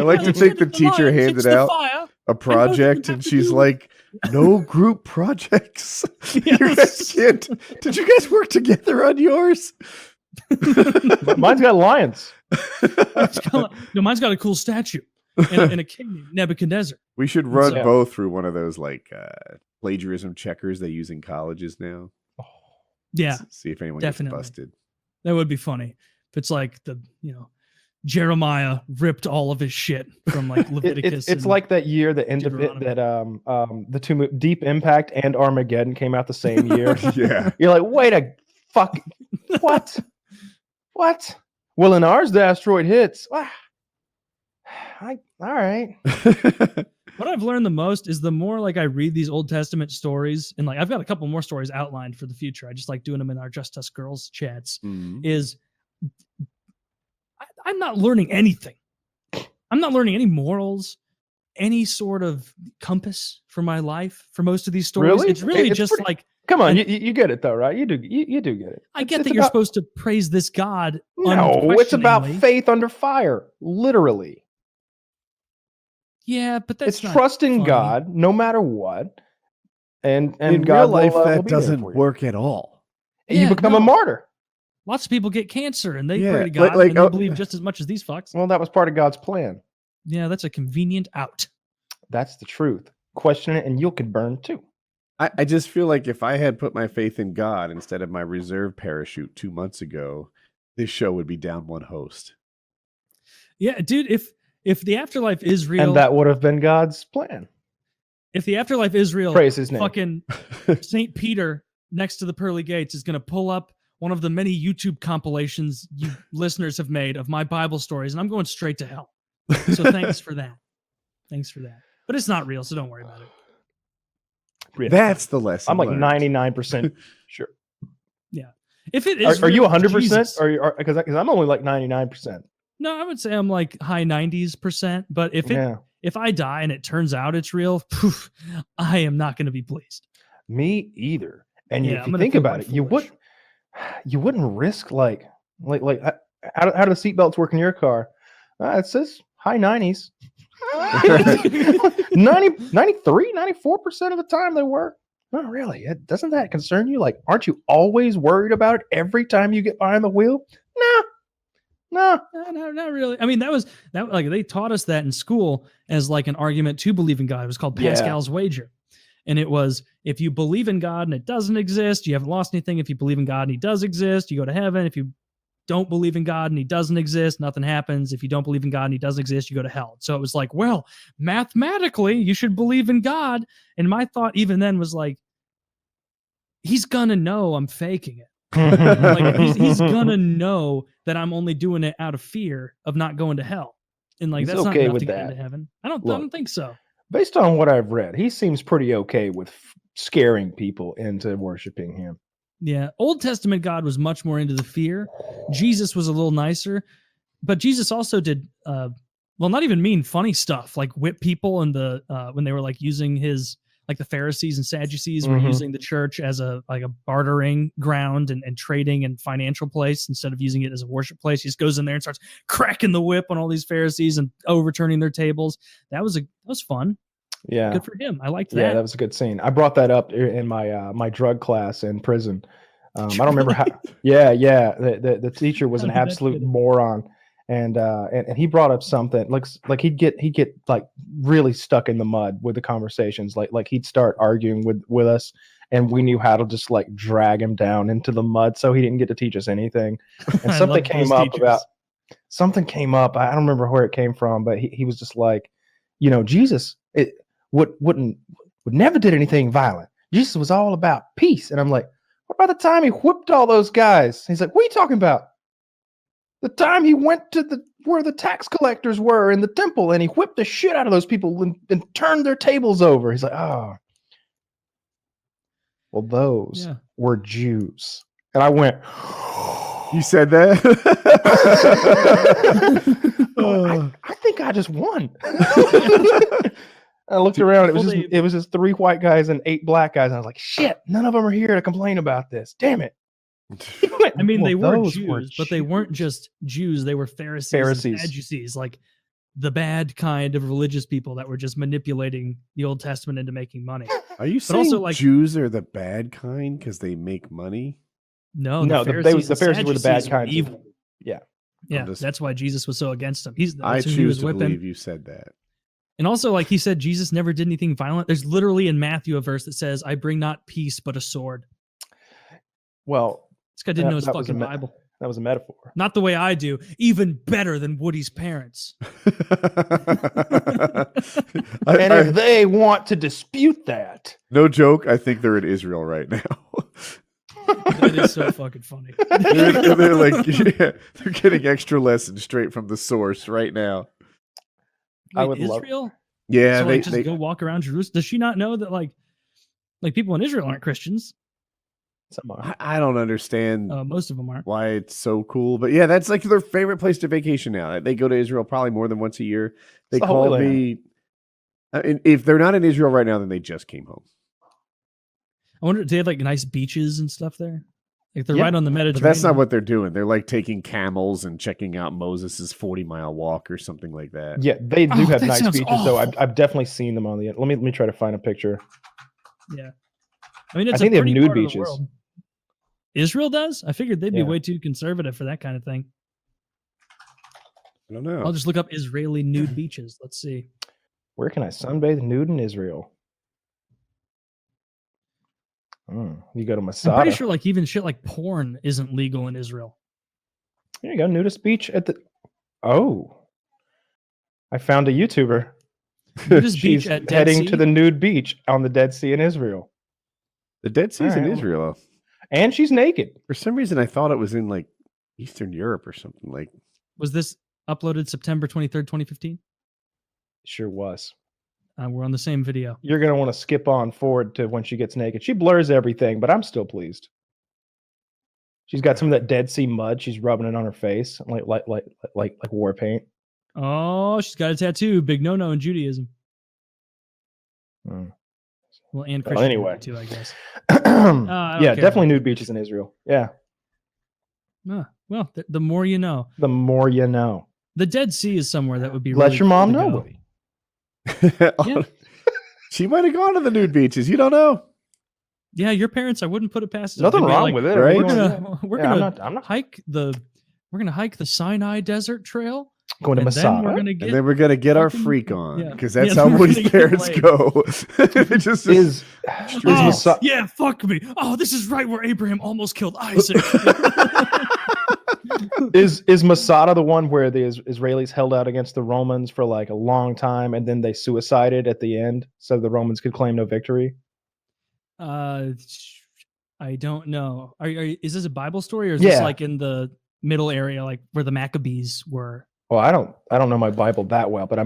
like to think the teacher handed out a project, and she's like, no group projects. Yes. Did you guys work together on yours? Mine's got lions. Mine's got a cool statue and a king, Nebuchadnezzar. We should run both through one of those like plagiarism checkers they use in colleges now. Yeah, see if anyone definitely gets busted. That would be funny if it's like Jeremiah ripped all of his shit from like Leviticus. It's like that year that the two Deep Impact and Armageddon came out the same year. Yeah, you're like, wait a fuck, what? What? Well, in ours, the asteroid hits. All right. What I've learned the most is the more like I read these Old Testament stories, and like I've got a couple more stories outlined for the future. I just like doing them in our Just Us Girls chats. Is I'm not learning anything. I'm not learning any morals, any sort of compass for my life for most of these stories. Really? It's really It's just pretty- like, Come on, you get it though, right? You do get it. I get It's that you're about- supposed to praise this God. No, it's about unquestioningly. faith under fire, literally. Yeah, but that's It's not trusting funny. God no matter what, and In God real life, will that be there doesn't for you. work at all. And you Yeah, become a no. martyr. Lots of people get cancer and they Yeah, pray to like- God like, and they oh- believe just as much as these fucks. Well, that was part of God's plan. Yeah, that's a convenient out. That's the truth. Question it, and you could burn too. I just feel like if I had put my faith in God instead of my reserve parachute 2 months ago, this show would be down one host. Yeah, dude, if the afterlife is real, And that would have been God's plan. if the afterlife is real, Praise his name. fucking St. Peter next to the pearly gates is going to pull up one of the many YouTube compilations you listeners have made of my Bible stories, and I'm going straight to hell. So thanks for that. Thanks for that. But it's not real, so don't worry about it. Yeah. That's the lesson. I'm like learned. 99% sure. If it is Are you real, 100%? Jesus. Or because I'm only like 99%. No, I would say I'm like high 90s%. But if I die and it turns out it's real, poof, I am not going to be pleased. Me either. And Yeah, if I'm you gonna think feel about quite it, you foolish. wouldn't risk like how do the seatbelts work in your car? It says high 90s. 90, 93, 94% of the time they work. Not really. Doesn't that concern you? Like, aren't you always worried about it every time you get behind the wheel? No. No, not really. I mean, that like they taught us that in school as like an argument to believe in God. It was called Yeah. Pascal's wager. And it was, if you believe in God and it doesn't exist, you haven't lost anything. If you believe in God and he does exist, you go to heaven. If you don't believe in God and he doesn't exist, nothing happens. If you don't believe in God and he doesn't exist, you go to hell. So it was like, well, mathematically, you should believe in God. And my thought even then was like, he's gonna know I'm faking it. Like he's gonna know that I'm only doing it out of fear of not going to hell. And like He's that's not okay enough with to get that. into heaven. I Look. don't think so. Based on what I've read, he seems pretty okay with scaring people into worshiping him. Yeah, Old Testament God was much more into the fear. Jesus was a little nicer, but Jesus also did well, not even mean, funny stuff like whip people and the when they were like using his, like the Pharisees and Sadducees were Mhm. using the church as a bartering ground and trading and financial place instead of using it as a worship place. He just goes in there and starts cracking the whip on all these Pharisees and overturning their tables. That was fun. Yeah. Good for him. I liked Yeah, that. that was a good scene. I brought that up in my my drug class in prison. I don't remember how. Yeah. The teacher was an How did that absolute fit in? moron, and he brought up something like he'd get like really stuck in the mud with the conversations. Like he'd start arguing with us, and we knew how to just like drag him down into the mud, so he didn't get to teach us anything. And I something love came those up teachers. about something came up. I don't remember where it came from, but he was just like, Jesus would never did anything violent. Jesus was all about peace. And I'm like, what about the time he whipped all those guys? He's like, what are you talking about? The time he went to where the tax collectors were in the temple and he whipped the shit out of those people and turned their tables over. He's like, oh, well, those Yeah. were Jews. And I went, You said that? I think I just won. I looked around. It was just 3 white guys and 8 black guys. And I was like, shit, none of them are here to complain about this. Damn it. I mean, they were those Jews, but they weren't just Jews. They were Pharisees. Pharisees. And Sadducees, like the bad kind of religious people that were just manipulating the Old Testament into making money. Are you But saying also, like- Jews are the bad kind because they make money? No, No, the the Pharisees, Pharisees were the bad Sadducees kinds of- Evil. Yeah. Yeah, just- that's why Jesus was so against them. I That's who he choose was to whipping. believe you said that. And also, like he said, Jesus never did anything violent. There's literally in Matthew a verse that says, "I bring not peace but a sword." Well, This guy didn't know his that was fucking a Bible. that was a metaphor. Not the way I do. Even better than Woody's parents. And if they want to dispute that, no joke, I think they're in Israel right now. That is so fucking funny. they're like, yeah, they're getting extra lessons straight from the source right now. I Wait, would love- Israel? Yeah, So just go walk around Jerusalem. Does she not know that like people in Israel aren't Christians? I don't understand. Most of them aren't. Why it's so cool, but yeah, that's like their favorite place to vacation now. They go to Israel probably more than once a year. They call me. If they're not in Israel right now, then they just came home. I wonder, do they have like nice beaches and stuff there? Like they're right on the Mediterranean. But that's not what they're doing. They're like taking camels and checking out Moses's 40-mile walk or something like that. Yeah, they do have nice beaches though. awful. I've definitely seen them on the. Let me try to find a picture. Yeah, I mean, it's I think they have pretty nude part of the beaches. world. Israel does? I figured they'd be way too conservative for that kind of thing. I don't know. I'll just look up Israeli nude beaches. Let's see. Where can I sunbathe nude in Israel? You go to Masada. I'm pretty sure like even shit like porn isn't legal in Israel. There you go, nudist beach at the. Oh, I found a YouTuber. Nudist She's beach at Dead heading Sea? to the nude beach on the Dead Sea in Israel. The Dead Sea's All in right. Israel. And she's naked. For some reason, I thought it was in like Eastern Europe or something. Like, Was this uploaded September 23rd, 2015? Sure was. We're on the same video. You're gonna want to skip on forward to when she gets naked. She blurs everything, but I'm still pleased. She's got some of that Dead Sea mud. She's rubbing it on her face, like war paint. Oh, she's got a tattoo. Big no-no in Judaism. Hmm. Well, and Well, Christianity anyway. too, I guess. Yeah, don't care definitely about nude beaches in Israel. Yeah, Well, the more you know. the more you know. The Dead Sea is somewhere that would be. Let really your mom cool to know, go. buddy. Yeah. she might have gone to the nude beaches. You don't know. Yeah, your parents. I wouldn't put it past them. Nothing They'd be wong like, with it, right? We're Yeah, gonna I'm not hike the. We're gonna hike the Sinai Desert Trail. going to and then Masada. we're gonna get. And then we're gonna get our fucking- freak on yeah. because that's Yeah, how we're Woody's gonna get parents laid. go. It just is Oh, Masa- yeah, fuck me. Oh, this is right where Abraham almost killed Isaac. is Masada the one where the Israelis held out against the Romans for like a long time and then they suicided at the end so the Romans could claim no victory? I don't know. Is this a Bible story or is this Yeah. like in the middle area, like where the Maccabees were? Well, I don't know my Bible that well, but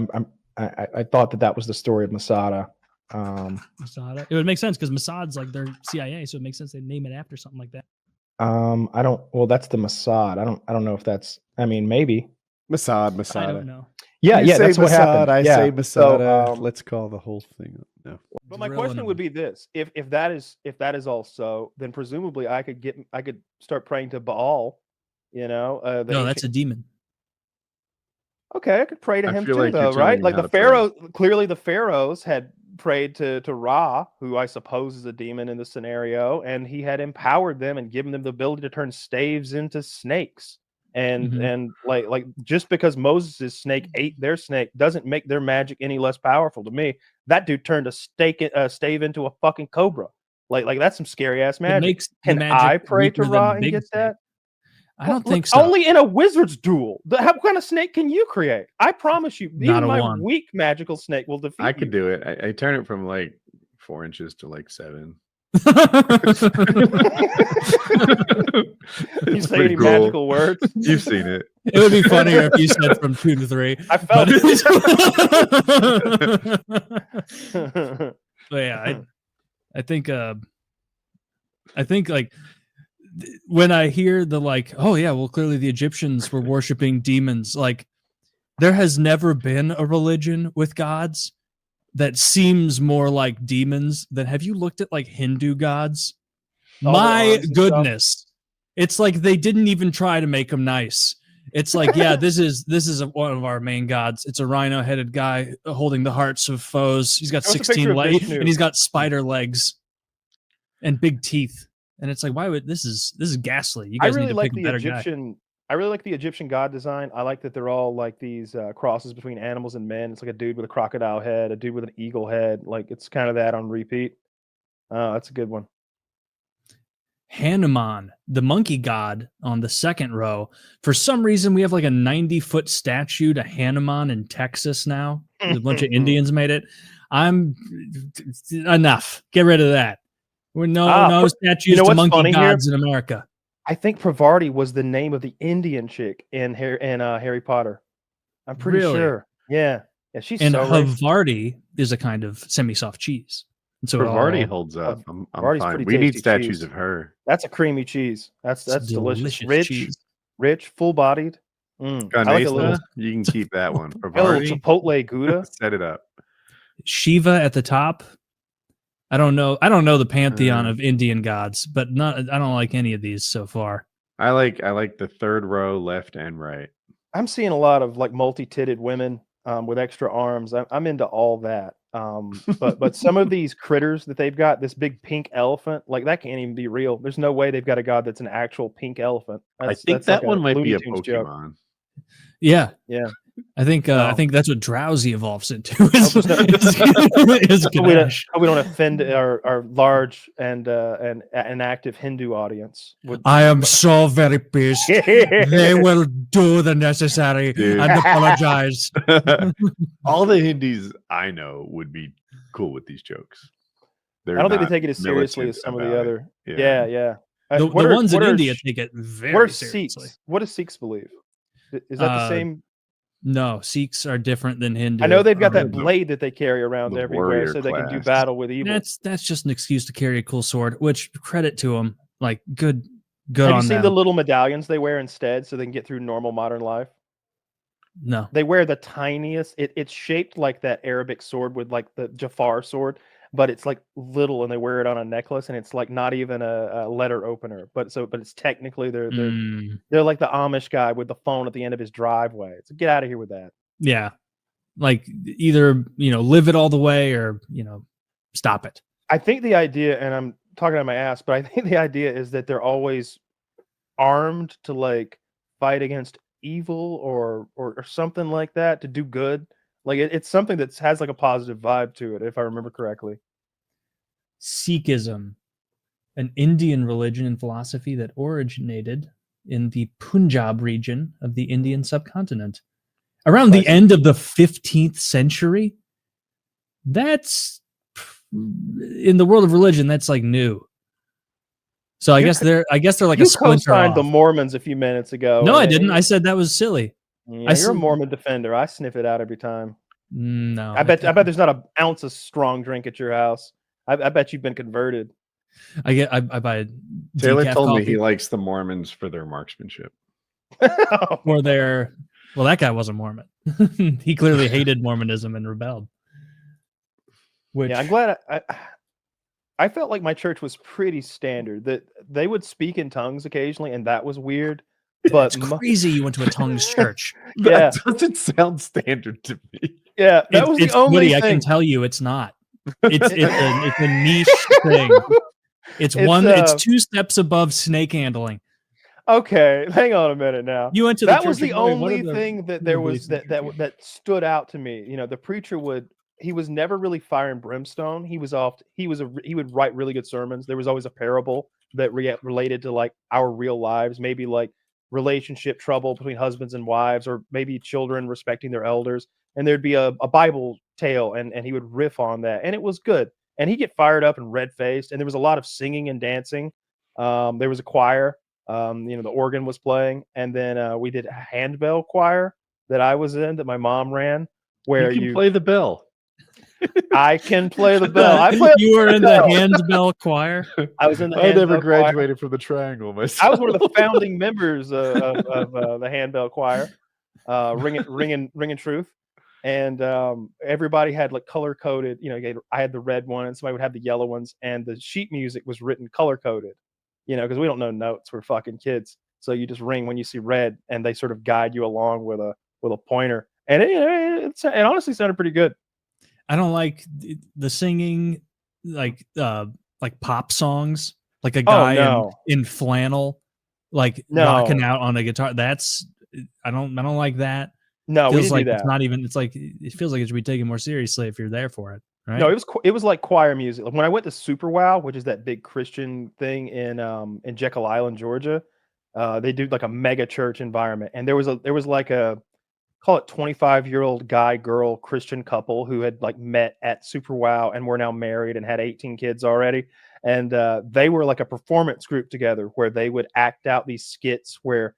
I thought that was the story of Masada. Masada. It would make sense because Mossad's like their CIA, so it makes sense they name it after something like that. I don't. Well, that's the Mossad. I don't know if that's. I mean, maybe. Masada. I don't know. Yeah, You yeah, say that's what happened. I Yeah. say Masada. So, Let's call the whole thing up. No. but my Drilling question would be this: if that is all so, then presumably I could start praying to Baal. You know, No, that's a demon. okay. I could pray to I him feel too, like you're though, telling right? me Like how the to pray. Pharaoh. Clearly, the pharaohs had prayed to Ra, who I suppose is a demon in the scenario, and he had empowered them and given them the ability to turn staves into snakes. And Mhm. and like just because Moses' snake ate their snake doesn't make their magic any less powerful to me. That dude turned a stave into a fucking cobra. Like that's some scary ass It magic. makes the Can magic I pray to weaker than Ra the and big get snake. that? I don't Well, think so. Only in a wizard's duel. What kind of snake can you create? I promise you, Not even a my one. weak magical snake will defeat I could you. do it. I turn it from like 4 inches to like 7. You say pretty any cool. magical words? You've seen it. It would be funnier if you said from 2 to 3. I felt But yeah, I think like when I hear the like, oh yeah, well clearly the Egyptians were worshiping demons. Like there has never been a religion with gods that seems more like demons than. Have you looked at like Hindu gods? All their My arms and stuff. goodness, it's like they didn't even try to make them nice. It's like, yeah, this is one of our main gods. It's a rhino-headed guy holding the hearts of foes. He's got Show us a 16 picture of legs Vishnu. and he's got spider legs and big teeth. And it's like, why would this is ghastly? You I guys really need to like pick a the better guy. Egyptian. I really like the Egyptian god design. I like that they're all like these crosses between animals and men. It's like a dude with a crocodile head, a dude with an eagle head. Like it's kind of that on repeat. That's a good one. Hanuman, the monkey god, on the second row. For some reason, we have like a 90-foot statue to Hanuman in Texas now. A bunch of Indians made it. I'm enough. Get rid of that. We're no statues you know to what's monkey funny here? gods in America. I think Pravarti was the name of the Indian chick in Harry Potter. I'm pretty Really? sure. Yeah. Yeah, she's And so racist. Havarti is a kind of semi-soft cheese. And so Havarti it all, holds up. I'm Havarti's fine. pretty We need tasty statues cheese. of her. That's a creamy cheese. That's it's delicious. delicious cheese. Rich, full-bodied. I like a little, Ganesa, you can keep that one. a little Havarti, chipotle Gouda. set it up. Shiva at the top. I don't know the pantheon of Indian gods, but I don't like any of these so far. I like the third row, left and right. I'm seeing a lot of like multi-titted women with extra arms. I'm into all that. But some of these critters that they've got, this big pink elephant, like that can't even be real. There's no way they've got a god that's an actual pink elephant. I think that like one might be Looney a Tunes joke. Pokemon. Yeah. Yeah. I think No. that's what Drowsy evolves into. Is we Ganesh. don't offend our large and active Hindu audience. I am so very pissed. They will do the necessary Dude. and apologize. All the Hindis I know would be cool with these jokes. I don't think they not take it as seriously militant as some of about the it. other. Yeah. Yeah. The What are- ones what in are India sh- take it What very are seriously. Sikhs? What do Sikhs believe? Is that the same? No, Sikhs are different than Hindu. I know they've got that the- blade that they carry around the everywhere, warrior so they can do class. battle with evil. That's just an excuse to carry a cool sword. Which credit to them. Like good Have on you seen them. the little medallions they wear instead, so they can get through normal modern life? No. They wear the tiniest. It's shaped like that Arabic sword with like the Jafar sword, but it's like little, and they wear it on a necklace, and it's like not even a letter opener. But it's technically they're like the Amish guy with the phone at the end of his driveway. So get out of here with that. Yeah. Like either, live it all the way or, stop it. I think the idea, and I'm talking out my ass, but I think the idea is that they're always armed to like fight against evil or something like that, to do good. Like it's something that has like a positive vibe to it, if I remember correctly. Sikhism, an Indian religion and philosophy that originated in the Punjab region of the Indian subcontinent. Around the end of the 15th century. That's, in the world of religion, that's like new. So I guess they're like You a splinter co-signed the off. Mormons a few minutes ago. No, I and- didn't. I said that was silly. Yeah, you're a Mormon defender. I sniff it out every time. No. I bet there's not an ounce of strong drink at your house. I bet you've been converted. I buy Taylor decaf told me coffee he likes the Mormons for their marksmanship. or their. Well, that guy wasn't Mormon. He clearly hated Mormonism and rebelled. Which, Yeah, I'm glad I felt like my church was pretty standard. That they would speak in tongues occasionally, and that was weird. But it's crazy you went to a tongues church. Yeah. That doesn't sound standard to me. yeah, that was It's the only Woody, thing. I can tell you it's not. It's a niche thing. It's one. It's 2 steps above snake handling. Okay, hang on a minute now. You went to the That church was the of Woody, what only are the thing that there beliefs was in the church? that stood out to me. The preacher he was never really fire and brimstone. He would write really good sermons. There was always a parable that related to like our real lives, maybe like relationship trouble between husbands and wives, or maybe children respecting their elders. And there'd be a Bible tale, and he would riff on that, and it was good. And he'd get fired up and red faced, and there was a lot of singing and dancing. There was a choir. The organ was playing, and then we did a handbell choir that I was in, that my mom ran, where You can play the bell. I can play the bell. You were in the handbell choir. I was in the I never handbell choir. graduated from the triangle myself. I was one of the founding members of the handbell choir, ringing truth, and everybody had like color coded. I had the red one, and somebody would have the yellow ones, and the sheet music was written color coded. Because we don't know notes. We're fucking kids, so you just ring when you see red, and they sort of guide you along with a pointer, and it honestly sounded pretty good. I don't like the singing, like pop songs, like a guy in flannel, like rocking out on a guitar. That's I don't like that. No, feels we didn't like do that. it's not even. It's like it feels like it should be taken more seriously if you're there for it. Right? No, it was like choir music. Like when I went to Super Wow, which is that big Christian thing in Jekyll Island, Georgia, they do like a mega church environment, and there was like a, call it 25-year-old guy girl Christian couple who had like met at Super Wow and were now married and had 18 kids already, and they were like a performance group together where they would act out these skits where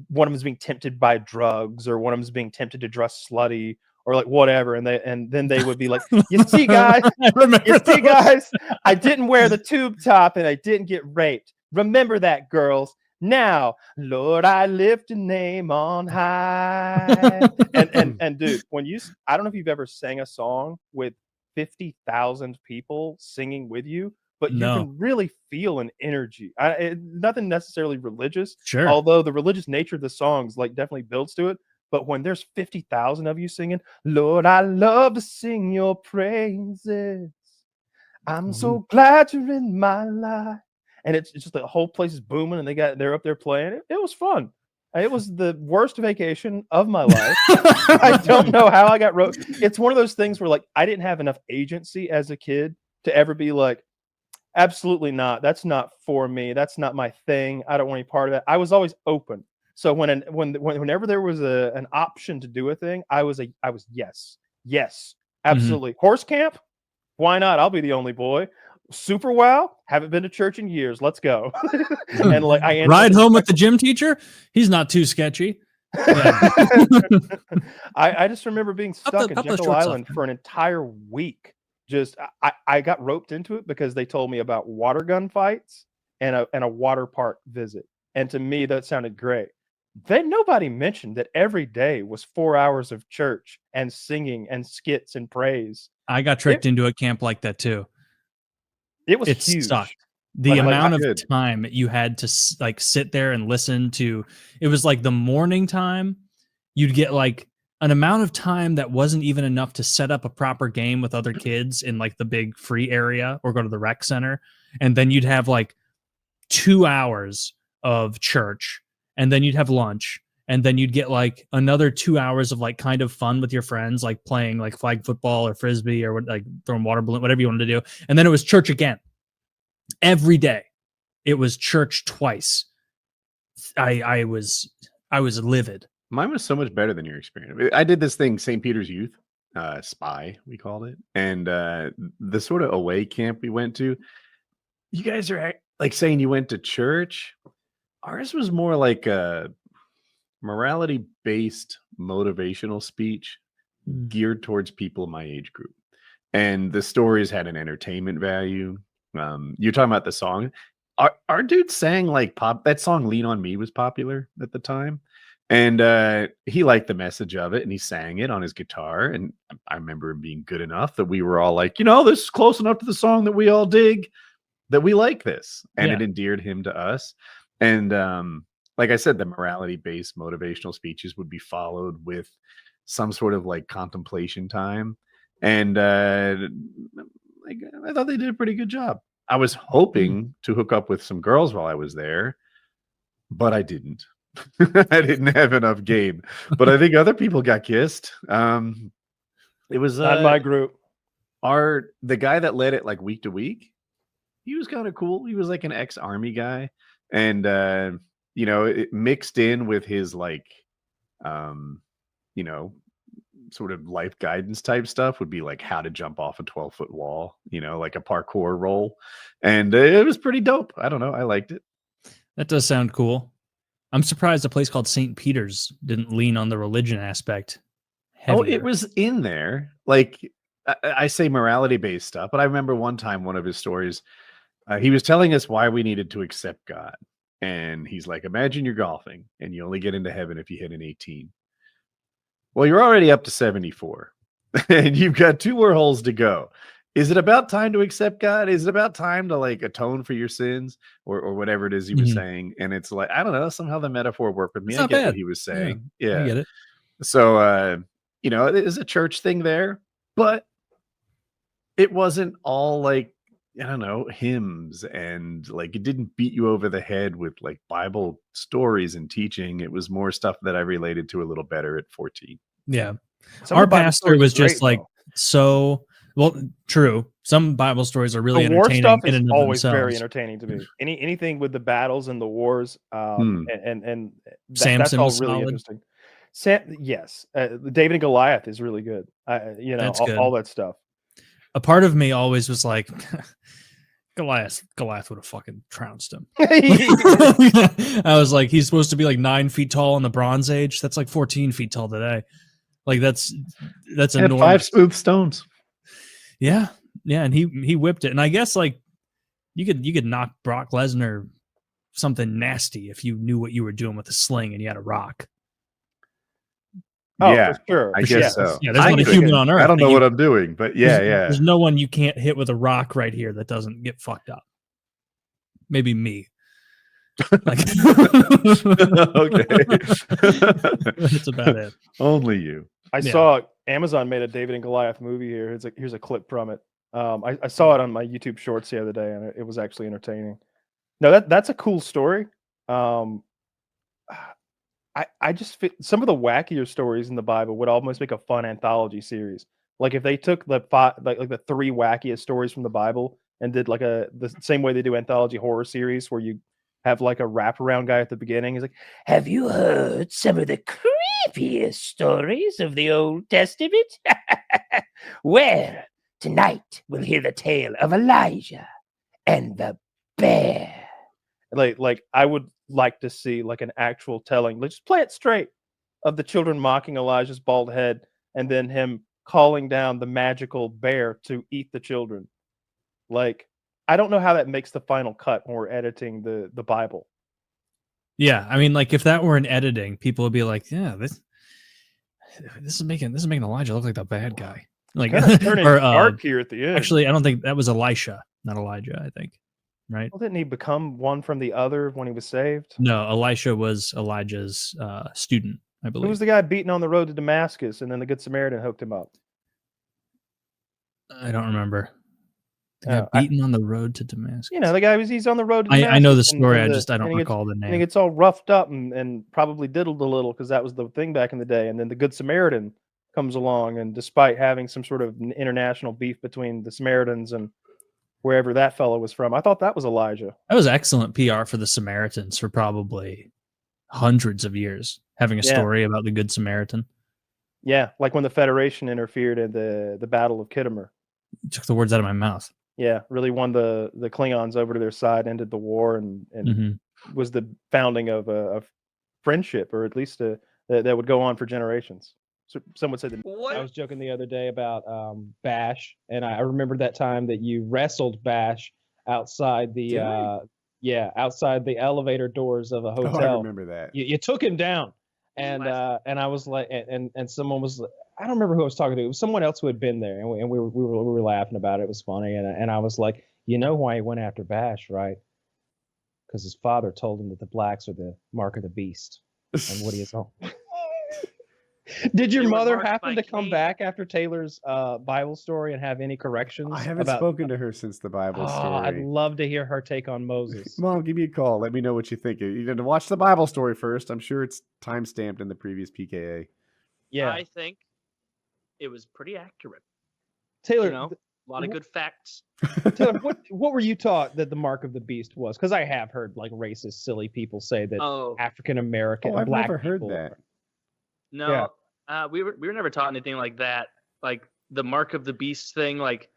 one of them is being tempted by drugs, or one of them is being tempted to dress slutty, or like whatever, and then they would be like, you see guys, I remember you see those. guys, I didn't wear the tube top and I didn't get raped. Remember that, girls. Now, Lord, I lift your name on high. and dude, I don't know if you've ever sang a song with 50,000 people singing with you, but you No. can really feel an energy. Nothing necessarily religious, Sure. although the religious nature of the songs like definitely builds to it. But when there's 50,000 of you singing, Lord, I love to sing your praises. I'm so glad you're in my life. And it's just the whole place is booming and they're up there playing. It was fun. It was the worst vacation of my life. I don't know how I got wrote. It's one of those things where like I didn't have enough agency as a kid to ever be like, absolutely not. That's not for me. That's not my thing. I don't want any part of that. I was always open. So whenever there was an option to do a thing, I was yes, absolutely. Horse camp, why not? I'll be the only boy. Super wow, haven't been to church in years. Let's go. And like I ride home with the gym teacher. He's not too sketchy. Yeah. I just remember being stuck in up the Jekyll short Island stuff, for an entire week. Just I got roped into it because they told me about water gun fights and a water park visit. And to me, that sounded great. Then nobody mentioned that every day was 4 hours of church and singing and skits and praise. I got tricked into a camp like that too. It was It huge. sucked. The Like, amount I of time you had to like sit there and listen to, it was like the morning time. You'd get like an amount of time that wasn't even enough to set up a proper game with other kids in like the big free area or go to the rec center. And then you'd have like 2 hours of church, and then you'd have lunch, and then you'd get like another 2 hours of like kind of fun with your friends, like playing like flag football or frisbee or like throwing water balloon, whatever you wanted to do. And then it was church again. Every day it was church twice. I was livid. Mine was so much better than your experience. I did this thing, St. Peter's Youth, Spy, we called it. And the sort of away camp we went to, you guys are like saying you went to church. Ours was more like a morality-based motivational speech geared towards people in my age group. And the stories had an entertainment value. You're talking about the song. Our dude sang like pop. That song "Lean on Me" was popular at the time, and he liked the message of it, and he sang it on his guitar. And I remember him being good enough that we were all like, this is close enough to the song that we all dig, that we like this, and it endeared him to us. And like I said, the morality-based motivational speeches would be followed with some sort of like contemplation time, and like I thought they did a pretty good job. I was hoping to hook up with some girls while I was there, but I didn't. I didn't have enough game. But I think other people got kissed. It was not my group. The guy that led it like week to week, he was kind of cool. He was like an ex-army guy, and it mixed in with his like sort of life guidance type stuff would be like how to jump off a 12-foot wall, like a parkour roll. And it was pretty dope. I don't know. I liked it. That does sound cool. I'm surprised a place called St. Peter's didn't lean on the religion aspect heavier. Oh, it was in there. Like I say morality-based stuff, but I remember one time, one of his stories, he was telling us why we needed to accept God. And he's like, imagine you're golfing and you only get into heaven if you hit an 18. Well, you're already up to 74 and you've got 2 more holes to go. Is it about time to accept God? Is it about time to like atone for your sins or whatever it is he was saying? And it's like, I don't know, somehow the metaphor worked with me. I get what he was saying. Yeah. I get it. So, it is a church thing there, but it wasn't all like, I don't know, hymns, and like it didn't beat you over the head with like Bible stories and teaching. It was more stuff that I related to a little better at 14. Yeah. Our pastor was just like, true. Some Bible stories are really the war entertaining. Stuff is in and of always themselves. very entertaining to me. Anything with the battles and the wars, and Samson that's all was really solid. interesting. Yes, David and Goliath is really good. That's good. All that stuff. A part of me always was like, Goliath would have fucking trounced him. I was like, he's supposed to be like 9 feet tall in the Bronze Age. That's like 14 feet tall today. Like that's Had enormous. 5 smooth stones. Yeah, and he whipped it, and I guess like you could knock Brock Lesnar something nasty if you knew what you were doing with a sling and you had a rock. Oh, Yeah, for sure. I For guess sure. so. Yeah, there's I not a could- human on earth. I don't know that what you- I'm doing, but There's no one you can't hit with a rock right here that doesn't get fucked up. Maybe me. Like, Okay. that's about it. Only you. I Yeah. saw Amazon made a David and Goliath movie here. Here's a clip from it. I saw it on my YouTube Shorts the other day, and it was actually entertaining. No, that's a cool story. I just some of the wackier stories in the Bible would almost make a fun anthology series. Like if they took the the 3 wackiest stories from the Bible and did like the same way they do anthology horror series, where you have like a wraparound guy at the beginning. He's like, "Have you heard some of the creepiest stories of the Old Testament? Well, tonight we'll hear the tale of Elijah and the bear." Like I would like to see like an actual telling. Let's just play it straight of the children mocking Elijah's bald head and then him calling down the magical bear to eat the children. Like, I don't know how that makes the final cut when we're editing the Bible. Yeah, I mean, like if that were in editing, people would be like, "Yeah, this is making Elijah look like the bad guy." Like, Kind of turning or, dark here at the end. actually, I don't think that was Elisha, not Elijah. I think, right? Well, didn't he become one from the other when he was saved? No, Elisha was Elijah's student, I Who believe. was the guy beaten on the road to Damascus and then the Good Samaritan hooked him up? I don't remember. The guy I- beaten on the road to Damascus. You know, the guy he's on the road to Damascus. I know the and- story. and I just I don't and he gets- recall the And he name. gets all roughed up and probably diddled a little because that was the thing back in the day. And then the Good Samaritan comes along, and despite having some sort of international beef between the Samaritans and wherever that fellow was from, I thought that was Elijah. That was excellent PR for the Samaritans for probably hundreds of years, having a Yeah. story about the Good Samaritan. Yeah, like when the Federation interfered in the Battle of Kittimer. Took the words out of my mouth. Yeah, really won the Klingons over to their side, ended the war, and Mhm. was the founding of a friendship, or at least that would go on for generations. So some would say that. What? I was joking the other day about Bash, and I remembered that time that you wrestled Bash outside the Did I? outside the elevator doors of a Oh, I hotel. remember that. You took him down, and I was like, and someone was, I don't remember who I was talking to. It was someone else who had been there, and we were laughing about it. It was funny, and I was like, you know why he went after Bash, right? Because his father told him that the blacks are the mark of the beast, and what he is on. Did your They were mother marked happen by to come Cain. back after Taylor's Bible story and have any corrections? I haven't about... spoken to her since the Bible Oh, I'd story. love to hear her take on Moses. Mom, give me a call. Let me know what you think. You need to watch the Bible story first. I'm sure it's time stamped in the previous PKA. Yeah, I think it was pretty accurate. Taylor. You know, a lot of good facts. Taylor, what were you taught that the mark of the beast was? Because I have heard like racist, silly people say that Oh African American, Oh, I've black never heard people that. no, we were never taught anything like that. Like the mark of the beast thing, like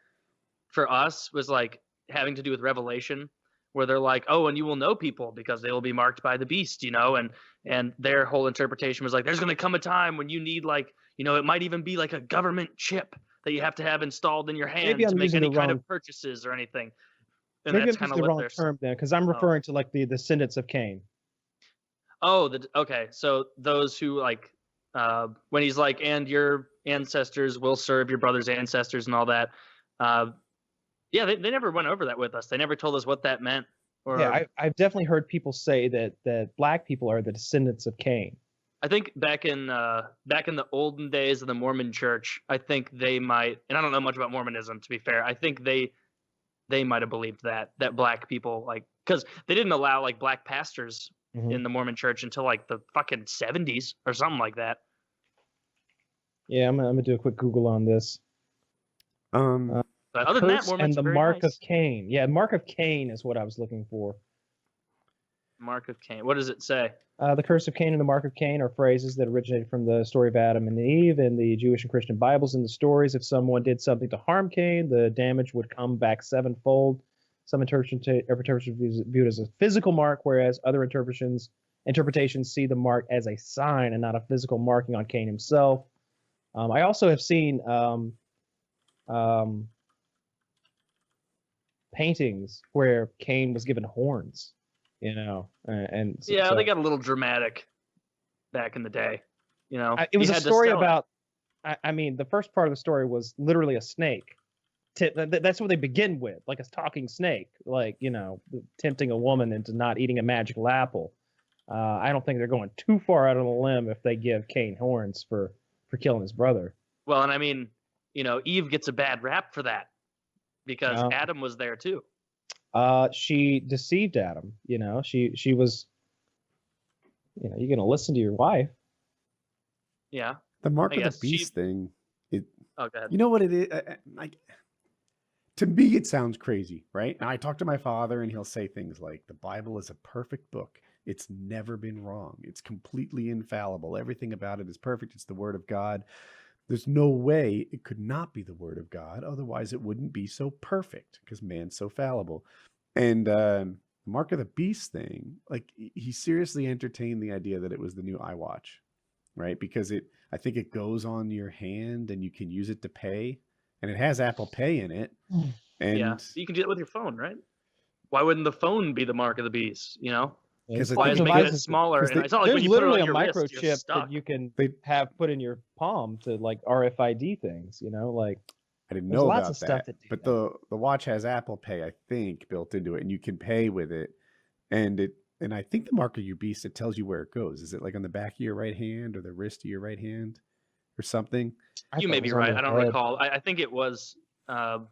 for us was like having to do with Revelation, where they're like, oh, and you will know people because they will be marked by the beast, you know, and their whole interpretation was like, there's going to come a time when you need like, you know, it might even be like a government chip that you have to have installed in your hand Maybe to I'm make using any the kind wrong- of purchases or anything. And Maybe I'm that's using kind of the what wrong they're term then, because I'm referring to like the descendants of Cain. Oh, okay. So those who like, when he's like, and your ancestors will serve your brother's ancestors and all that. Yeah, they never went over that with us. They never told us what that meant. Or Yeah, I've definitely heard people say that black people are the descendants of Cain. I think back in the olden days of the Mormon Church, I think they might, and I don't know much about Mormonism to be fair. I think they might have believed that black people like, because they didn't allow like black pastors in the Mormon Church until like the fucking 70s or something like that. Yeah, I'm gonna do a quick Google on this. But other than that, Curse Mormons and the are very mark nice. of Cain. Yeah, mark of Cain is what I was looking for. Mark of Cain. What does it say? The curse of Cain and the mark of Cain are phrases that originated from the story of Adam and Eve in the Jewish and Christian Bibles. In the stories, if someone did something to harm Cain, the damage would come back sevenfold. Some interpretations view it as a physical mark, whereas other interpretations see the mark as a sign and not a physical marking on Cain himself. I also have seen paintings where Cain was given horns, and Yeah, so, they got a little dramatic back in the day. it was you a had to story sell it. about. I mean, the first part of the story was literally a snake. That's what they begin with, like a talking snake, like tempting a woman into not eating a magical apple. I don't think they're going too far out on a limb if they give Cain horns for killing his brother. Well, and I mean, Eve gets a bad rap for that because Adam was there too. She deceived Adam. She was. You're gonna listen to your wife. Yeah. The mark I of the guess beast thing. Oh, go ahead. You know what it is? To me, it sounds crazy, right? And I talk to my father, and he'll say things like, "The Bible is a perfect book. It's never been wrong. It's completely infallible. Everything about it is perfect. It's the Word of God. There's no way it could not be the Word of God. Otherwise, it wouldn't be so perfect because man's so fallible." And the mark of the beast thing, like he seriously entertained the idea that it was the new iWatch, right? Because I think it goes on your hand and you can use it to pay, and it has Apple Pay in it. And yeah, you can do that with your phone, right? Why wouldn't the phone be the mark of the beast? because Why is making it smaller? And it's not like There's when you put it literally on a your wrist, you're microchip stuck. that you can have put in your palm to like RFID things. Like I didn't there's know lots about of stuff that. that do But that. the watch has Apple Pay, I think, built into it, and you can pay with it. And I think the mark of your beast, it tells you where it goes. Is it like on the back of your right hand or the wrist of your right hand or something? You may be right. I don't recall. I think it was on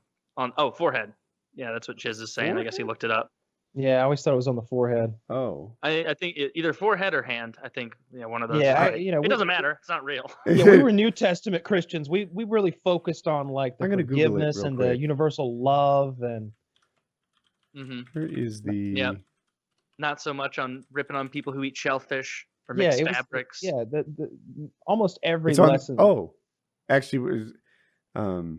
forehead. Yeah, that's what Chiz is saying. I guess he looked it up. Yeah, I always thought it was on the forehead. Oh, I think either forehead or hand. I think one of those. Yeah, is right. It doesn't matter. It's not real. Yeah, we were New Testament Christians. We really focused on like the I'm gonna Google it forgiveness real and quick. the universal love and. Where is the? Yep. Not so much on ripping on people who eat shellfish or Yeah, mixed it was, fabrics. yeah, almost every It's on. lesson. Actually, it was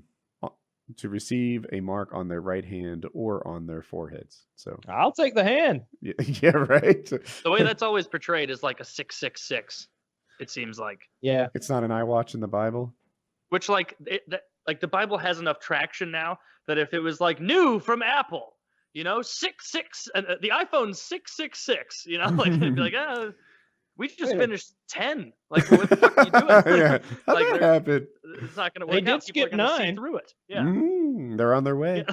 to receive a mark on their right hand or on their foreheads. So I'll take the hand. yeah, right. The way that's always portrayed is like a 666. It seems like. Yeah. It's not an iWatch in the Bible. Which like the Bible has enough traction now that if it was like new from Apple, 66 the iPhone 666, like they'd be like, we just finished 10. Like, what the fuck are you doing? Yeah. How'd that happen? It's not going to They work did out. People are skip gonna see 9. through it. Yeah. They're on their way.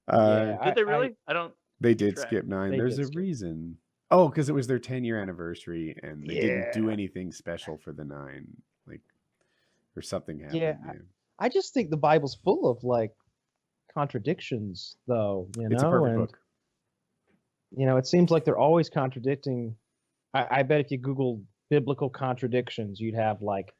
Did they really? I don't. They did track. skip 9. They There's did a skip. reason. Oh, because it was their 10-year anniversary, and they didn't do anything special for the 9, like, or something happened. Yeah, I just think the Bible's full of like contradictions, though. It's a perfect book. It seems like they're always contradicting. I bet if you Google biblical contradictions, you'd have like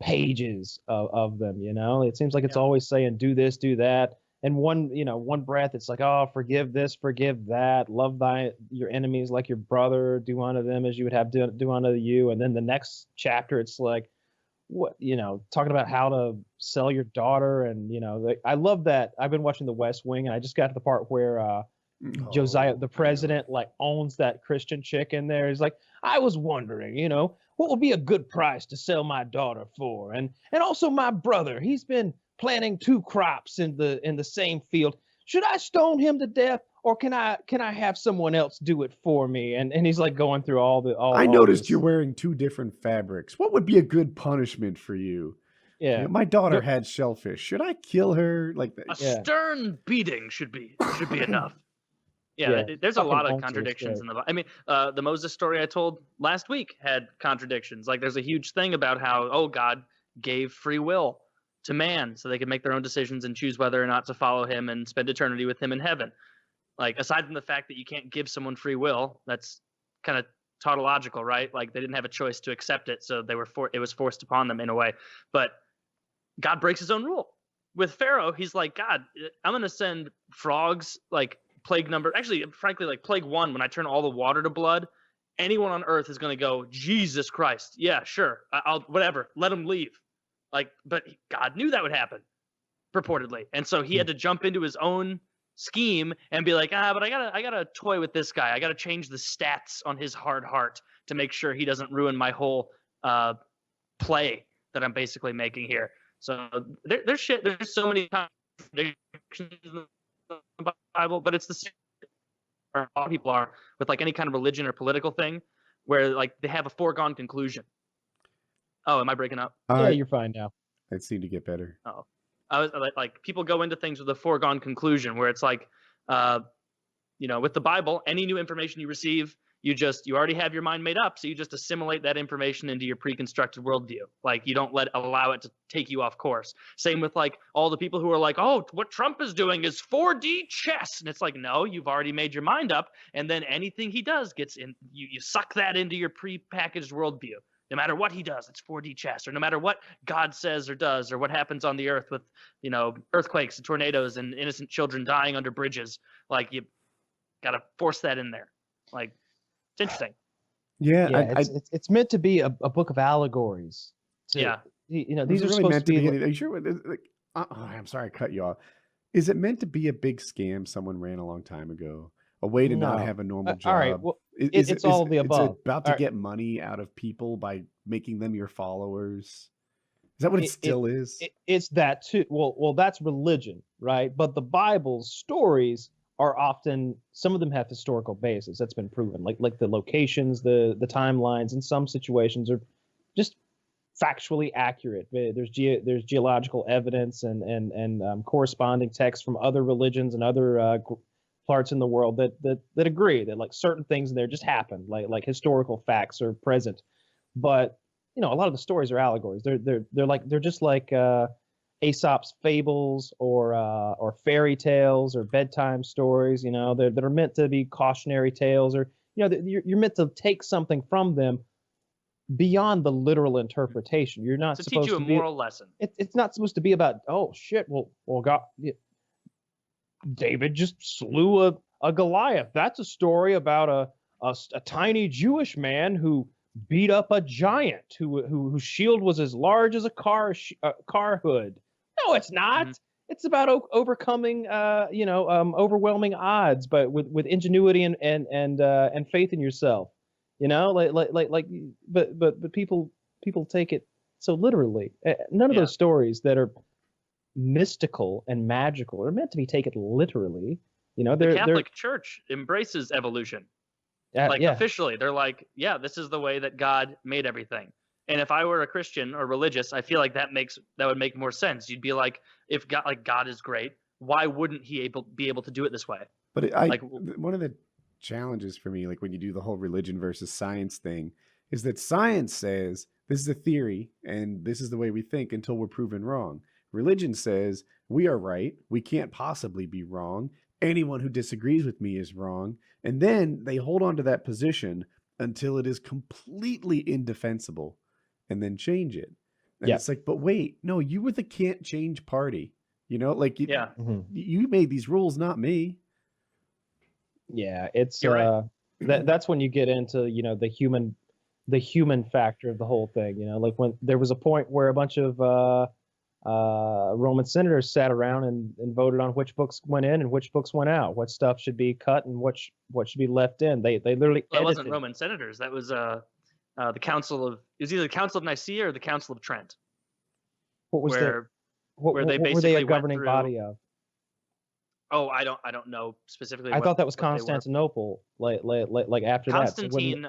pages of them. It seems like it's always saying do this, do that, and one breath it's like, oh, forgive this, forgive that, love your enemies like your brother, do unto them as you would have do unto you, and then the next chapter it's like, what talking about how to sell your daughter, and I love that. I've been watching The West Wing, and I just got to the part where Josiah, the president, like owns that Christian chick in there. He's like, I was wondering, what would be a good price to sell my daughter for, and also my brother. He's been planting 2 crops in the same field. Should I stone him to death, or can I have someone else do it for me? And he's like going through all. I noticed you're wearing 2 different fabrics. What would be a good punishment for you? Yeah, my daughter had shellfish. Should I kill her? Like that? A stern beating should be enough. Yeah, there's a lot of contradictions in the Bible. I mean, the Moses story I told last week had contradictions. Like, there's a huge thing about how, God gave free will to man so they could make their own decisions and choose whether or not to follow him and spend eternity with him in heaven. Like, aside from the fact that you can't give someone free will, that's kind of tautological, right? Like, they didn't have a choice to accept it, so it was forced upon them in a way. But God breaks his own rule. With Pharaoh, he's like, God, I'm going to send frogs, like, frankly, like plague 1, when I turn all the water to blood, anyone on earth is going to go, Jesus Christ. Yeah, sure. I'll whatever. Let them leave. Like, but God knew that would happen, purportedly. And so he had to jump into his own scheme and be like, but I gotta toy with this guy. I gotta change the stats on his hard heart to make sure he doesn't ruin my whole play that I'm basically making here. So there's shit. There's so many contradictions in the Bible, but it's the same. Or a lot of people are with like any kind of religion or political thing, where like they have a foregone conclusion. Oh, am I breaking up? Yeah, you're fine now. That seemed to get better. Oh, I was like people go into things with a foregone conclusion, where it's like, with the Bible, any new information you receive, you already have your mind made up, so you just assimilate that information into your pre-constructed worldview. Like you don't allow it to take you off course. Same with like all the people who are like, oh, what Trump is doing is 4D chess, and it's like, no, you've already made your mind up, and then anything he does gets in. You suck that into your pre-packaged worldview. No matter what he does, it's 4D chess. Or no matter what God says or does, or what happens on the earth with, earthquakes and tornadoes and innocent children dying under bridges, like you got to force that in there. Like, it's interesting. Yeah, it's meant to be a book of allegories. These are really supposed meant to be. Are you sure? I'm sorry, I cut you off. Is it meant to be a big scam someone ran a long time ago? A way to not have a normal job? All right, well, it's all of the above. It's about to get money out of people by making them your followers. Is that what it still is? It's that too. Well, that's religion, right? But the Bible's stories are often, some of them have historical basis. That's been proven. Like the locations, the timelines in some situations are just factually accurate. There's geological evidence and corresponding texts from other religions and other parts in the world that agree that like certain things in there just happened, like historical facts are present. But a lot of the stories are allegories. They're just like Aesop's fables or fairy tales or bedtime stories. That are meant to be cautionary tales, or you're meant to take something from them beyond the literal interpretation. You're not supposed to teach you a moral lesson. It's not supposed to be about, oh shit, well God, David just slew a Goliath. That's a story about a tiny Jewish man who beat up a giant whose shield was as large as a car hood. No, it's not. Mm-hmm. It's about overcoming overwhelming odds, but with ingenuity and faith in yourself. But people take it so literally. None of those stories that are mystical and magical are meant to be taken literally. The Catholic Church embraces evolution. Officially, they're like, yeah, this is the way that God made everything. And if I were a Christian or religious, I feel like that would make more sense. You'd be like, if God is great, why wouldn't he be able to do it this way? But one of the challenges for me, like when you do the whole religion versus science thing, is that science says this is a theory and this is the way we think until we're proven wrong. Religion says we are right. We can't possibly be wrong. Anyone who disagrees with me is wrong. And then they hold on to that position until it is completely indefensible and then change it. And it's like, but wait, no, you were the can't change party. You made these rules, not me. Yeah, it's right. That's when you get into the human factor of the whole thing. Like when there was a point where a bunch of Roman senators sat around and voted on which books went in and which books went out, what stuff should be cut and what should be left in. They literally. That wasn't Roman senators. That was the Council of. It was either the Council of Nicaea or the Council of Trent. What was where they basically were they a governing body of? Oh, I don't know specifically. I thought that was Constantinople. Like after Constantine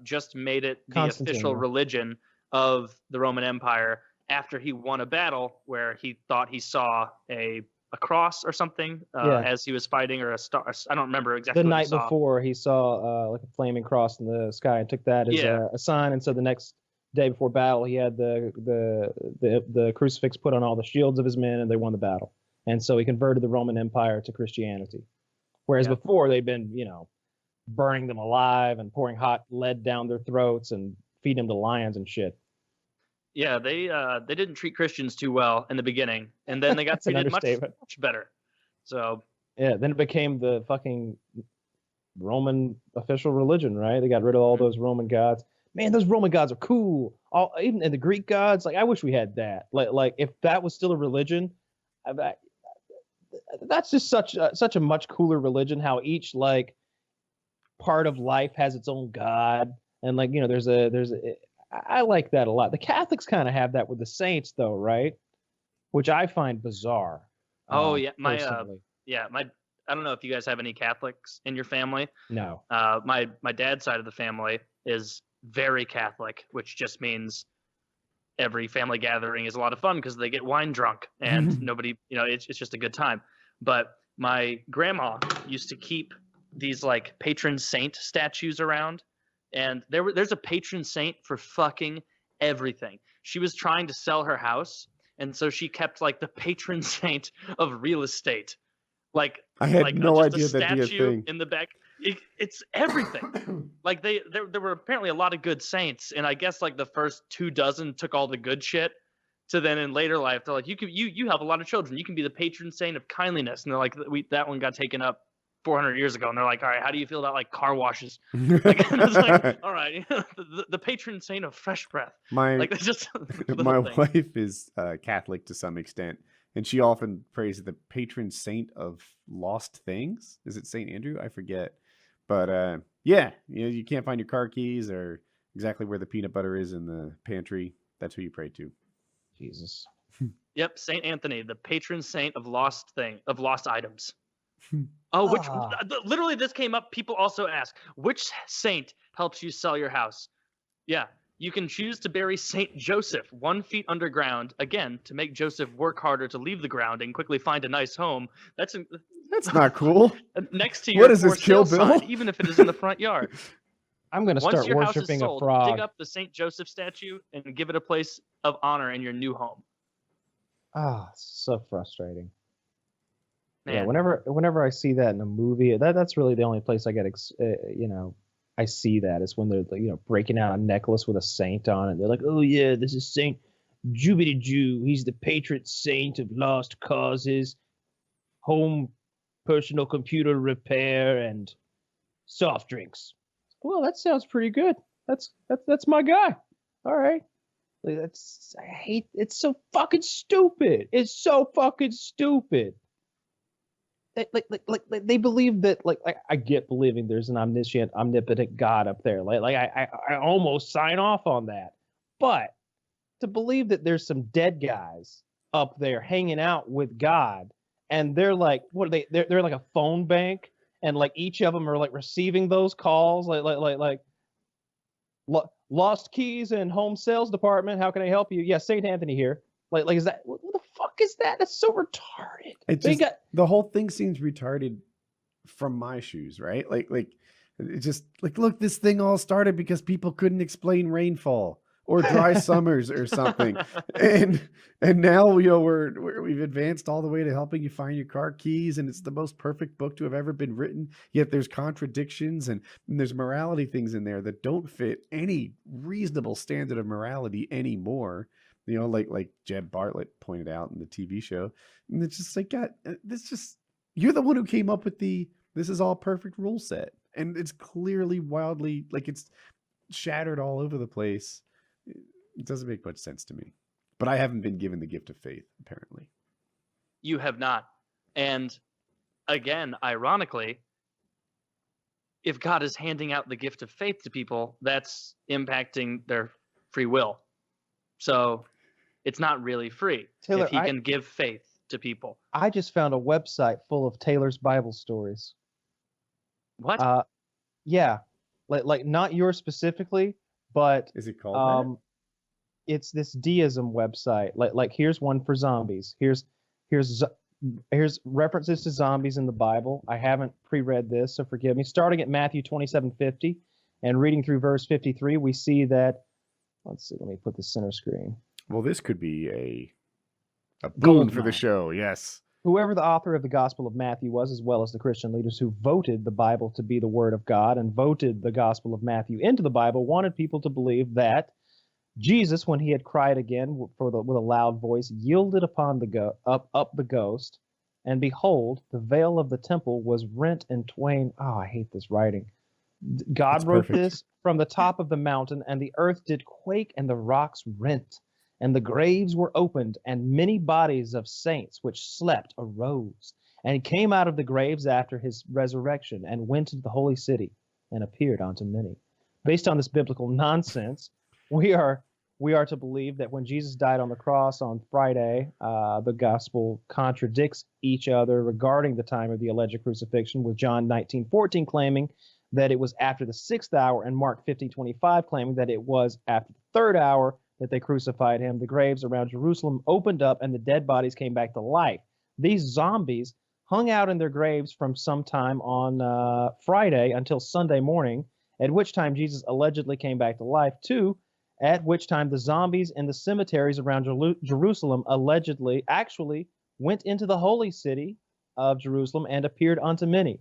just made it the official religion of the Roman Empire after he won a battle where he thought he saw a cross or something as he was fighting, or a star. I don't remember exactly. The night before, he saw like a flaming cross in the sky and took that as a sign. And so the next day before battle, he had the crucifix put on all the shields of his men, and they won the battle. And so he converted the Roman Empire to Christianity. Whereas before they'd been, burning them alive and pouring hot lead down their throats and feeding them to lions and shit. Yeah, they didn't treat Christians too well in the beginning, and then they got treated much better. So then it became the fucking Roman official religion, right? They got rid of all those Roman gods. Man, those Roman gods are cool. Even the Greek gods, like I wish we had that. Like if that was still a religion, that's just such a much cooler religion. How each like part of life has its own god, and like there's I like that a lot. The Catholics kind of have that with the saints, though, right? Which I find bizarre. Oh yeah, personally. I don't know if you guys have any Catholics in your family. No. My dad's side of the family is very Catholic, which just means every family gathering is a lot of fun because they get wine drunk and nobody, it's just a good time. But my grandma used to keep these like patron saint statues around, and there's a patron saint for fucking everything. She was trying to sell her house, and so she kept like the patron saint of real estate. Like I had like no just idea a that'd be a statue thing. in the back. It's everything. Like there were apparently a lot of good saints, and I guess like the first 24 took all the good shit. So then in later life, they're like, you help a lot of children. You can be the patron saint of kindliness. And they're like, that one got taken up 400 years ago. And they're like, all right, how do you feel about like car washes? Like, and it's like, all right, the patron saint of fresh breath. My Like it's just my wife is Catholic to some extent, and she often prays the patron saint of lost things. Is it Saint Andrew? I forget. But yeah, you can't find your car keys or exactly where the peanut butter is in the pantry. That's who you pray to. Jesus. Yep, Saint Anthony, the patron saint of lost items. Oh, literally this came up. People also ask, which saint helps you sell your house? Yeah, you can choose to bury Saint Joseph 1 foot underground, again, to make Joseph work harder to leave the ground and quickly find a nice home. That's not cool. Next to your What is this, for Kill sale Bill? sign, even if it is in the front yard. I'm going to Once start your house is worshiping sold, a frog. dig up the Saint Joseph statue and give it a place of honor in your new home. So frustrating. Man. Yeah, whenever I see that in a movie, that's really the only place I get, I see that is when they're breaking out a necklace with a saint on it. They're like, oh yeah, this is Saint Jubity Jew. He's the patron saint of lost causes, home, personal computer repair, and soft drinks. Well, that sounds pretty good. That's my guy. All right. It's so fucking stupid. It's so fucking stupid. They believe that I get believing there's an omnipotent God up there. I almost sign off on that. But to believe that there's some dead guys up there hanging out with God, and they're like, what are they? They're like a phone bank, and like each of them are like receiving those calls, like lost keys in home sales department. How can I help you? Yeah, Saint Anthony here. Like is that what the fuck is that? That's so retarded. The whole thing seems retarded from my shoes, right? Like it's just like, look, this thing all started because people couldn't explain rainfall or dry summers or something, and now we've advanced all the way to helping you find your car keys, and it's the most perfect book to have ever been written. Yet there's contradictions and there's morality things in there that don't fit any reasonable standard of morality anymore. Like Jeb Bartlett pointed out in the TV show, and it's just like, God, you're the one who came up with this is all perfect rule set, and it's clearly wildly it's shattered all over the place. It doesn't make much sense to me, but I haven't been given the gift of faith, apparently. You have not. And again, ironically, if God is handing out the gift of faith to people, that's impacting their free will. So it's not really free. Taylor, if he can give faith to people. I just found a website full of Taylor's Bible stories. What? Yeah, like not yours specifically, but is it called that? It's this deism website. Like here's one for zombies. Here's references to zombies in the Bible. I haven't pre-read this, so forgive me. Starting at Matthew 27:50 and reading through verse 53, we see that. Let's see. Let me put the center screen. Well, this could be a boon for the show. Yes. Whoever the author of the Gospel of Matthew was, as well as the Christian leaders who voted the Bible to be the Word of God and voted the Gospel of Matthew into the Bible, wanted people to believe that Jesus, when he had cried again with a loud voice, yielded upon the ghost, and behold, the veil of the temple was rent in twain. Oh, I hate this writing. God wrote this from the top of the mountain, and the earth did quake, and the rocks rent. And the graves were opened, and many bodies of saints which slept arose, and came out of the graves after his resurrection, and went into the holy city, and appeared unto many. Based on this biblical nonsense, we are to believe that when Jesus died on the cross on Friday, the gospel contradicts each other regarding the time of the alleged crucifixion, with John 19:14 claiming that it was after the 6th hour, and Mark 15:25 claiming that it was after the 3rd hour that they crucified him. The graves around Jerusalem opened up and the dead bodies came back to life. These zombies hung out in their graves from sometime on Friday until Sunday morning, at which time Jesus allegedly came back to life too, at which time the zombies in the cemeteries around Jerusalem actually went into the holy city of Jerusalem and appeared unto many.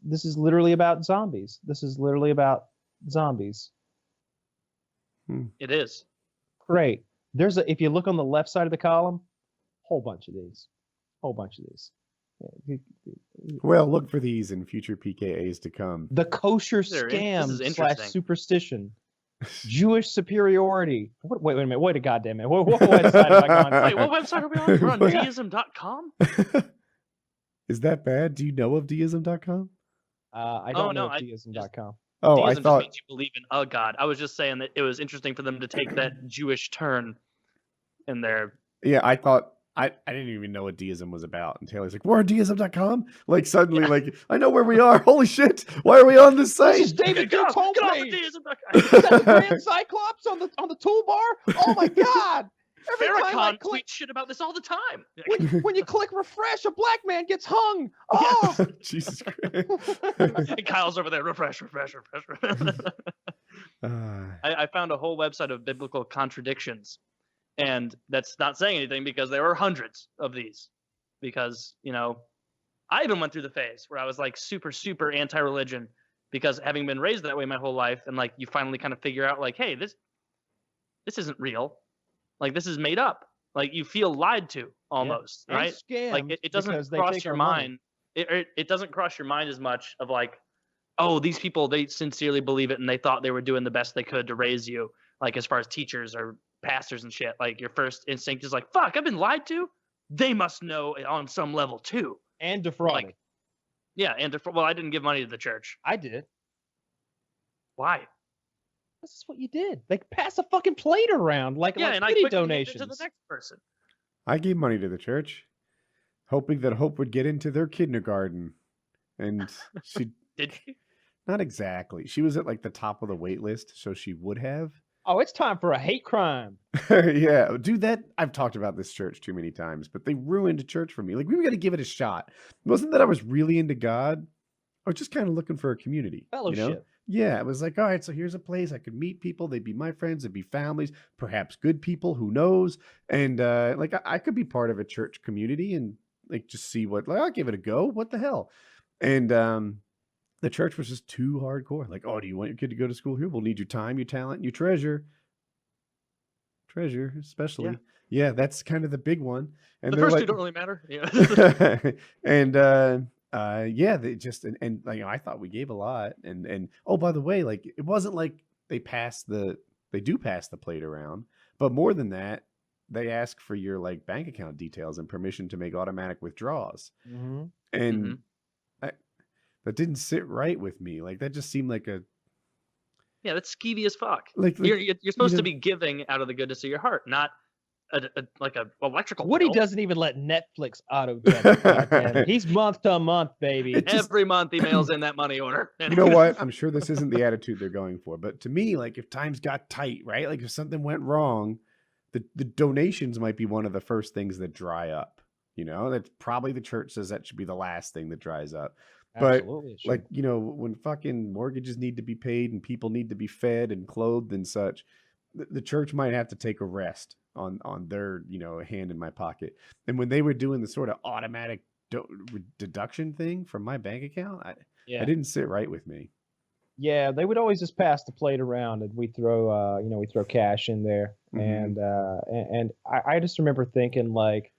This is literally about zombies. This is literally about zombies. It is. Great. If you look on the left side of the column, whole bunch of these. Well, look for these in future PKAs to come. The kosher This is scam / interesting. superstition. Jewish superiority. Wait a minute. Wait a goddamn minute. What website have I gone to? Wait, what website are we on? We're on deism.com? Is that bad? Do you know of deism.com? I don't know no, deism.com. Oh, Deism I just thought. means you believe in a god. I was just saying that it was interesting for them to take that Jewish turn in their. Yeah, I thought. I didn't even know what deism was about. And Taylor's like, we're on deism.com? Like, suddenly, like, I know where we are. Holy shit. Why are we on this site? This is David Duke's Get off the homepage. deism.com. Is that the Grand Cyclops on the toolbar? Oh my god! Every time I Farrakhan click, tweets shit about this all the time. when you click refresh, a black man gets hung. Oh, Jesus Christ. And Kyle's over there. Refresh. Ah. I found a whole website of biblical contradictions, and that's not saying anything because there were hundreds of these. Because I even went through the phase where I was like super anti-religion, because having been raised that way my whole life, and like you finally kind of figure out like, hey, this isn't real. Like, this is made up. Like, you feel lied to almost, and right? Like scammed it doesn't because they cross take your our money. mind. It doesn't cross your mind as much of like, oh, these people, they sincerely believe it and they thought they were doing the best they could to raise you, like as far as teachers or pastors and shit. Like, your first instinct is like, fuck, I've been lied to. They must know on some level too. And defrauded. Like, yeah, and well, I didn't give money to the church. I did. Why? This is what you did. They pass a fucking plate around like And I pity quickly gave it donations. to the next person. I gave money to the church, hoping that Hope would get into their kindergarten. And she, Did you? not exactly. She was at like the top of the wait list, so she would have. Oh, it's time for a hate crime. Yeah, dude, that I've talked about this church too many times, but they ruined church for me. Like, we were gonna give it a shot. It wasn't that I was really into God. I was just kind of looking for a community. Fellowship. Yeah, it was like, all right, so here's a place I could meet people. They'd be my friends. They'd be families, perhaps good people. Who knows? And like, I could be part of a church community and like just see what. Like, I'll give it a go. What the hell? And the church was just too hardcore. Like, oh, do you want your kid to go to school here? We'll need your time, your talent, your treasure, especially. Yeah, that's kind of the big one. And The they're first like, two don't really matter. Yeah. and yeah, they just and like, I thought we gave a lot. And oh, by the way, like, it wasn't like they do pass the plate around, but more than that, they ask for your like bank account details and permission to make automatic withdrawals. Mm-hmm. And that didn't sit right with me. Like, that just seemed like Yeah, that's skeevy as fuck. like You're supposed know- to be giving out of the goodness of your heart, not like a electrical Woody bill. doesn't even let Netflix auto debit. Goddamn. He's month to month, baby. It just- Every month he mails in that money order. you know what? I'm sure this isn't the attitude they're going for, but to me, like, if times got tight, right? Like, if something went wrong, the donations might be one of the first things that dry up. That's probably the church says that should be the last thing that dries up. But Absolutely, it should. like, when fucking mortgages need to be paid and people need to be fed and clothed and such, the church might have to take a rest on their, hand in my pocket. And when they were doing the sort of automatic deduction thing from my bank account, I didn't sit right with me. Yeah, they would always just pass the plate around, and we throw cash in there, Mhm. and I just remember thinking, like,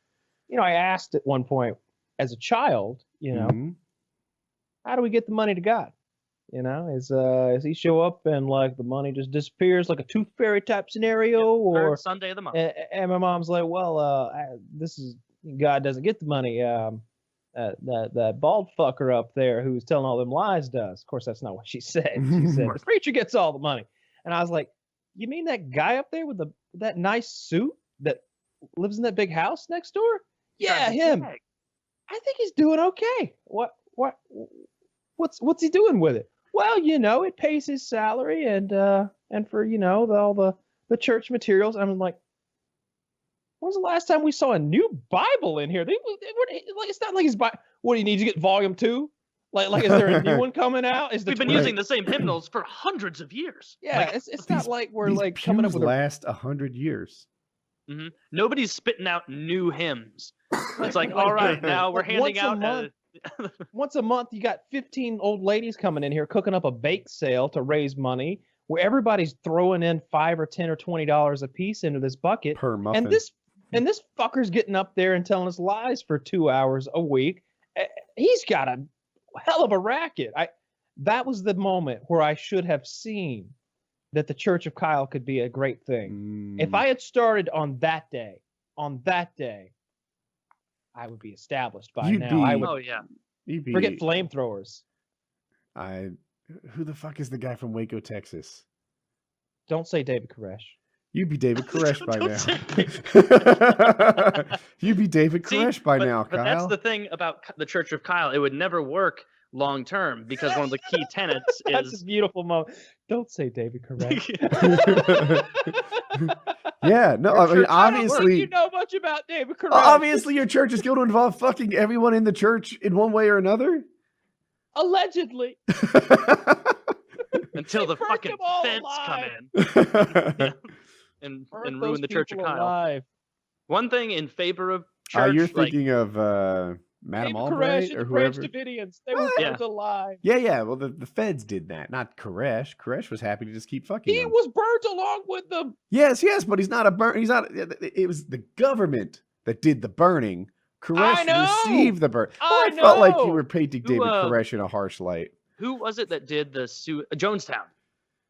I asked at one point as a child, Mhm. how do we get the money to God? Is he show up and like the money just disappears like a tooth fairy type scenario, or Third Sunday of the month. and my mom's like, well, this is God doesn't get the money. That bald fucker up there who's telling all them lies does. Of course, that's not what she said. She said the preacher gets all the money. And I was like, you mean that guy up there with that nice suit that lives in that big house next door? Yeah, him. I think he's doing okay. What's he doing with it? Well, it pays his salary and for all the church materials. I'm like, when's the last time we saw a new Bible in here? It's not like his Bible. What do you need to get volume 2? Like, is there a new one coming out? We've been using the same hymnals for hundreds of years. Yeah, it's not like we're like coming up with last 100 years. Mm-hmm. Nobody's spitting out new hymns. It's like, all right, now we're handing out. Once a month, you got 15 old ladies coming in here cooking up a bake sale to raise money, where everybody's throwing in $5 or $10 or $20 a piece into this bucket per muffin. And this fucker's getting up there and telling us lies for 2 hours a week. He's got a hell of a racket. That was the moment where I should have seen that the Church of Kyle could be a great thing. If I had started on that day, I would be established by now. Forget flamethrowers. Who the fuck is the guy from Waco, Texas? Don't say David Koresh. You'd be David Koresh by now. You'd be David Koresh by now, Kyle. But that's the thing about the Church of Kyle. It would never work long term because one of the key tenets That's is a beautiful moment. Don't say David Koresh. Yeah, no, I mean, obviously, you know much about David Koresh. Obviously, your church is going to involve fucking everyone in the church in one way or another. Allegedly. Until the fucking feds come in and ruin the Church of Kyle. Alive. One thing in favor of church. You're thinking of Madame Albright or whoever. Davidians. They were burnt alive. Yeah. Well, the feds did that, not Koresh. Koresh was happy to just keep fucking. He was burnt along with them. Yes, but he's not a burn. He's not. It was the government that did the burning. Koresh received the burn. I felt like you were painting David Koresh in a harsh light. Who was it that did the Jonestown?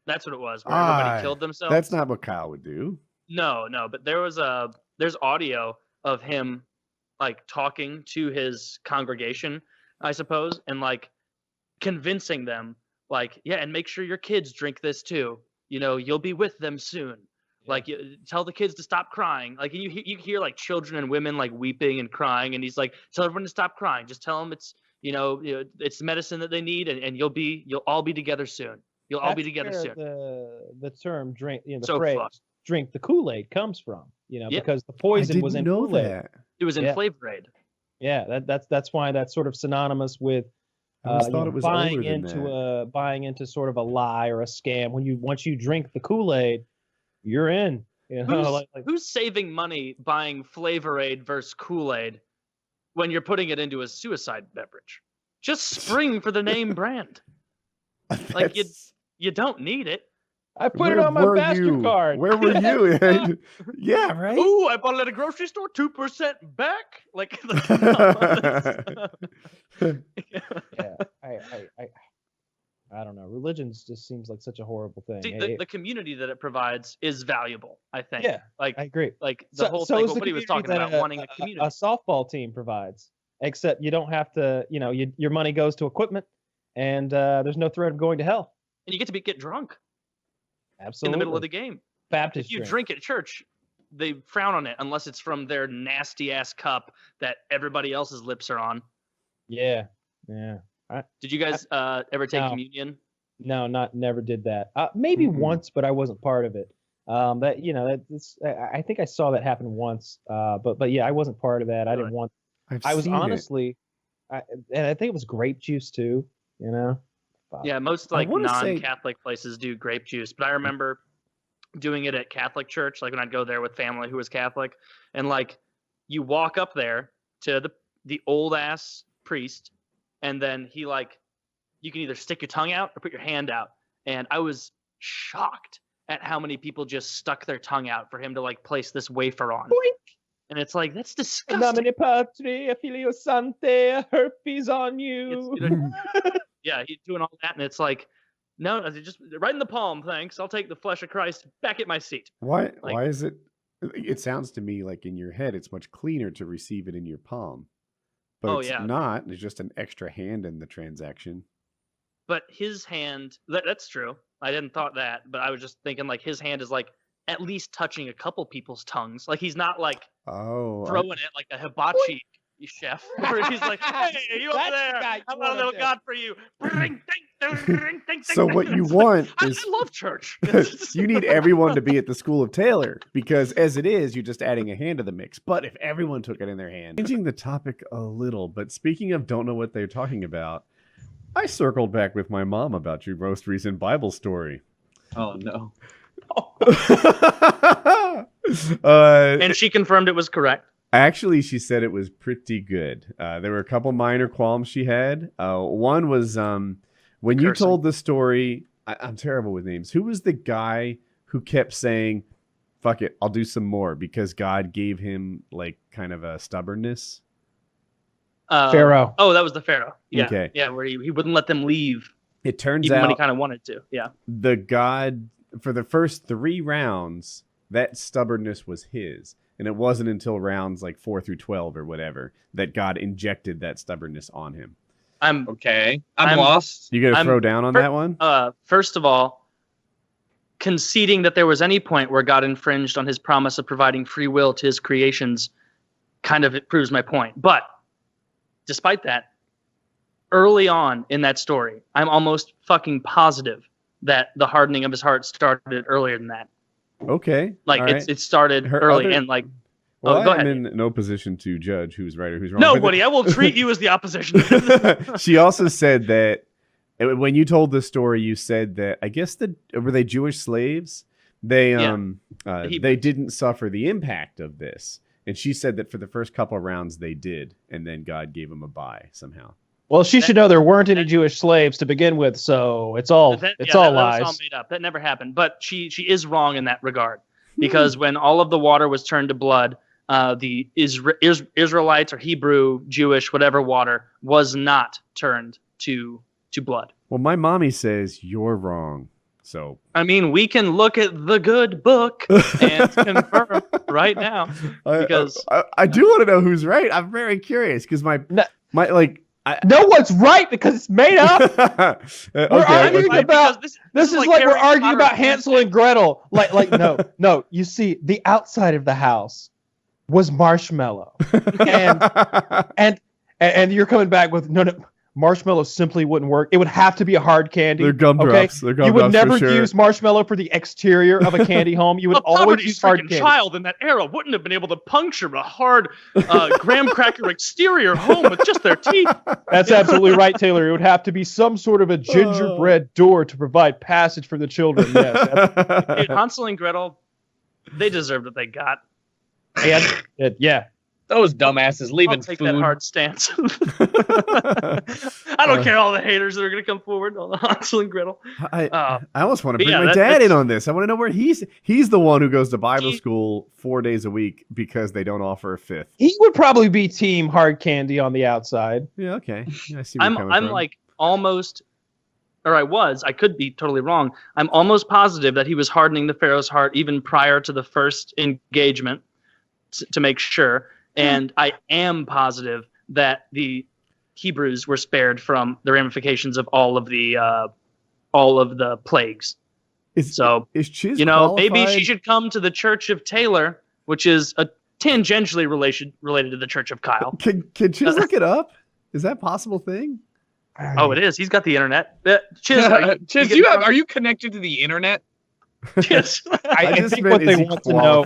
That's what it was, where everybody killed themselves. That's not what Kyle would do. No, but there's audio of him like talking to his congregation, I suppose, and like convincing them, like, yeah, and make sure your kids drink this too. You'll be with them soon. Like, tell the kids to stop crying. Like, you hear like children and women like weeping and crying, and he's like, tell everyone to stop crying. Just tell them it's it's medicine that they need, and you'll all be together soon. You'll all be together soon. The term drink, the so phrase fucked. drink the Kool-Aid comes from, because the poison was in Kool-Aid. That. It was in Flavor Aid. Yeah, that's why that's sort of synonymous with thought it was buying into sort of a lie or a scam. Once you drink the Kool-Aid, you're in. Who's saving money buying Flavor Aid versus Kool-Aid when you're putting it into a suicide beverage? Just spring for the name brand. Like you don't need it. I put it on my MasterCard. Where were you? Yeah, right. Ooh, I bought it at a grocery store, 2% back. Like, I don't know. Religion just seems like such a horrible thing. See, the community that it provides is valuable, I think. Yeah, like I agree. Like the whole thing. What he was talking about, wanting a community. A softball team provides, except you don't have to. Your money goes to equipment, and there's no threat of going to hell. And you get to get drunk. Absolutely. In the middle of the game. Baptist. If you drink at church, they frown on it unless it's from their nasty ass cup that everybody else's lips are on. Yeah. Did you guys ever take communion? No, never did that. Maybe once, but I wasn't part of it. I think I saw that happen once. But yeah, I wasn't part of that. I didn't want. I was honestly, and I think it was grape juice too. Yeah, most like non-Catholic places do grape juice, but I remember doing it at Catholic church, like when I'd go there with family who was Catholic, and like you walk up there to the old ass priest, and then he like you can either stick your tongue out or put your hand out, and I was shocked at how many people just stuck their tongue out for him to like place this wafer on. Boink. And it's like, that's disgusting. Nomine Patri, Filio Sancte, herpes on you. Yeah, he's doing all that, and it's like, no, just right in the palm, thanks. I'll take the flesh of Christ back at my seat. Why is it? It sounds to me like in your head, it's much cleaner to receive it in your palm. But it's not. It's just an extra hand in the transaction. But his hand, that's true. I didn't thought that, but I was just thinking like his hand is like at least touching a couple people's tongues. Like he's not like throwing it like a hibachi chef. Where he's like, hey, you over there? I got a little god for you. So what you want is I love church. you need everyone to be at the school of Taylor, because as it is, you're just adding a hand to the mix. But if everyone took it in their hand, changing the topic a little, but speaking of don't know what they're talking about, I circled back with my mom about your most recent Bible story. Oh no. And she confirmed it was correct. Actually, she said it was pretty good. There were a couple minor qualms she had. One was when you told the story, I'm terrible with names. Who was the guy who kept saying, fuck it, I'll do some more because God gave him like kind of a stubbornness? Pharaoh. Oh, that was the Pharaoh. Yeah. Okay. Yeah, where he wouldn't let them leave. It turns even out when he kind of wanted to. Yeah. The God, for the first 3 rounds, that stubbornness was his. And it wasn't until rounds like 4 through 12 or whatever that God injected that stubbornness on him. I'm lost. You got to throw down on that one? First of all, conceding that there was any point where God infringed on his promise of providing free will to his creations kind of proves my point. But despite that, early on in that story, I'm almost fucking positive that the hardening of his heart started earlier than that. Okay. Like it started early and like. Well, go I'm ahead. in no position to judge who's right or who's wrong. Nobody. I will treat you as the opposition. She also said that when you told the story, you said that I guess were they Jewish slaves? They they didn't suffer the impact of this, and she said that for the first couple of rounds they did, and then God gave them a bye somehow. Well, she should know there weren't any Jewish slaves to begin with, so it's all lies. That was all made up. That never happened. But she is wrong in that regard, because when all of the water was turned to blood, the Israelites or Hebrew, Jewish, whatever water was not turned to blood. Well, my mommy says you're wrong. So I mean, we can look at the good book and confirm right now, because I do want to know who's right. I'm very curious because my no one's right because it's made up. We're arguing about this is like we're arguing about Hansel and Gretel. Like no. You see, the outside of the house was marshmallow, and you're coming back with no. Marshmallow simply wouldn't work. It would have to be a hard candy. They're gumdrops. Okay? You would never use marshmallow for the exterior of a candy home. You would always use hard candy. A child in that era wouldn't have been able to puncture a hard graham cracker exterior home with just their teeth. That's absolutely right, Taylor. It would have to be some sort of a gingerbread door to provide passage for the children. Yes. Dude, Hansel and Gretel, they deserved what they got. And yeah. Those dumbasses leaving I'll take food. that hard stance. I don't care all the haters that are going to come forward on Hansel and Gretel. I almost want to bring my dad in on this. I want to know where he's the one who goes to Bible school 4 days a week because they don't offer a fifth. He would probably be team hard candy on the outside. Yeah, okay. I see where you're coming I'm from. like almost, or I could be totally wrong. I'm almost positive that he was hardening the Pharaoh's heart even prior to the first engagement to make sure. And I am positive that the Hebrews were spared from the ramifications of all of the plagues. Is Chiz maybe qualified? she should come to the Church of Taylor, which is tangentially related to the Church of Kyle. Can Chiz look it up? Is that a possible thing? Oh, it is. He's got the internet. Chiz, are you connected to the internet? Yes. I think what they want to know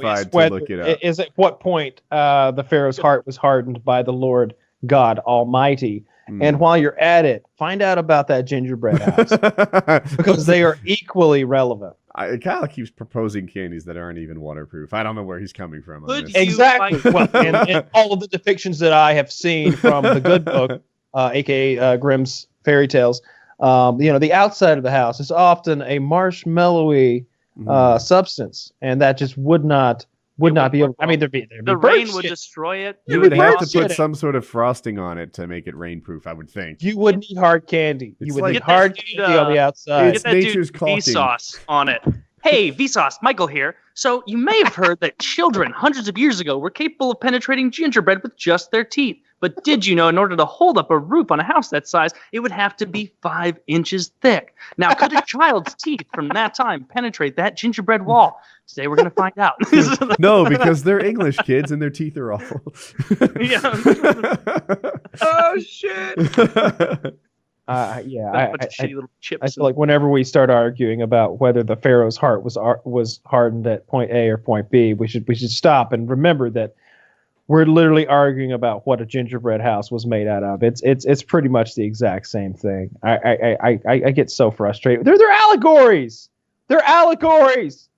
is at what point the Pharaoh's heart was hardened by the Lord God Almighty. And while you're at it, find out about that gingerbread house because they are equally relevant. Kyle keeps proposing candies that aren't even waterproof. I don't know where he's coming from on this. Exactly. Well, and all of the depictions that I have seen from the good book, aka Grimm's fairy tales, the outside of the house is often a marshmallowy substance, and that just would not be able. I mean, there'd be the rain would destroy it. You would have to put some sort of frosting on it to make it rain proof, I would think. You would need hard candy. It's You would like- need hard candy on the outside. It's Get that nature's dude caulking. Vsauce on it. Hey, Vsauce, Michael here. So you may have heard that children hundreds of years ago were capable of penetrating gingerbread with just their teeth. But did you know in order to hold up a roof on a house that size, it would have to be 5 inches thick? Now, could a child's teeth from that time penetrate that gingerbread wall? Today we're going to find out. No, because they're English kids and their teeth are awful. Yeah. Oh shit! Yeah, A bunch of shitty little chips. I feel like whenever we start arguing about whether the Pharaoh's heart was hardened at point A or point B, we should stop and remember that we're literally arguing about what a gingerbread house was made out of. It's pretty much the exact same thing. I get so frustrated. They're allegories. They're allegories.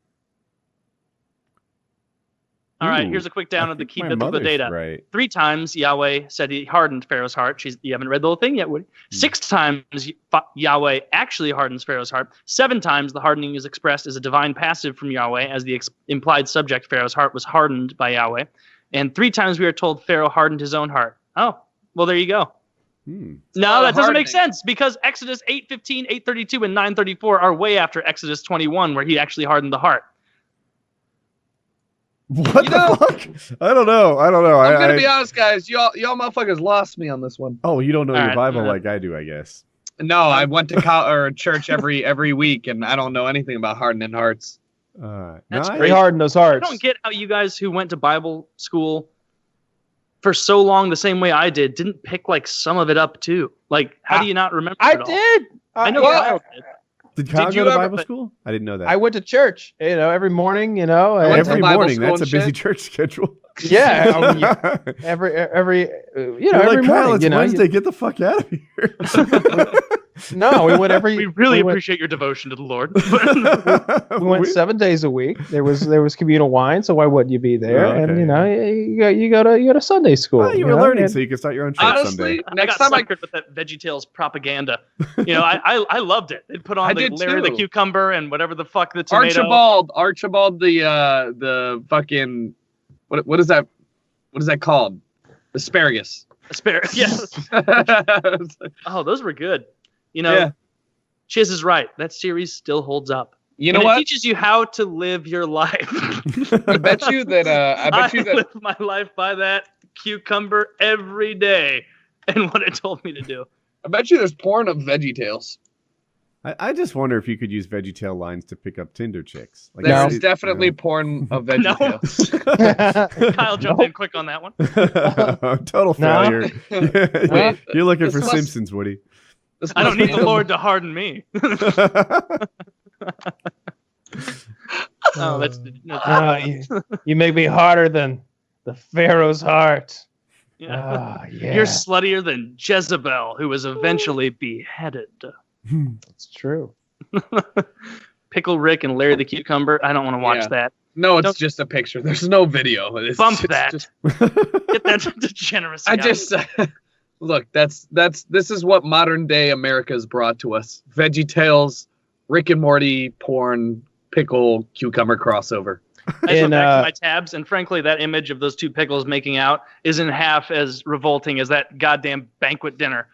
All right, here's a quick down of the key biblical data. Right. 3 times Yahweh said he hardened Pharaoh's heart. You haven't read the whole thing yet, Woody. 6 times Yahweh actually hardens Pharaoh's heart. 7 times the hardening is expressed as a divine passive from Yahweh, as the implied subject Pharaoh's heart was hardened by Yahweh. And 3 times we are told Pharaoh hardened his own heart. Oh, well, there you go. No, that doesn't make sense because Exodus 8:15, 8:32, and 9:34 are way after Exodus 21, where he actually hardened the heart. What the fuck? I don't know. I'm gonna be honest, guys. Y'all motherfuckers lost me on this one. Oh, you don't know All your right, Bible like I do, I guess. No, I went to church every week, and I don't know anything about hardening hearts. That's no, great. They harden those I hearts. don't get how you guys who went to Bible school for so long the same way I did didn't pick like some of it up too. Like, how do you not remember I it all? did. I know well, Kyle did. Did Kyle Did go you to ever- Bible school? I didn't know that. I went to church, every morning, went to Every Bible morning. school That's a and busy shit. church schedule. Yeah, I mean, every You're every like, Kyle, morning, it's Wednesday. Get the fuck out of here. No, we went every. We really went, appreciate your devotion to the Lord. we went 7 days a week. There was communal wine, so why wouldn't you be there? Oh, okay. And you go to Sunday school. Well, you were know, learning, and- so you could start your own church Honestly, someday. I next got time I suckered with that VeggieTales propaganda. You know, I loved it. They'd put on I the did Larry the too. cucumber and whatever the fuck the tomato. Archibald the fucking what is that? What is that called? Asparagus. Asparagus. Yes. Oh, those were good. You know, Yeah. Chiz is right. That series still holds up. You know And what? It teaches you how to live your life. I bet you that I live my life by that cucumber every day and what it told me to do. I bet you there's porn of VeggieTales. I just wonder if you could use VeggieTale lines to pick up Tinder chicks. Like, There's it- definitely porn of No. VeggieTales. Kyle jumped in quick on that one. Total No. failure. Wait, You're looking this for must- Simpsons, Woody. This I don't must need be the Lord to harden me. Oh, that's you make me harder than the Pharaoh's heart. yeah. Ah, yeah. You're sluttier than Jezebel, who was eventually beheaded. That's true. Pickle Rick and Larry the Cucumber. I don't want to watch Yeah. that. No, it's Don't- just a picture. There's no video. It's Bump it's that. just- Get that degeneracy. I out. just look. This is what modern day America's brought to us. VeggieTales, Rick and Morty, porn, pickle, cucumber crossover. I just went back to my tabs, and frankly, that image of those two pickles making out isn't half as revolting as that goddamn banquet dinner.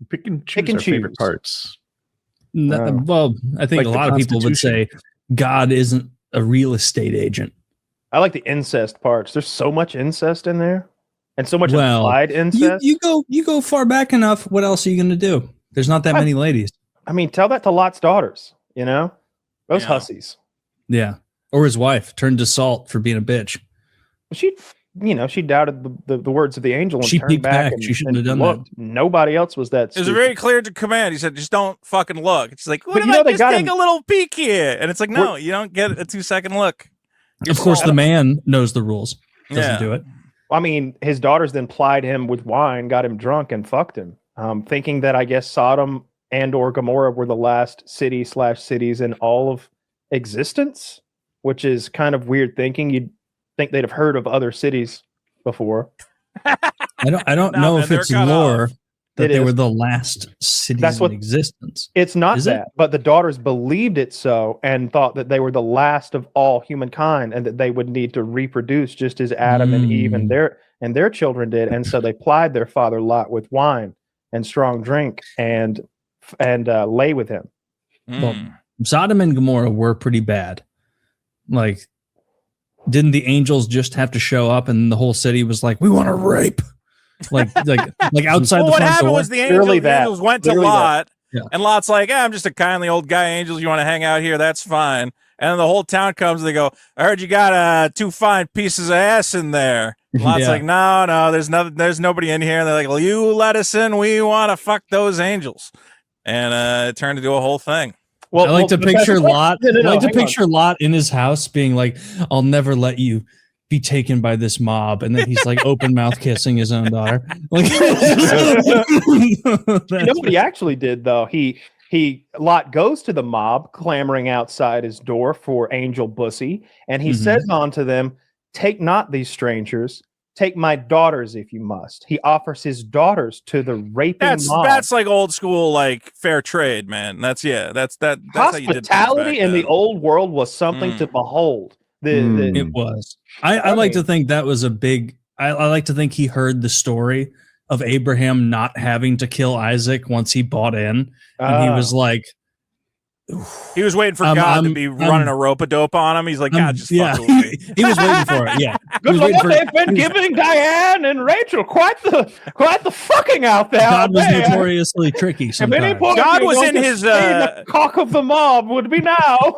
Pick and choose our favorite parts. Well, I think Like a the lot of people would say God isn't a real estate agent. I like the incest parts. There's so much incest in there, and so much Well, implied incest. You go far back enough. What else are you going to do? There's not that many ladies. I mean, tell that to Lot's daughters. You know, those Yeah. hussies. Yeah, or his wife turned to salt for being a bitch. She doubted the words of the angel and She turned peeked back. and She shouldn't and have done looked. Nobody else was that. It was a stupid. very clear command. He said, just don't fucking look. It's like, what But if you know I they just got take him- a little peek here? And it's like, no, you don't get a 2-second look. Of course, the man knows the rules. Doesn't Yeah. do it. I mean, his daughters then plied him with wine, got him drunk, and fucked him, thinking that I guess Sodom and or Gomorrah were the last cities in all of existence, which is kind of weird thinking. You'd think they'd have heard of other cities before. I don't Nah, know man, if they're it's cut lore off. that It they is. were the last cities That's what- in existence. It's not Is it? that, but the daughters believed it so and thought that they were the last of all humankind and that they would need to reproduce just as Adam and Eve and their children did. And so they plied their father Lot with wine and strong drink and lay with him. Well, Sodom and Gomorrah were pretty bad. Like didn't the angels just have to show up and the whole city was like, we want to rape? Like outside Well, the what front happened door? was the angels went to Lot, Yeah. and Lot's like, I'm just a kindly old guy, angels. You want to hang out here? That's fine. And then the whole town comes and they go, I heard you got 2 fine pieces of ass in there. Lot's Yeah. like, no, there's nobody in here. And they're like, well, you let us in. We want to fuck those angels. And it turned into a whole thing. I like to picture Lot. No, I like to hang on. picture Lot in his house being like, I'll never let you be taken by this mob, and then he's like open mouth kissing his own daughter. Like, You know what he actually did though? Lot goes to the mob clamoring outside his door for Angel Bussy, and he says unto them, take not these strangers, take my daughters if you must. He offers his daughters to the raping mob. That's like old school, like fair trade, man. That's That's how you did things Hospitality back in the then. old world was something to behold. It was. I like to think that was a big. I like to think he heard the story of Abraham not having to kill Isaac once he bought in, and he was like, he was waiting for God to be running a rope-a-dope on him. He's like, God, just fuck with me. He was waiting for it. Yeah. Good Lord, they've been giving Diane and Rachel quite the fucking out there. God was notoriously tricky. If any Sometimes. point God you was want in to his, see the cock of the mob would be now.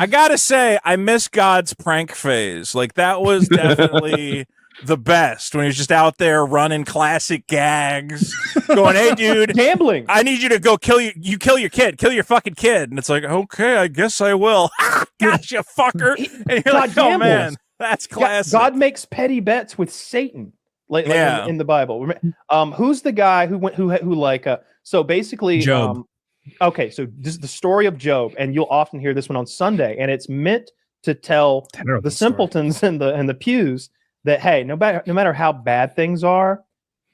I gotta say, I miss God's prank phase. Like that was definitely the best when he was just out there running classic gags, going, "Hey, dude, gambling. I need you to go kill your kid, kill your fucking kid." And it's like, okay, I guess I will. Gotcha, fucker. And you're like, oh man, that's classic. God makes petty bets with Satan, like in the Bible. Who's the guy who so basically Job. Okay, so this is the story of Job, and you'll often hear this one on Sunday, and it's meant to tell the simpletons in the pews that, hey, no matter how bad things are,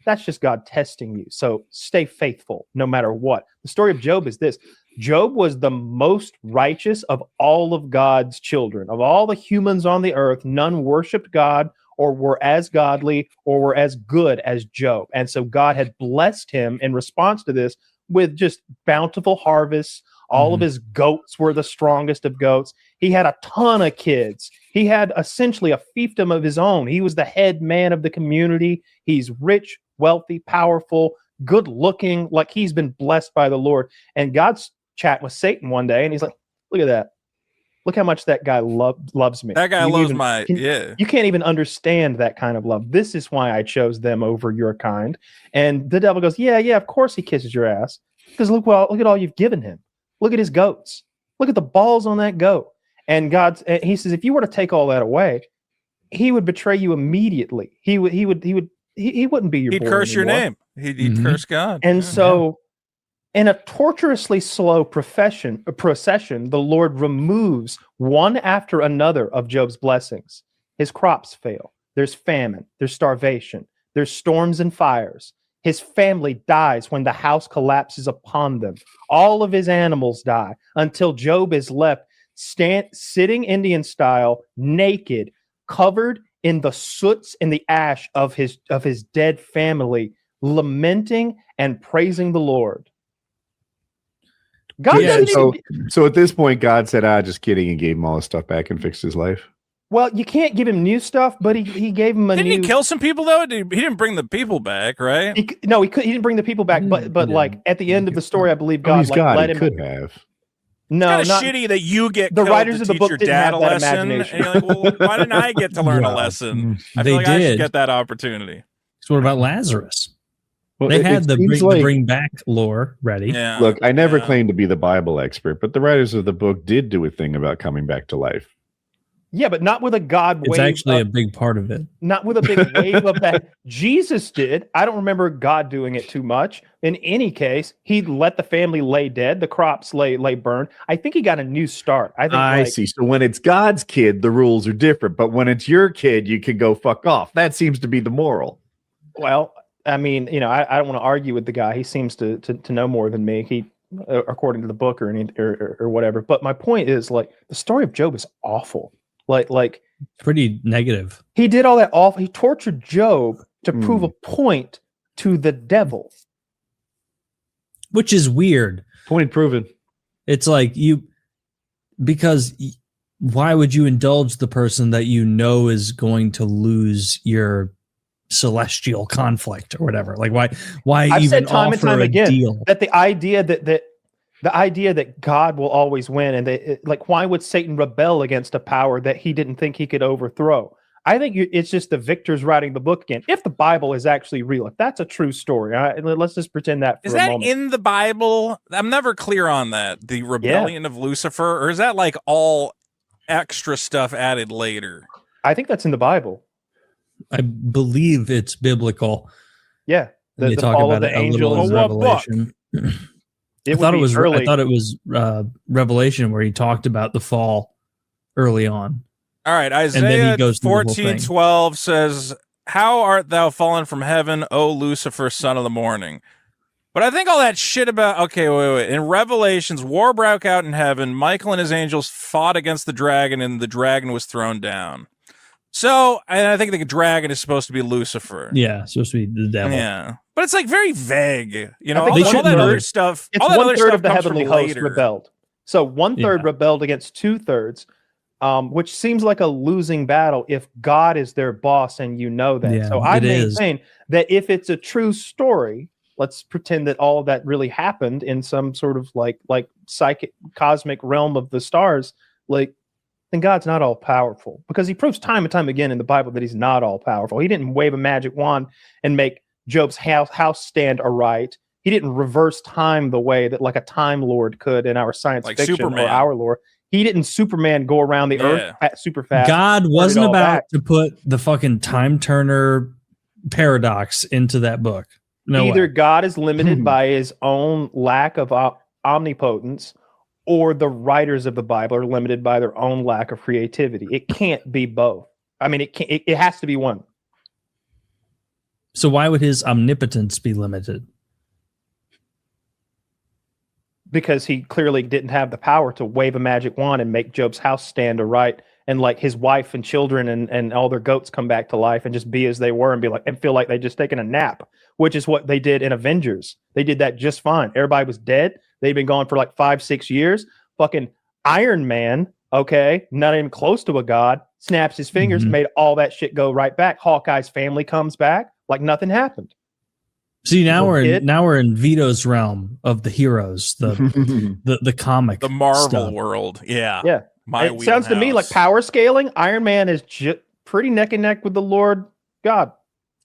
that's just God testing you. So stay faithful no matter what. The story of Job is this. Job was the most righteous of all of God's children. Of all the humans on the earth, none worshiped God or were as godly or were as good as Job. And so God had blessed him in response to this with just bountiful harvests. All of his goats were the strongest of goats. He had a ton of kids. He had essentially a fiefdom of his own. He was the head man of the community. He's rich, wealthy, powerful, good looking, like he's been blessed by the Lord. And God's chat with Satan one day, and he's like, look at that. Look how much that guy loves me. That guy loves yeah. You can't even understand that kind of love. This is why I chose them over your kind. And the devil goes, yeah, of course he kisses your ass. Because look at all you've given him. Look at his goats. Look at the balls on that goat. And he says, if you were to take all that away, he would betray you immediately. He wouldn't be your He'd boy curse your anymore. name. He'd curse God. And so in a torturously slow procession, the Lord removes one after another of Job's blessings. His crops fail. There's famine. There's starvation. There's storms and fires. His family dies when the house collapses upon them. All of his animals die until Job is left sitting Indian style, naked, covered in the soots and the ash of his dead family, lamenting and praising the Lord. God so at this point, God said, just kidding, and gave him all his stuff back and fixed his life. Well, you can't give him new stuff, but he gave him Didn't he kill some people though? He didn't bring the people back, right? He didn't bring the people back, but like at the end of the story, I believe God let him. Could have. No, it's not shitty that you get the killed writers to of the teach book your didn't dad have a that lesson. imagination. And you're like, well, why didn't I get to learn a lesson? I feel like I should get that opportunity. So what about Lazarus? Well, they had the like, bring back lore ready. Yeah, look, I never claimed to be the Bible expert, but the writers of the book did do a thing about coming back to life. Yeah, but not with a God wave. It's actually a big part of it. Not with a big wave of that. Jesus did. I don't remember God doing it too much. In any case, he let the family lay dead, the crops lay burned. I think he got a new start. I see. So when it's God's kid, the rules are different. But when it's your kid, you can go fuck off. That seems to be the moral. Well, I mean, I don't want to argue with the guy. He seems to know more than me. He, according to the book or whatever. But my point is, like, the story of Job is awful. Like pretty negative. He did all that awful. He tortured Job to prove a point to the devil, which is weird. Point proven. It's like because why would you indulge the person that you know is going to lose your celestial conflict or whatever? Like why I've even said time and offer time a again deal? that the idea that God will always win, and like, why would Satan rebel against a power that he didn't think he could overthrow? I think it's just the victor's writing the book again. If the Bible is actually real, if that's a true story, let's just pretend that for Is a that moment. in the Bible? I'm never clear on that. The rebellion of Lucifer, or is that like all extra stuff added later? I think that's in the Bible. I believe it's biblical. Yeah, You talk fall of about the it a little angels. in Revelation. I thought it was Revelation where he talked about the fall early on. All right, then Isaiah he goes through the whole thing. 14:12 says, "How art thou fallen from heaven, O Lucifer, son of the morning?" But I think all that shit about, okay, wait. In Revelations, war broke out in heaven. Michael and his angels fought against the dragon, and the dragon was thrown down. So, and I think the dragon is supposed to be Lucifer. Yeah, supposed to be the devil. Yeah, but it's like very vague. You know, I think all that other stuff. It's All that other 1/3 stuff of the comes heavenly from host later. rebelled. So 1/3 rebelled against 2/3, which seems like a losing battle if God is their boss and you know that. Yeah, so I it is. maintain that if it's a true story, let's pretend that all of that really happened in some sort of like psychic cosmic realm of the stars, like, then God's not all powerful, because he proves time and time again in the Bible that he's not all powerful. He didn't wave a magic wand and make Job's house stand aright. He didn't reverse time the way that like a time lord could in our science Like fiction Superman. or our lore. He didn't Superman go around the earth super fast. God turn it wasn't all about back. to put the fucking time turner paradox into that book. No Either way. God is limited by his own lack of omnipotence, or the writers of the Bible are limited by their own lack of creativity. It can't be both. I mean, it has to be one. So why would his omnipotence be limited? Because he clearly didn't have the power to wave a magic wand and make Job's house stand aright, and like his wife and children and all their goats come back to life and just be as they were and be like and feel like they just taken a nap, which is what they did in Avengers. They did that just fine. Everybody was dead. They've been gone for like 5-6 years. Fucking Iron Man, okay, not even close to a god, snaps his fingers, made all that shit go right back. Hawkeye's family comes back like nothing happened. See, now we're in Vito's realm of the heroes, the comic, The Marvel stuff. world. Yeah. Yeah. It sounds to me like power scaling. Iron Man is pretty neck and neck with the Lord God.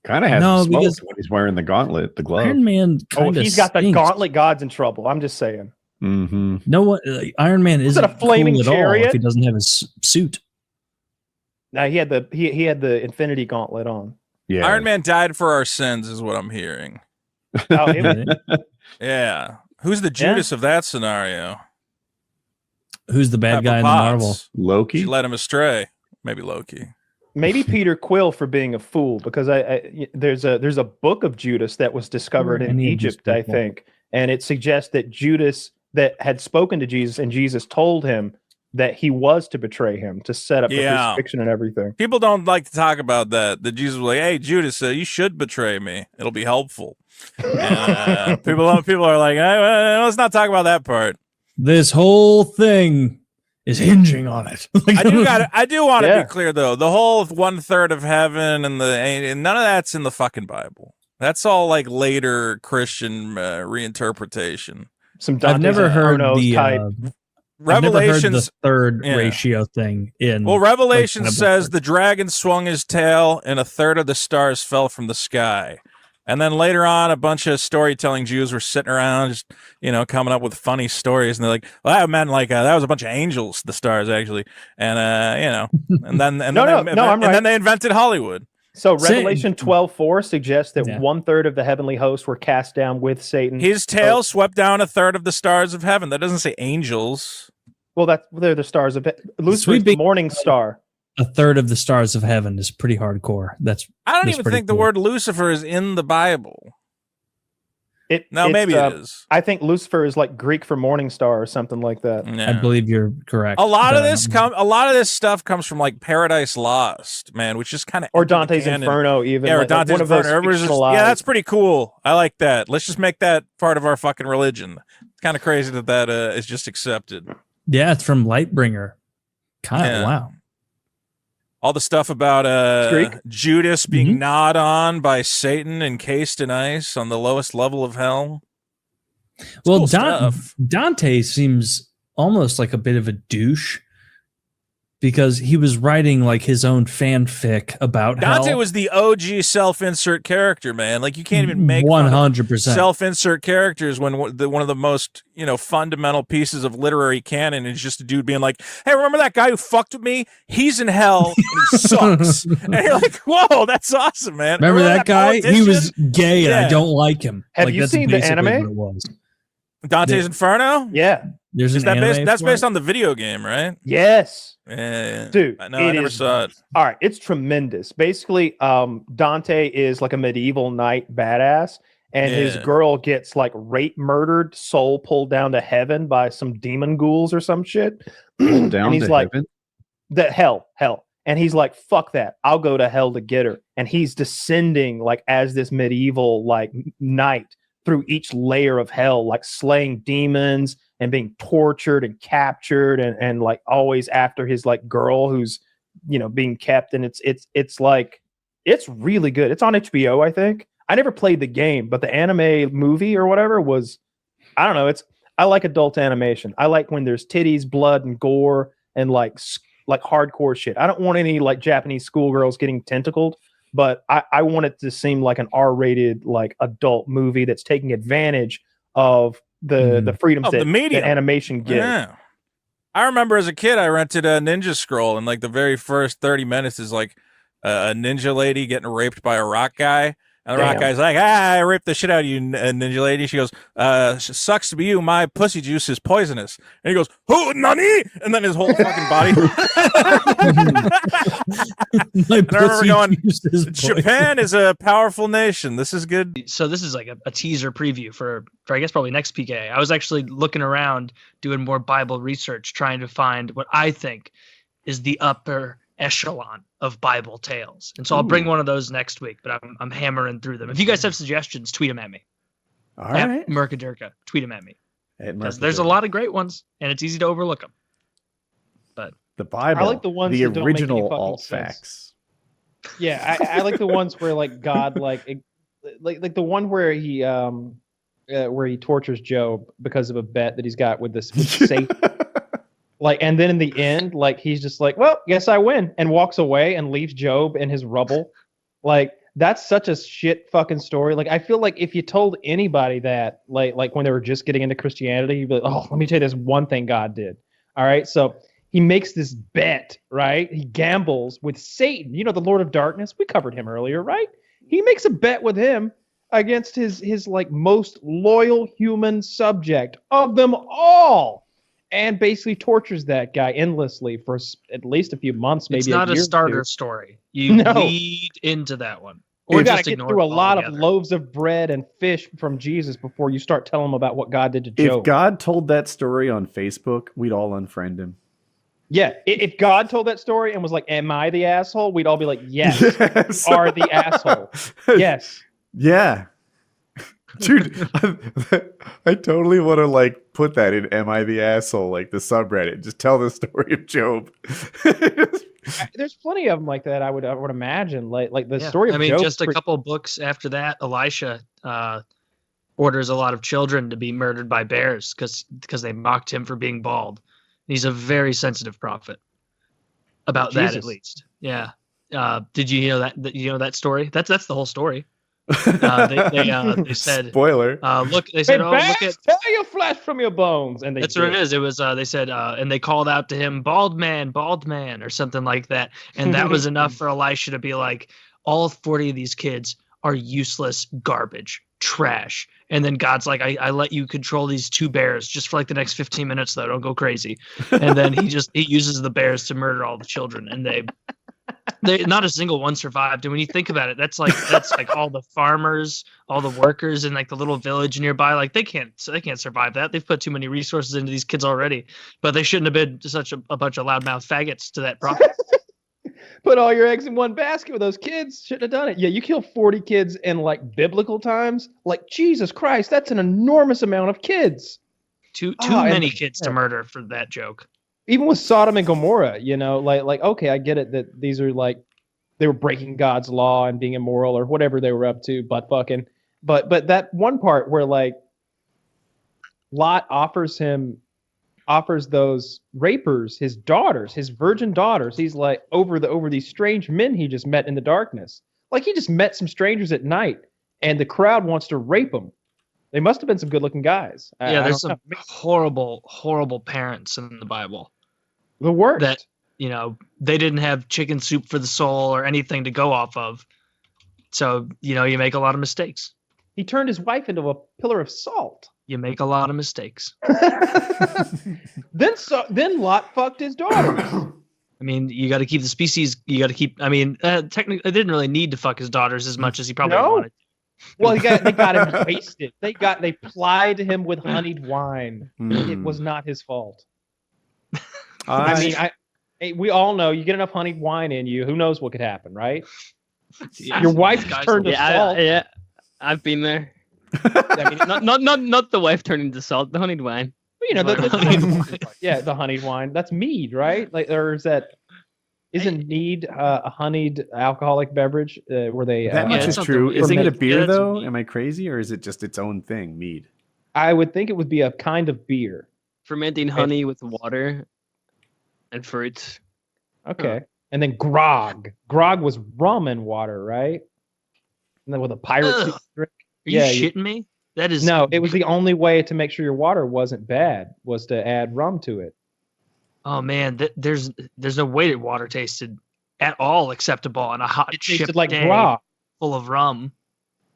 Kind of has No, smoke because when he's wearing the gauntlet, the glove. Iron Man Oh, kind of he's got the gauntlet god's in trouble. I'm just saying. Mm-hmm. No one, Iron Man Was it isn't a flaming cool at all chariot? if he doesn't have his suit. Now he had the Infinity Gauntlet on. Yeah. Iron Man died for our sins, is what I'm hearing. Oh, it- Yeah. Who's the Judas of that scenario? Who's the bad guy in the Potts. Marvel? Loki? She led him astray. Maybe Loki. maybe Peter Quill for being a fool, because there's a book of Judas that was discovered in Any of these Egypt, I people. think, and it suggests that Judas that had spoken to Jesus and Jesus told him that he was to betray him to set up the Yeah. crucifixion and everything. People don't like to talk about that. That Jesus was like, "Hey, Judas, you should betray me. It'll be helpful." And, people are like, hey, let's not talk about that part. This whole thing is hinging on it. I do want to Yeah. be clear though. The whole 1/3 of heaven and none of that's in the fucking Bible. That's all like later Christian reinterpretation. Some I've Dante's never heard Inferno's the type. I've never heard the Revelations. third yeah. ratio thing in. Well, Revelation like, says the dragon swung his tail and 1/3 of the stars fell from the sky. And then later on, a bunch of storytelling Jews were sitting around, just coming up with funny stories, and they're like, "Well, that meant like that was a bunch of angels, the stars actually," and and then I'm right. then they invented Hollywood. So Revelation 12:4 suggests that Yeah. 1/3 of the heavenly hosts were cast down with Satan. His tail swept down 1/3 of the stars of heaven. That doesn't say angels. Well, they're the stars of Lucifer's Sweet big- morning star. 1/3 of the stars of heaven is pretty hardcore. I don't that's even pretty think the cool. word Lucifer is in the Bible. No, It's, maybe it is. I think Lucifer is like Greek for morning star or something like that. I Yeah. believe you're correct. A lot of but, this stuff comes from like Paradise Lost, man, which is kind of Or Dante's Inferno, even. Yeah, or like Dante's one of those Inferno. Everybody's just- fictionalized- yeah, that's pretty cool. I like that. Let's just make that part of our fucking religion. It's kind of crazy that is just accepted. yeah, it's from Lightbringer. Kind of, Yeah. wow. All the stuff about Streak? Judas being gnawed on by Satan, encased in ice on the lowest level of hell. It's Well, cool stuff. Dante seems almost like a bit of a douche because he was writing like his own fanfic about Dante hell. was the OG self-insert character, man. Like you can't even make fun of 100%. self-insert characters when one of the most fundamental pieces of literary canon is just a dude being like, "Hey, remember that guy who fucked with me? He's in hell and he sucks." And you're like, "Whoa, that's awesome, man." Remember that guy? He politician? was gay and Yeah. I don't like him. Have Like, you that's seen the basically anime? what it was. Dante's Inferno. Yeah. There's Is an that anime based? That's for based it? on the video game, right? Yes. Yeah, Dude, no, I never saw it. All right, it's tremendous. Basically, Dante is like a medieval knight badass, and his Yeah. girl gets like rape murdered, soul pulled down to heaven by some demon ghouls or some shit. Down and he's to like, heaven? the hell. And he's like, fuck that. I'll go to hell to get her. And he's descending like as this medieval like knight through each layer of hell, like slaying demons and being tortured and captured and like always after his like girl who's being kept. And it's like it's really good. It's on HBO, I think. I never played the game, but the anime movie or whatever was, I don't know, I like adult animation. I like when there's titties, blood, and gore and like hardcore shit. I don't want any like Japanese schoolgirls getting tentacled, but I want it to seem like an R-rated like adult movie that's taking advantage of the freedoms Of the that medium. animation gives. Yeah. I remember as a kid, I rented a Ninja Scroll, and like the very first 30 minutes is like a ninja lady getting raped by a rock guy. And the rock Damn. guy's like, I raped the shit out of you, ninja lady. She goes, sucks to be you. My pussy juice is poisonous. And he goes, who, nani? And then his whole fucking body. My And I remember pussy going, juice is Japan is a powerful nation. This is good. So this is like a teaser preview for I guess probably next PKA. I was actually looking around doing more Bible research, trying to find what I think is the upper echelon of Bible tales. And so I'll bring one of those next week, but I'm hammering through them. If you guys have suggestions, tweet them at me. All At right. Mercadurka, tweet them at me. At Because there's a Mercadurka. lot of great ones, and it's easy to overlook them. But The Bible. I like the ones the that don't make any original fucking alt sense. facts. Yeah, I like the ones where like God like the one where he tortures Job because of a bet that he's got with Satan. Like, and then in the end, like he's just like, well, guess I win, and walks away and leaves Job in his rubble. Like, that's such a shit fucking story. Like, I feel like if you told anybody that, like when they were just getting into Christianity, you'd be like, oh, let me tell you this one thing God did. All right, so he makes this bet, right? He gambles with Satan, the Lord of Darkness. We covered him earlier, right? He makes a bet with him against his like most loyal human subject of them all, and basically tortures that guy endlessly for at least a few months, maybe. it's not a a year or starter two. story. You No. lead into that one. You Or got to just get ignore through a it lot of altogether. loaves of bread and fish from Jesus before you start telling him about what God did to If Job. God told that story on Facebook, we'd all unfriend him. Yeah, if God told that story and was like, "Am I the asshole?" We'd all be like, "Yes, Yes. you are the asshole." Yes. Yeah. Dude, I totally want to like put that in "Am I the asshole?" like the subreddit. Just tell the story of Job. There's plenty of them like that. I would imagine like the Yeah. story of I mean, Job. just a couple of books after that, Elisha orders a lot of children to be murdered by bears because they mocked him for being bald. He's a very sensitive prophet about that, at Jesus. least. Yeah. Did you know that? You know that story? That's the whole story. They said, Spoiler. look. They Hey, said, oh, bears, look at. tear your flesh from your bones, and they That's what it did. is. It was. They said, and they called out to him, bald man, or something like that. And that was enough for Elisha to be like, all 40 of these kids are useless garbage, trash. And then God's like, I let you control these 2 bears just for like the next 15 minutes, though. Don't go crazy. And then he uses the bears to murder all the children, and they not a single one survived. And when you think about it, that's like all the farmers, all the workers in like the little village nearby, like they can't survive that. They've put too many resources into these kids already. But they shouldn't have been such a bunch of loudmouth faggots to that prophet. Put all your eggs in one basket with those kids. Shouldn't have done it. Yeah, you kill 40 kids in like biblical times. Like, Jesus Christ, that's an enormous amount of kids. Too Oh, and- many kids to murder for that joke. even with Sodom and Gomorrah, like okay, I get it that these are like they were breaking God's law and being immoral or whatever they were up to, butt fucking. But that one part where like Lot offers those rapers his daughters, his virgin daughters. He's like over these strange men he just met in the darkness. Like he just met some strangers at night, and the crowd wants to rape them. They must have been some good-looking guys. Yeah, there's some horrible, horrible parents in the Bible. The worst. That they didn't have chicken soup for the soul or anything to go off of. So you make a lot of mistakes. He turned his wife into a pillar of salt. You make a lot of mistakes. Then Lot fucked his daughters. I mean, you got to keep the species. You got to keep. I mean, technically, they didn't really need to fuck his daughters as much as he probably wanted. Well, they got him wasted. They plied him with honeyed wine. It was not his fault. We all know you get enough honeyed wine in you. Who knows what could happen, right? Your wife turned to salt. I've been there. I mean, not the wife turning to salt, the honeyed wine. The honeyed wine. That's mead, right? Like, or is that? Isn't mead a honeyed alcoholic beverage? Where they that much is true. Isn't it a beer though? Am I crazy, or is it just its own thing? Mead. I would think it would be a kind of beer. Fermenting honey with water and fruits. Okay, and then grog. Grog was rum and water, right? And then with a pirate drink. Are you shitting me? That is no. It was the only way to make sure your water wasn't bad was to add rum to it. Oh man, there's no way that water tasted at all acceptable on a hot ship like day grog full of rum.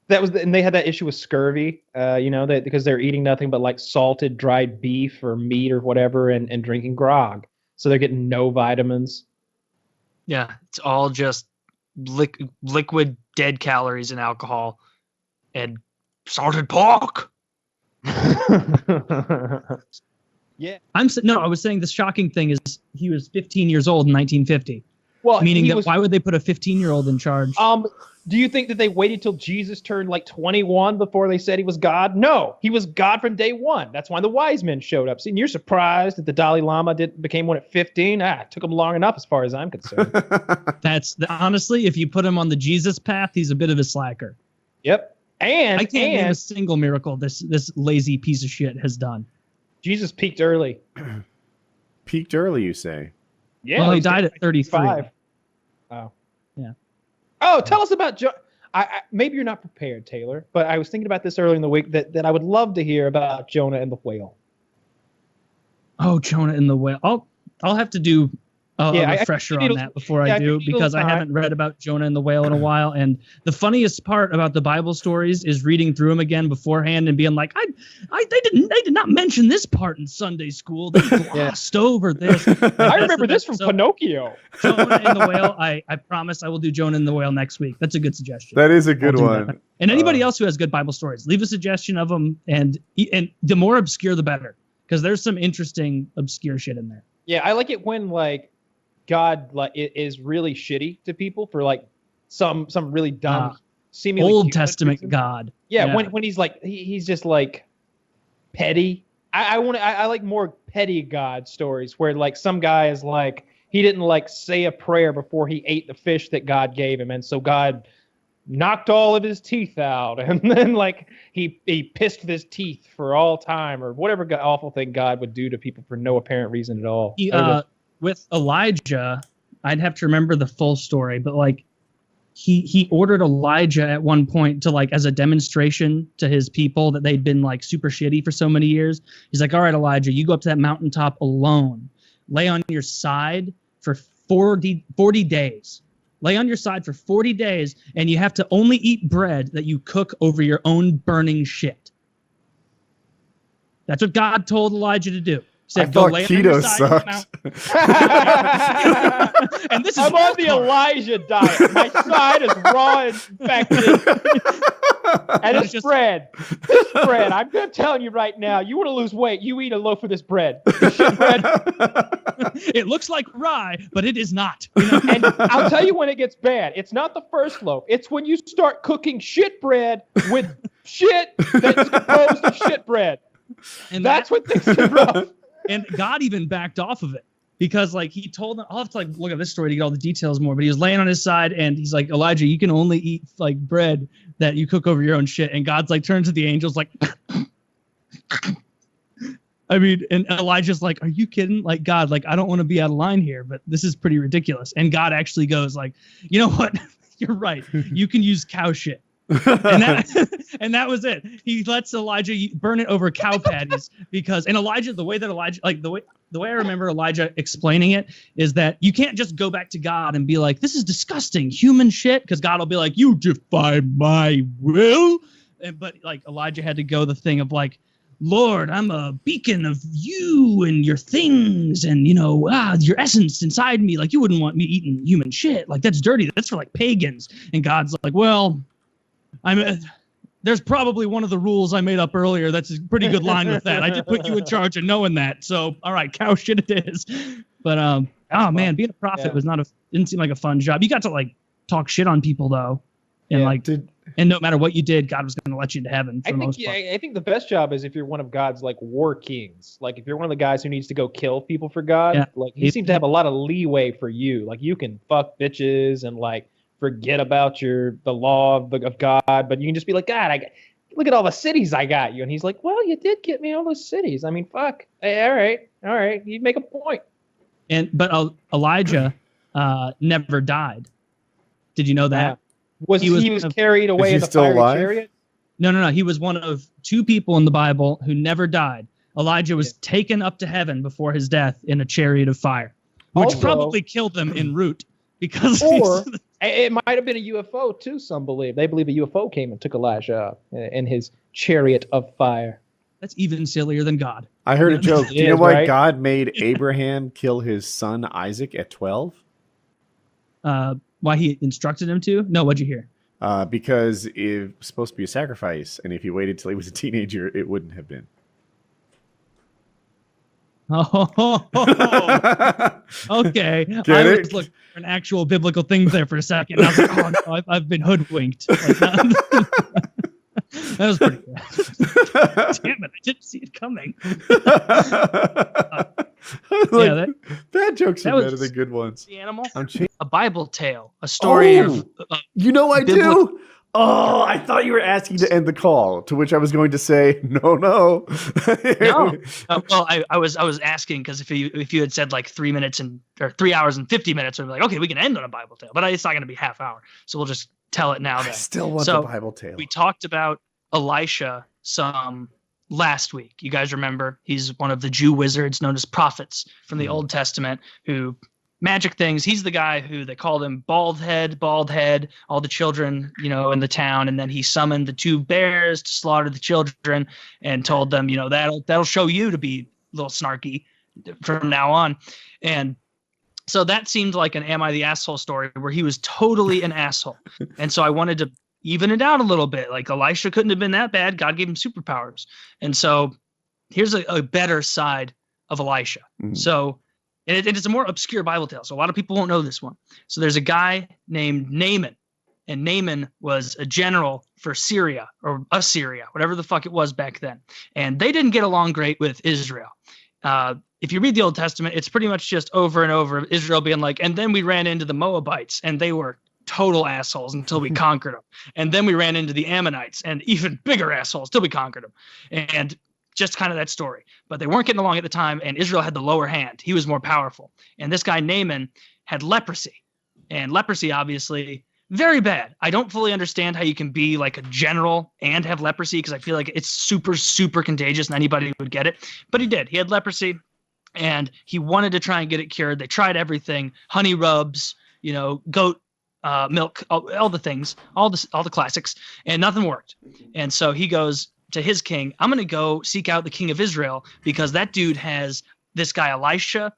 And they had that issue with scurvy, because they're eating nothing but like salted dried beef or meat or whatever, and drinking grog, so they're getting no vitamins. Yeah, it's all just liquid dead calories and alcohol and salted pork. Yeah. I was saying the shocking thing is he was 15 years old in 1950. Well, meaning that why would they put a 15-year-old in charge? Do you think that they waited till Jesus turned like 21 before they said he was God? No, he was God from day one. That's why the wise men showed up. See, and you're surprised that the Dalai Lama became one at 15? It took him long enough as far as I'm concerned. Honestly, if you put him on the Jesus path, he's a bit of a slacker. Yep. And I can't name a single miracle this lazy piece of shit has done. Jesus peaked early. Peaked early, you say? Yeah. Well, he died at 33. Oh. Yeah. Oh, tell us about maybe you're not prepared, Taylor, but I was thinking about this earlier in the week that I would love to hear about Jonah and the whale. Oh, Jonah and the whale. I'll have to do a refresher on that before I do, because I haven't read about Jonah and the whale in a while. And the funniest part about the Bible stories is reading through them again beforehand and being like, they did not mention this part in Sunday school. They glossed over this. I remember this from Pinocchio. Jonah and the whale. I promise I will do Jonah and the whale next week. That's a good suggestion. That is a good one. That. And anybody else who has good Bible stories, leave a suggestion of them. And the more obscure, the better, because there's some interesting obscure shit in there. Yeah, I like it when like God is really shitty to people for like some really dumb, seemingly Old Testament reason. God. Yeah, when he's like he's just like petty. I like more petty God stories where like some guy is like he didn't like say a prayer before he ate the fish that God gave him, and so God knocked all of his teeth out, and then like he pissed his teeth for all time, or whatever awful thing God would do to people for no apparent reason at all. With Elijah, I'd have to remember the full story, but like he ordered Elijah at one point to like as a demonstration to his people that they'd been like super shitty for so many years. He's like, all right, Elijah, you go up to that mountaintop alone, lay on your side for 40 days. Lay on your side for 40 days, and you have to only eat bread that you cook over your own burning shit. That's what God told Elijah to do. I thought keto sucked. And this is I'm on the Elijah diet. My side is raw and infected. And it's bread. This bread. I'm telling you right now, you want to lose weight, you eat a loaf of this bread. Shit bread. It looks like rye, but it is not. And I'll tell you when it gets bad. It's not the first loaf. It's when you start cooking shit bread with shit that's composed of shit bread. And that's what things get rough. And God even backed off of it. because like he told them, I'll have to like look at this story to get all the details more, but he was laying on his side and he's like, Elijah, you can only eat like bread that you cook over your own shit. And God's like turns to the angels like, I mean, and Elijah's like, are you kidding? Like, God, like, I don't want to be out of line here, but this is pretty ridiculous. And God actually goes like, you know what? You're right. You can use cow shit. And that was it. He lets Elijah burn it over cow patties because, and Elijah, the way I remember Elijah explaining it is that you can't just go back to God and be like, this is disgusting human shit. Because God will be like, you defy my will. But like Elijah had to go the thing of like, Lord, I'm a beacon of you and your things and, you know, your essence inside me. Like, you wouldn't want me eating human shit. Like, that's dirty. That's for, like, pagans. And God's like, well, there's probably one of the rules I made up earlier that's a pretty good line with that. I did put you in charge of knowing that. So, all right, cow shit it is. But, man, being a prophet didn't seem like a fun job. You got to, like, talk shit on people, though. And, and no matter what you did, God was going to let you into heaven. For the most part. I think the best job is if you're one of God's like war kings. Like if you're one of the guys who needs to go kill people for God, like he seems to have a lot of leeway for you. Like you can fuck bitches and like forget about the law of God, but you can just be like, God, look at all the cities I got you. And he's like, well, you did get me all those cities. I mean, fuck. Hey, all right. You make a point. But Elijah never died. Did you know that? He was carried away in the fiery chariot? No. He was one of two people in the Bible who never died. Elijah was taken up to heaven before his death in a chariot of fire, which probably killed them en route because. Or it might have been a UFO too. Some believe a UFO came and took Elijah in his chariot of fire. That's even sillier than God. I heard a joke. Do you know why God made Abraham kill his son Isaac at 12? Why he instructed him to? No, what'd you hear? Because it was supposed to be a sacrifice, and if he waited till he was a teenager, it wouldn't have been. Okay. I was looking for an actual biblical thing there for a second. I was like, oh no, I've been hoodwinked. Like, that was pretty good. Damn it, I didn't see it coming. Bad jokes are better than good ones. The animal? A Bible tale. A story do. Oh, I thought you were asking to end the call, to which I was going to say, no. No. Well, I was asking because if you had said like 3 minutes or 3 hours and 50 minutes, I'd be like, okay, we can end on a Bible tale, but it's not going to be half hour. So we'll just tell it now. Then. I still want the Bible tale. We talked about Elisha some last week. You guys remember he's one of the Jew wizards known as prophets from the Old Testament who magic things. He's the guy who they called him bald head, all the children, in the town. And then he summoned the 2 bears to slaughter the children and told them, that'll show you to be a little snarky from now on. And so that seemed like an Am I the Asshole story where he was totally an asshole. And so I wanted to even it out a little bit. Like Elisha couldn't have been that bad. God gave him superpowers. And so here's a better side of Elisha. Mm-hmm. So and it's a more obscure Bible tale. So a lot of people won't know this one. So there's a guy named Naaman. And Naaman was a general for Syria or Assyria, whatever the fuck it was back then. And they didn't get along great with Israel. If you read the Old Testament, it's pretty much just over and over Israel being like, and then we ran into the Moabites and they were total assholes until we conquered them. And then we ran into the Ammonites and even bigger assholes till we conquered them. And just kind of that story. But they weren't getting along at the time, and Israel had the lower hand. He was more powerful. And this guy, Naaman, had leprosy. And leprosy, obviously, very bad. I don't fully understand how you can be like a general and have leprosy because I feel like it's super, super contagious and anybody would get it. But he did. He had leprosy, and he wanted to try and get it cured. They tried everything, honey rubs, goat milk, all the things, all the classics, and nothing worked. And so he goes to his king, I'm going to go seek out the king of Israel because that dude has this guy Elisha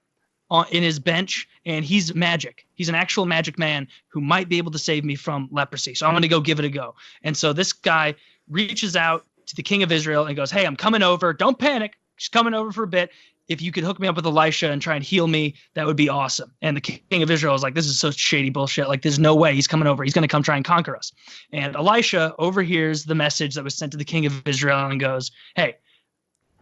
in his bench, and he's magic. He's an actual magic man who might be able to save me from leprosy. So I'm going to go give it a go. And so this guy reaches out to the king of Israel and goes, hey, I'm coming over. Don't panic. Just coming over for a bit. If you could hook me up with Elisha and try and heal me, that would be awesome. And the king of Israel is like, this is so shady bullshit. Like, there's no way he's coming over. He's going to come try and conquer us. And Elisha overhears the message that was sent to the king of Israel and goes, hey,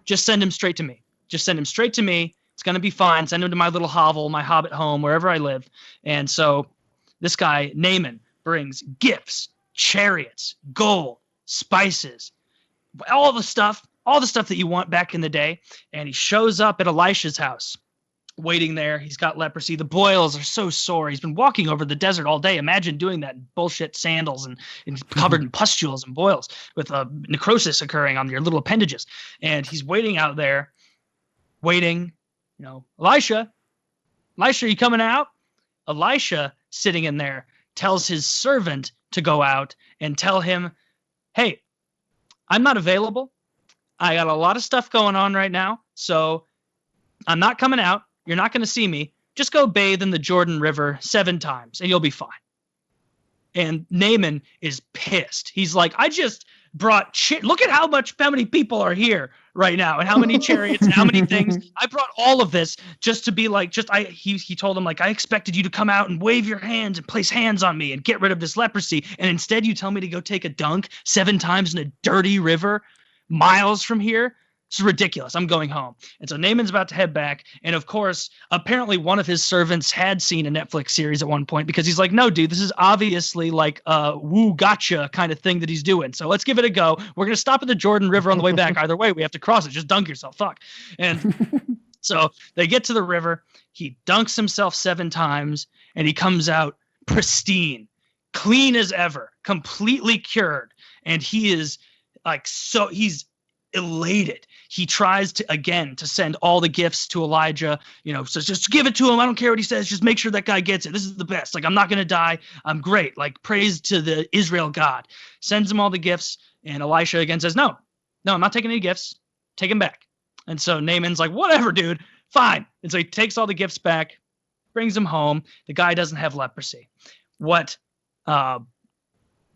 just send him straight to me. Just send him straight to me. It's going to be fine. Send him to my little hovel, my hobbit home, wherever I live. And so this guy, Naaman, brings gifts, chariots, gold, spices, all the stuff that you want back in the day. And he shows up at Elisha's house, waiting there. He's got leprosy. The boils are so sore. He's been walking over the desert all day. Imagine doing that in bullshit sandals and covered in pustules and boils with necrosis occurring on your little appendages. And he's waiting out there, waiting, Elisha, you coming out? Elisha, sitting in there, tells his servant to go out and tell him, hey, I'm not available. I got a lot of stuff going on right now, so I'm not coming out. You're not going to see me. Just go bathe in the Jordan River 7 times, and you'll be fine. And Naaman is pissed. He's like, I just brought look at how many people are here right now, and how many chariots and how many things. I brought all of this just to be like, he told him, like, I expected you to come out and wave your hands and place hands on me and get rid of this leprosy. And instead you tell me to go take a dunk 7 times in a dirty river miles from here. It's ridiculous. I'm going home. And so Naaman's about to head back. And of course, apparently one of his servants had seen a Netflix series at one point, because he's like, no, dude, this is obviously like a woo gotcha kind of thing that he's doing. So let's give it a go. We're going to stop at the Jordan River on the way back. Either way, we have to cross it. Just dunk yourself. Fuck. And so they get to the river. He dunks himself 7 times and he comes out pristine, clean as ever, completely cured. And he is like, so he's elated. He tries to send all the gifts to Elijah, so just give it to him. I don't care what he says. Just make sure that guy gets it. This is the best. Like, I'm not going to die. I'm great. Like, praise to the Israel God. Sends him all the gifts. And Elisha again says, no, I'm not taking any gifts. Take him back. And so Naaman's like, whatever, dude, fine. And so he takes all the gifts back, brings them home. The guy doesn't have leprosy. What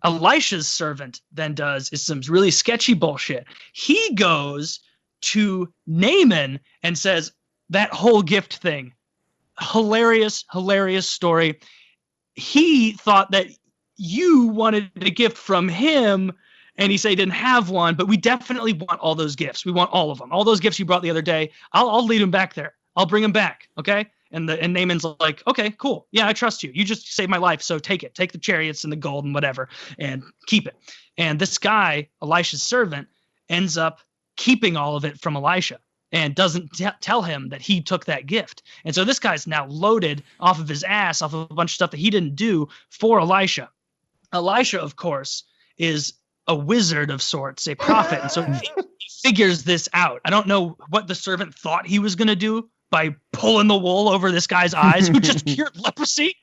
Elisha's servant then does is some really sketchy bullshit. He goes to Naaman and says, that whole gift thing, hilarious story. He thought that you wanted a gift from him, and he said he didn't have one, but we definitely want all those gifts. We want all of them. All those gifts you brought the other day, I'll lead him back there. I'll bring him back, okay? And Naaman's like, okay, cool. Yeah, I trust you. You just saved my life, so take it. Take the chariots and the gold and whatever, and keep it. And this guy, Elisha's servant, ends up keeping all of it from Elisha and doesn't tell him that he took that gift. And so this guy's now loaded off of his ass, off of a bunch of stuff that he didn't do for Elisha. Elisha, of course, is a wizard of sorts, a prophet. And so he figures this out. I don't know what the servant thought he was going to do by pulling the wool over this guy's eyes, who just cured leprosy.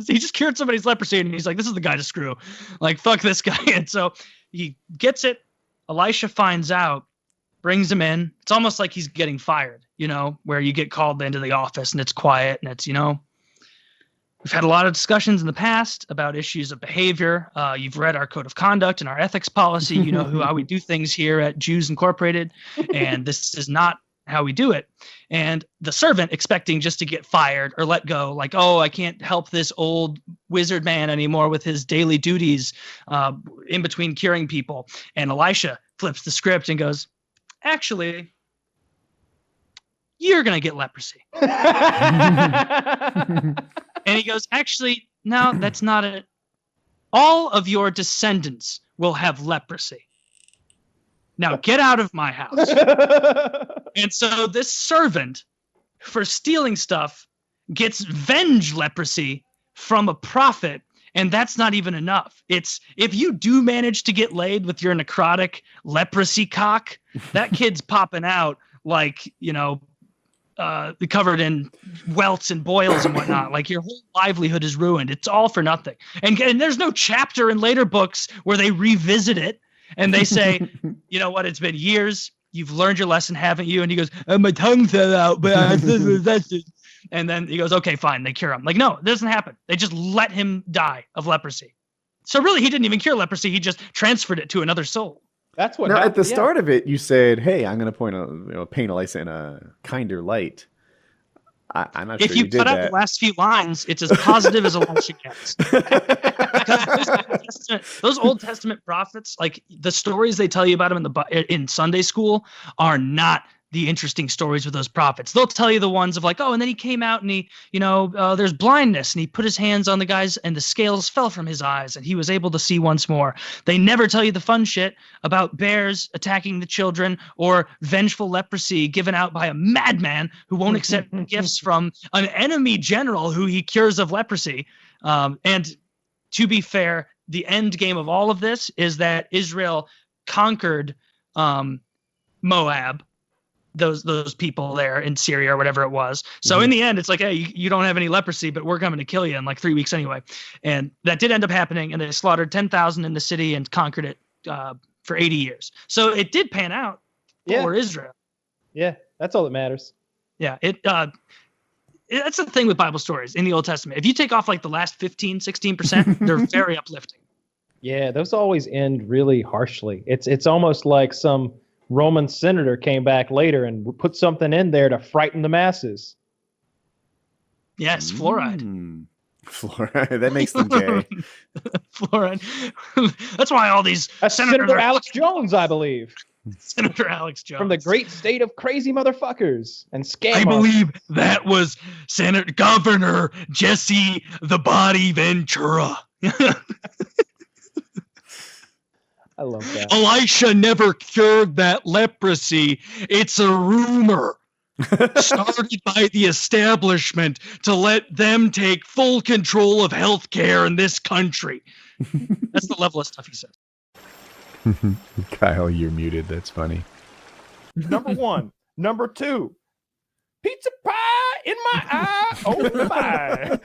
He just cured somebody's leprosy, and he's like, this is the guy to screw. Like, fuck this guy. And so he gets it. Elisha finds out, brings him in. It's almost like he's getting fired, where you get called into the office and it's quiet and it's, we've had a lot of discussions in the past about issues of behavior. You've read our code of conduct and our ethics policy. You know how we do things here at Jews Incorporated, and this is not how we do it. And the servant, expecting just to get fired or let go, like, oh, I can't help this old wizard man anymore with his daily duties in between curing people. And Elisha flips the script and goes, actually, you're going to get leprosy. And he goes, actually, no, that's not it. All of your descendants will have leprosy. Now get out of my house. And so this servant, for stealing stuff, gets venge leprosy from a prophet, and that's not even enough. It's, if you do manage to get laid with your necrotic leprosy cock, that kid's popping out like, covered in welts and boils and whatnot. Like, your whole livelihood is ruined. It's all for nothing. And there's no chapter in later books where they revisit it and they say, you know what, it's been years. You've learned your lesson, haven't you? And he goes, my tongue fell out, but and then he goes, okay, fine. They cure him. Like, no, it doesn't happen. They just let him die of leprosy. So really, he didn't even cure leprosy. He just transferred it to another soul. That's what. Now, happened. at the start of it, you said, "Hey, I'm going to paint Elisha in a kinder light." I'm not sure if you did cut out that. the last few lines, it's as positive as Elisha gets. Those Old Testament prophets, like the stories they tell you about them in Sunday school, are not the interesting stories with those prophets. They'll tell you the ones of like, oh, and then he came out and he, there's blindness, and he put his hands on the guys and the scales fell from his eyes and he was able to see once more. They never tell you the fun shit about bears attacking the children or vengeful leprosy given out by a madman who won't accept gifts from an enemy general who he cures of leprosy. And to be fair, the end game of all of this is that Israel conquered Moab, those people there in Syria or whatever it was. So in the end, it's like, hey, you don't have any leprosy, but we're coming to kill you in like 3 weeks anyway. And that did end up happening, and they slaughtered 10,000 in the city and conquered it for 80 years. So it did pan out for Israel. Yeah, that's all that matters. Yeah, that's the thing with Bible stories in the Old Testament. If you take off like the last 15, 16%, they're very uplifting. Yeah, those always end really harshly. It's almost like some Roman senator came back later and put something in there to frighten the masses. Yes, fluoride. Fluoride. That makes them gay. Fluoride. That's why all these Senator Alex Jones, I believe. Senator Alex Jones. From the great state of crazy motherfuckers and scam. I believe that was Senator Governor Jesse the Body Ventura. I love that. Elisha never cured that leprosy. It's a rumor started by the establishment to let them take full control of healthcare in this country. That's the level of stuff he says. Kyle, you're muted. That's funny. Number 1. Number 2. Pizza pie in my eye. Oh my.